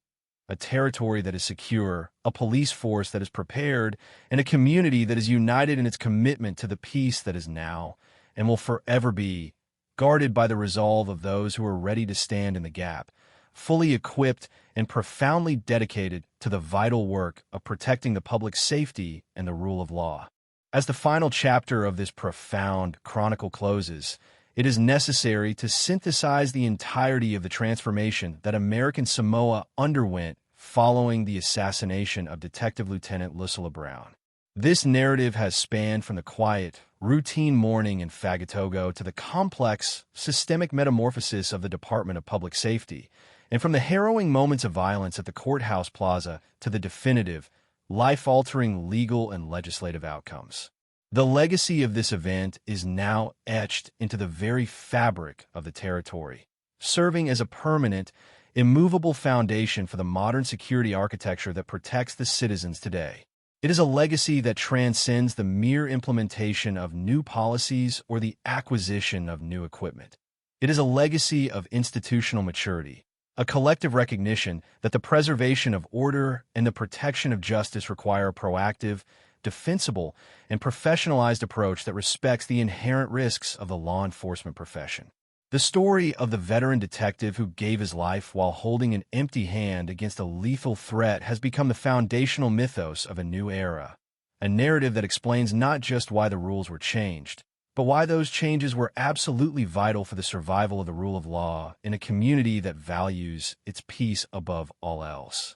A territory that is secure, a police force that is prepared, and a community that is united in its commitment to the peace that is now and will forever be, guarded by the resolve of those who are ready to stand in the gap, fully equipped and profoundly dedicated to the vital work of protecting the public's safety and the rule of law. As the final chapter of this profound chronicle closes, it is necessary to synthesize the entirety of the transformation that American Samoa underwent following the assassination of Detective Lieutenant Lucilla Brown. This narrative has spanned from the quiet, routine morning in Fagatogo to the complex, systemic metamorphosis of the Department of Public Safety, and from the harrowing moments of violence at the courthouse plaza to the definitive, life-altering legal and legislative outcomes. The legacy of this event is now etched into the very fabric of the territory, serving as a permanent, immovable foundation for the modern security architecture that protects the citizens today. It is a legacy that transcends the mere implementation of new policies or the acquisition of new equipment. It is a legacy of institutional maturity, a collective recognition that the preservation of order and the protection of justice require a proactive, defensible, and professionalized approach that respects the inherent risks of the law enforcement profession. The story of the veteran detective who gave his life while holding an empty hand against a lethal threat has become the foundational mythos of a new era, a narrative that explains not just why the rules were changed, but why those changes were absolutely vital for the survival of the rule of law in a community that values its peace above all else.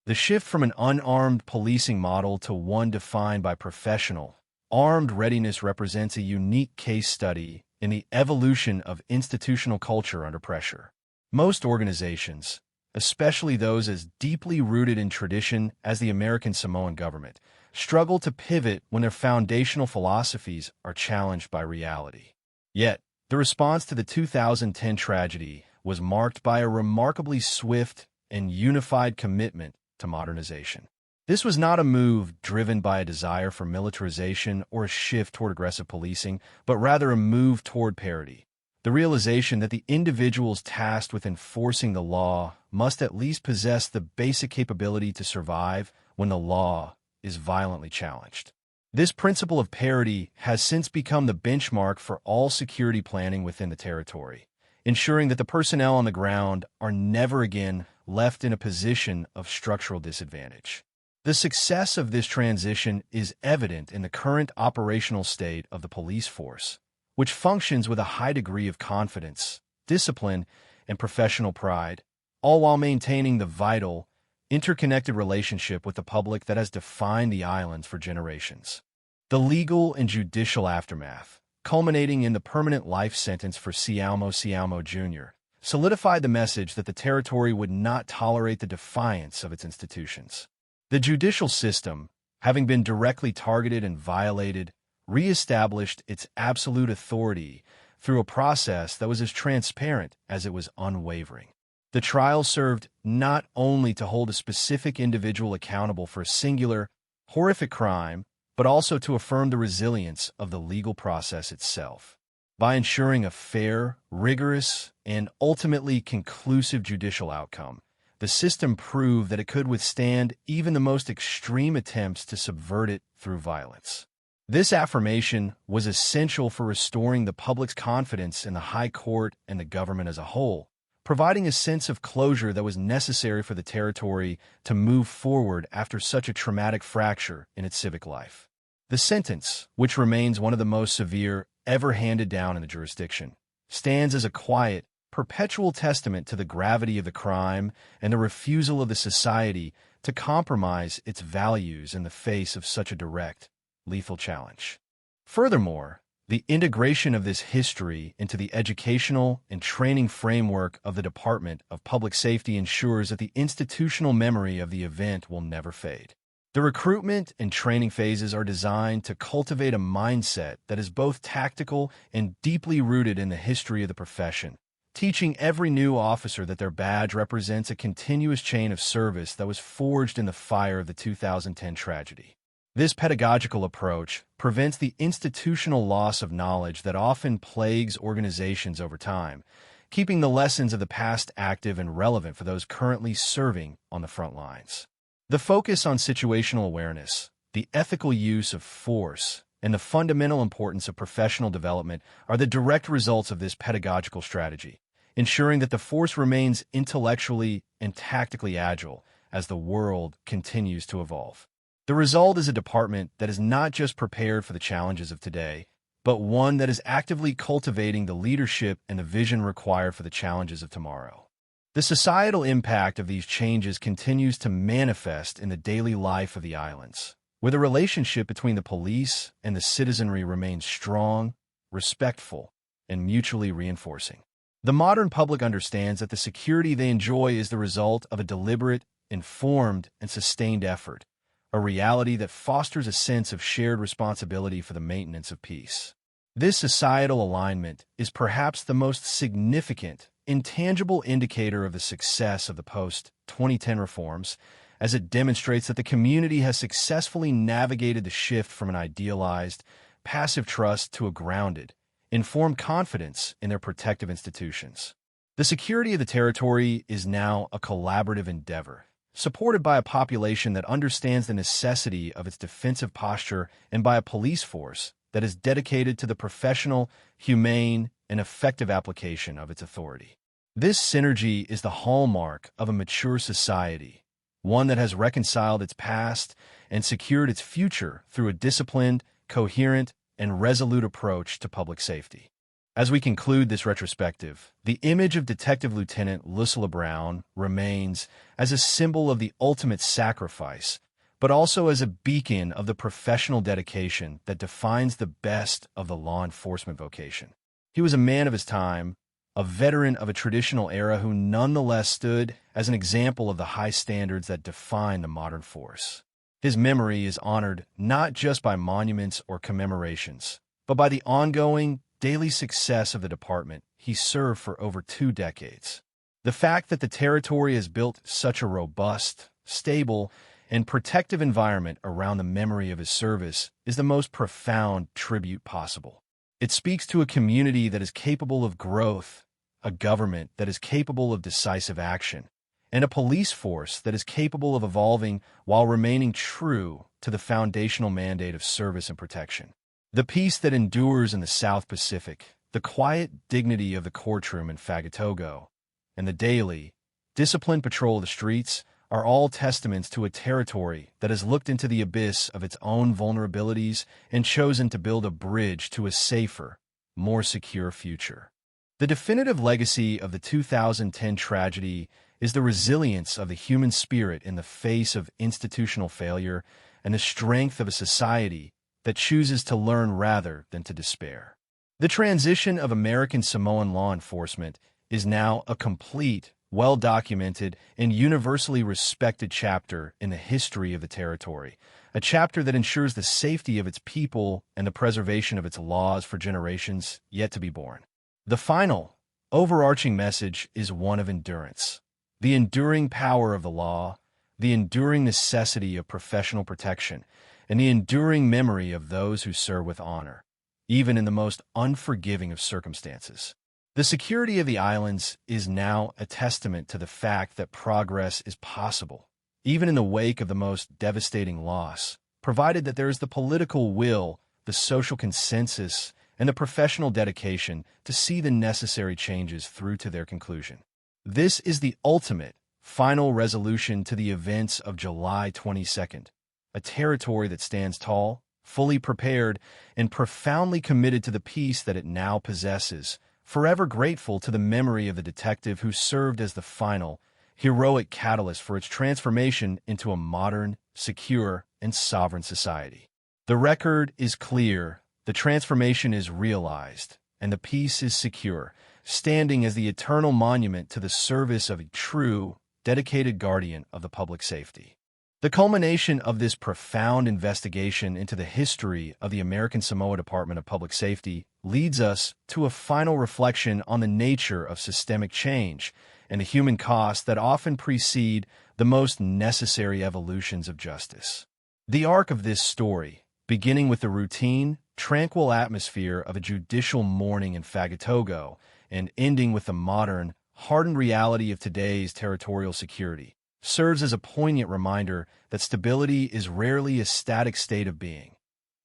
The shift from an unarmed policing model to one defined by professional, armed readiness represents a unique case study in the evolution of institutional culture under pressure. Most organizations, especially those as deeply rooted in tradition as the American Samoan government, struggle to pivot when their foundational philosophies are challenged by reality. Yet, the response to the 2010 tragedy was marked by a remarkably swift and unified commitment to modernization. This was not a move driven by a desire for militarization or a shift toward aggressive policing, but rather a move toward parity. The realization that the individuals tasked with enforcing the law must at least possess the basic capability to survive when the law is violently challenged. This principle of parity has since become the benchmark for all security planning within the territory, ensuring that the personnel on the ground are never again left in a position of structural disadvantage. The success of this transition is evident in the current operational state of the police force, which functions with a high degree of confidence, discipline, and professional pride, all while maintaining the vital, interconnected relationship with the public that has defined the islands for generations. The legal and judicial aftermath, culminating in the permanent life sentence for Sialmo Jr., solidified the message that the territory would not tolerate the defiance of its institutions. The judicial system, having been directly targeted and violated, reestablished its absolute authority through a process that was as transparent as it was unwavering. The trial served not only to hold a specific individual accountable for a singular, horrific crime, but also to affirm the resilience of the legal process itself. By ensuring a fair, rigorous, and ultimately conclusive judicial outcome, the system proved that it could withstand even the most extreme attempts to subvert it through violence. This affirmation was essential for restoring the public's confidence in the High Court and the government as a whole, providing a sense of closure that was necessary for the territory to move forward after such a traumatic fracture in its civic life. The sentence, which remains one of the most severe ever handed down in the jurisdiction, stands as a quiet, perpetual testament to the gravity of the crime and the refusal of the society to compromise its values in the face of such a direct, lethal challenge. Furthermore, the integration of this history into the educational and training framework of the Department of Public Safety ensures that the institutional memory of the event will never fade. The recruitment and training phases are designed to cultivate a mindset that is both tactical and deeply rooted in the history of the profession, teaching every new officer that their badge represents a continuous chain of service that was forged in the fire of the 2010 tragedy. This pedagogical approach prevents the institutional loss of knowledge that often plagues organizations over time, keeping the lessons of the past active and relevant for those currently serving on the front lines. The focus on situational awareness, the ethical use of force, and the fundamental importance of professional development are the direct results of this pedagogical strategy, ensuring that the force remains intellectually and tactically agile as the world continues to evolve. The result is a department that is not just prepared for the challenges of today, but one that is actively cultivating the leadership and the vision required for the challenges of tomorrow. The societal impact of these changes continues to manifest in the daily life of the islands, where the relationship between the police and the citizenry remains strong, respectful, and mutually reinforcing. The modern public understands that the security they enjoy is the result of a deliberate, informed, and sustained effort, a reality that fosters a sense of shared responsibility for the maintenance of peace. This societal alignment is perhaps the most significant, intangible indicator of the success of the post-2010 reforms, as it demonstrates that the community has successfully navigated the shift from an idealized, passive trust to a grounded, informed confidence in their protective institutions. The security of the territory is now a collaborative endeavor, supported by a population that understands the necessity of its defensive posture and by a police force that is dedicated to the professional, humane, and effective application of its authority. This synergy is the hallmark of a mature society, one that has reconciled its past and secured its future through a disciplined, coherent, and resolute approach to public safety. As we conclude this retrospective, the image of Detective Lieutenant Lucilla Brown remains as a symbol of the ultimate sacrifice, but also as a beacon of the professional dedication that defines the best of the law enforcement vocation. He was a man of his time, a veteran of a traditional era who nonetheless stood as an example of the high standards that define the modern force. His memory is honored not just by monuments or commemorations, but by the ongoing, daily success of the department he served for over 2 decades. The fact that the territory has built such a robust, stable, and protective environment around the memory of his service is the most profound tribute possible. It speaks to a community that is capable of growth, a government that is capable of decisive action, and a police force that is capable of evolving while remaining true to the foundational mandate of service and protection. The peace that endures in the South Pacific, the quiet dignity of the courtroom in Fagatogo, and the daily, disciplined patrol of the streets are all testaments to a territory that has looked into the abyss of its own vulnerabilities and chosen to build a bridge to a safer, more secure future. The definitive legacy of the 2010 tragedy is the resilience of the human spirit in the face of institutional failure and the strength of a society that chooses to learn rather than to despair. The transition of American Samoan law enforcement is now a complete, well-documented, and universally respected chapter in the history of the territory, a chapter that ensures the safety of its people and the preservation of its laws for generations yet to be born. The final, overarching message is one of endurance. The enduring power of the law, the enduring necessity of professional protection, and the enduring memory of those who serve with honor, even in the most unforgiving of circumstances. The security of the islands is now a testament to the fact that progress is possible, even in the wake of the most devastating loss, provided that there is the political will, the social consensus, and the professional dedication to see the necessary changes through to their conclusion. This is the ultimate, final resolution to the events of July 22nd, a territory that stands tall, fully prepared, and profoundly committed to the peace that it now possesses, forever grateful to the memory of the detective who served as the final, heroic catalyst for its transformation into a modern, secure, and sovereign society. The record is clear, the transformation is realized, and the peace is secure, standing as the eternal monument to the service of a true, dedicated guardian of the public safety. The culmination of this profound investigation into the history of the American Samoa Department of Public Safety leads us to a final reflection on the nature of systemic change and the human costs that often precede the most necessary evolutions of justice. The arc of this story, beginning with the routine, tranquil atmosphere of a judicial morning in Fagatogo and ending with the modern, hardened reality of today's territorial security, serves as a poignant reminder that stability is rarely a static state of being.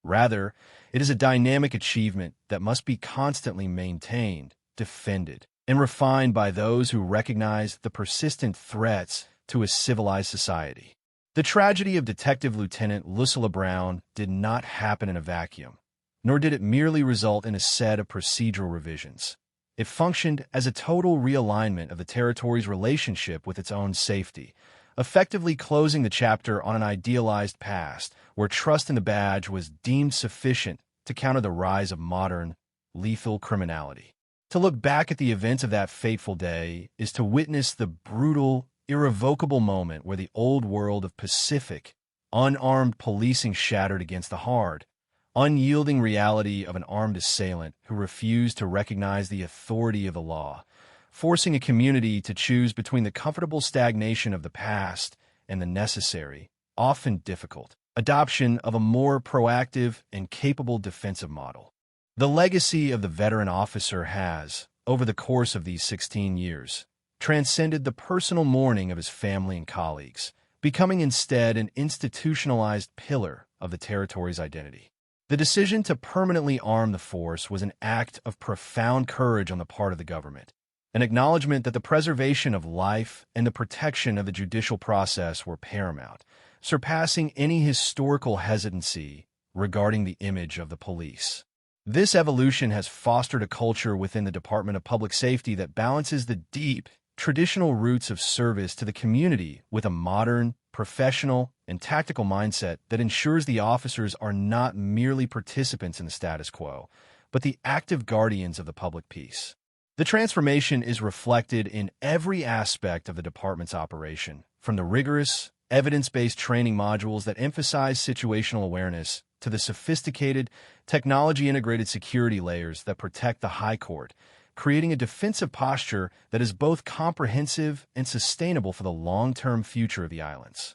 Rather, it is a dynamic achievement that must be constantly maintained, defended, and refined by those who recognize the persistent threats to a civilized society. The tragedy of Detective Lieutenant Lucilla Brown did not happen in a vacuum, nor did it merely result in a set of procedural revisions. It functioned as a total realignment of the territory's relationship with its own safety, effectively closing the chapter on an idealized past where trust in the badge was deemed sufficient to counter the rise of modern, lethal criminality. To look back at the events of that fateful day is to witness the brutal, irrevocable moment where the old world of Pacific, unarmed policing shattered against the hard, unyielding reality of an armed assailant who refused to recognize the authority of the law, forcing a community to choose between the comfortable stagnation of the past and the necessary, often difficult, adoption of a more proactive and capable defensive model. The legacy of the veteran officer has, over the course of these 16 years, transcended the personal mourning of his family and colleagues, becoming instead an institutionalized pillar of the territory's identity. The decision to permanently arm the force was an act of profound courage on the part of the government, an acknowledgement that the preservation of life and the protection of the judicial process were paramount, surpassing any historical hesitancy regarding the image of the police. This evolution has fostered a culture within the Department of Public Safety that balances the deep, traditional roots of service to the community with a modern, professional, and tactical mindset that ensures the officers are not merely participants in the status quo, but the active guardians of the public peace. The transformation is reflected in every aspect of the department's operation, from the rigorous, evidence-based training modules that emphasize situational awareness to the sophisticated, technology-integrated security layers that protect the High Court, creating a defensive posture that is both comprehensive and sustainable for the long-term future of the islands.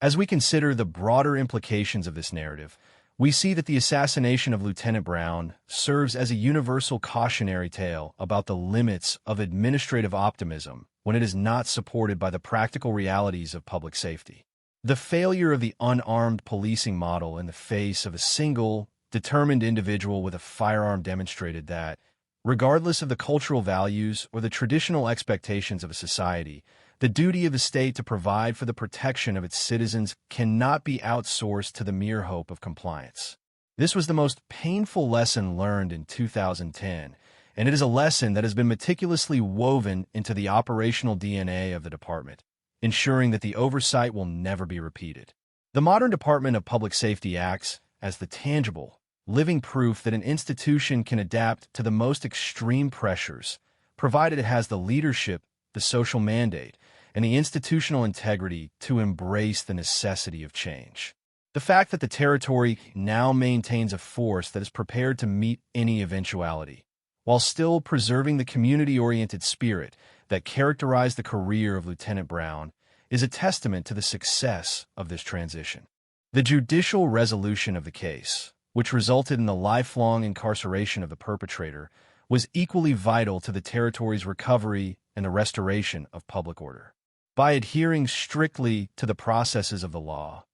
As we consider the broader implications of this narrative, we see that the assassination of Lieutenant Brown serves as a universal cautionary tale about the limits of administrative optimism when it is not supported by the practical realities of public safety. The failure of the unarmed policing model in the face of a single, determined individual with a firearm demonstrated that, regardless of the cultural values or the traditional expectations of a society, the duty of the state to provide for the protection of its citizens cannot be outsourced to the mere hope of compliance. This was the most painful lesson learned in 2010, and it is a lesson that has been meticulously woven into the operational DNA of the department, ensuring that the oversight will never be repeated. The modern Department of Public Safety acts as the tangible, living proof that an institution can adapt to the most extreme pressures, provided it has the leadership, the social mandate, and the institutional integrity to embrace the necessity of change. The fact that the territory now maintains a force that is prepared to meet any eventuality, while still preserving the community-oriented spirit that characterized the career of Lieutenant Brown, is a testament to the success of this transition. The judicial resolution of the case, which resulted in the lifelong incarceration of the perpetrator, was equally vital to the territory's recovery and the restoration of public order. By adhering strictly to the processes of the law,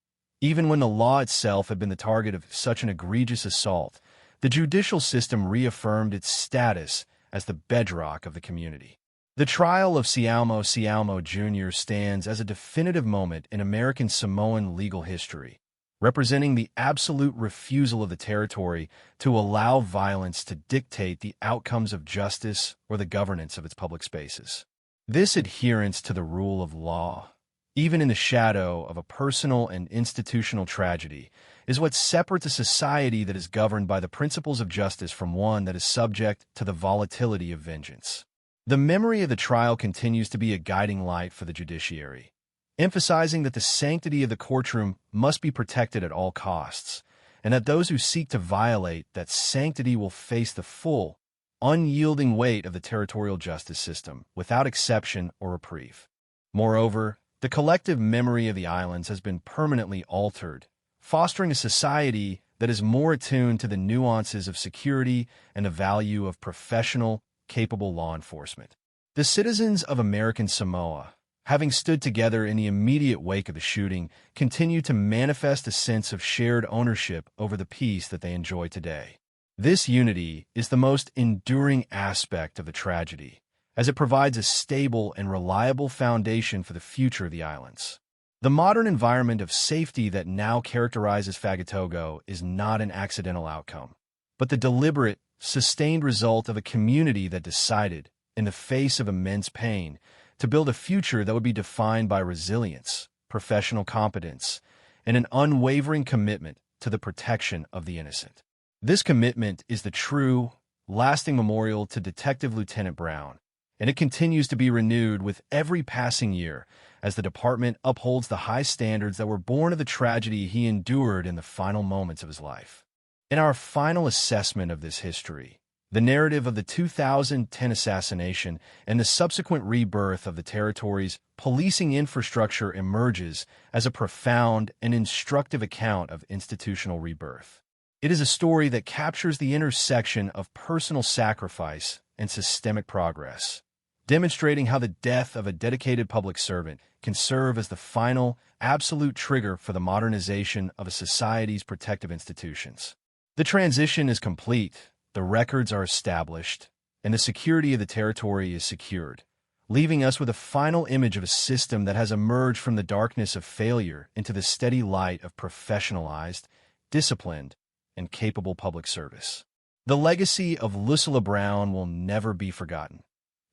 even when the law itself had been the target of such an egregious assault, the judicial system reaffirmed its status as the bedrock of the community. The trial of Sialmo Jr. stands as a definitive moment in American Samoan legal history, representing the absolute refusal of the territory to allow violence to dictate the outcomes of justice or the governance of its public spaces. This adherence to the rule of law, even in the shadow of a personal and institutional tragedy, is what separates a society that is governed by the principles of justice from one that is subject to the volatility of vengeance. The memory of the trial continues to be a guiding light for the judiciary, emphasizing that the sanctity of the courtroom must be protected at all costs, and that those who seek to violate that sanctity will face the full, unyielding weight of the territorial justice system, without exception or reprieve. Moreover, the collective memory of the islands has been permanently altered, fostering a society that is more attuned to the nuances of security and the value of professional, capable law enforcement. The citizens of American Samoa, having stood together in the immediate wake of the shooting, continue to manifest a sense of shared ownership over the peace that they enjoy today. This unity is the most enduring aspect of the tragedy, as it provides a stable and reliable foundation for the future of the islands. The modern environment of safety that now characterizes Fagatogo is not an accidental outcome, but the deliberate, sustained result of a community that decided, in the face of immense pain, to build a future that would be defined by resilience, professional competence, and an unwavering commitment to the protection of the innocent. This commitment is the true, lasting memorial to Detective Lieutenant Brown, and it continues to be renewed with every passing year as the department upholds the high standards that were born of the tragedy he endured in the final moments of his life. In our final assessment of this history, the narrative of the 2010 assassination and the subsequent rebirth of the territory's policing infrastructure emerges as a profound and instructive account of institutional rebirth. It is a story that captures the intersection of personal sacrifice and systemic progress, demonstrating how the death of a dedicated public servant can serve as the final, absolute trigger for the modernization of a society's protective institutions. The transition is complete, the records are established, and the security of the territory is secured, leaving us with a final image of a system that has emerged from the darkness of failure into the steady light of professionalized, disciplined, and capable public service. The legacy of Lucilla Brown will never be forgotten.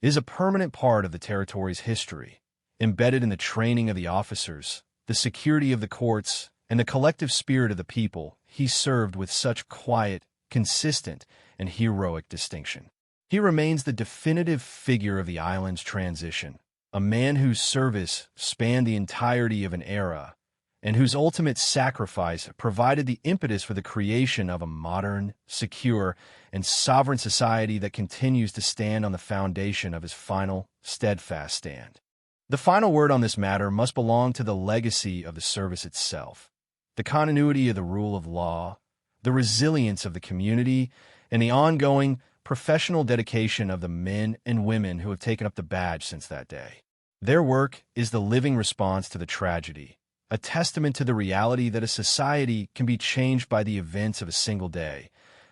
It is a permanent part of the territory's history, embedded in the training of the officers, the security of the courts, and the collective spirit of the people he served with such quiet, consistent, and heroic distinction. He remains the definitive figure of the island's transition, a man whose service spanned the entirety of an era, and whose ultimate sacrifice provided the impetus for the creation of a modern, secure, and sovereign society that continues to stand on the foundation of his final, steadfast stand. The final word on this matter must belong to the legacy of the service itself, the continuity of the rule of law, the resilience of the community, and the ongoing professional dedication of the men and women who have taken up the badge since that day. Their work is the living response to the tragedy, a testament to the reality that a society can be changed by the events of a single day,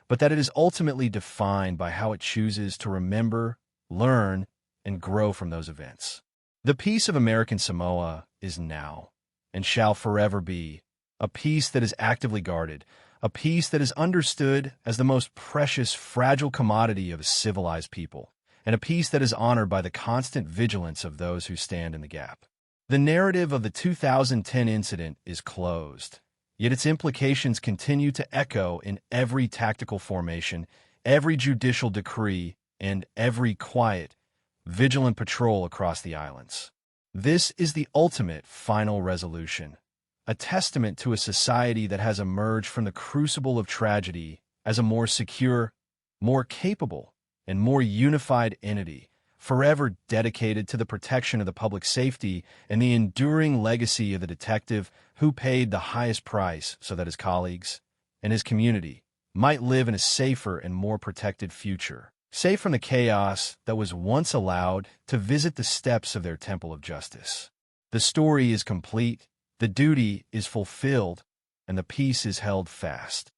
but that it is ultimately defined by how it chooses to remember, learn, and grow from those events. The peace of American Samoa is now, and shall forever be, a peace that is actively guarded, a peace that is understood as the most precious, fragile commodity of a civilized people, and a peace that is honored by the constant vigilance of those who stand in the gap. The narrative of the 2010 incident is closed, yet its implications continue to echo in every tactical formation, every judicial decree, and every quiet, vigilant patrol across the islands. This is the ultimate final resolution, a testament to a society that has emerged from the crucible of tragedy as a more secure, more capable, and more unified entity, forever dedicated to the protection of the public safety and the enduring legacy of the detective who paid the highest price so that his colleagues and his community might live in a safer and more protected future, safe from the chaos that was once allowed to visit the steps of their temple of justice. The story is complete, the duty is fulfilled, and the peace is held fast.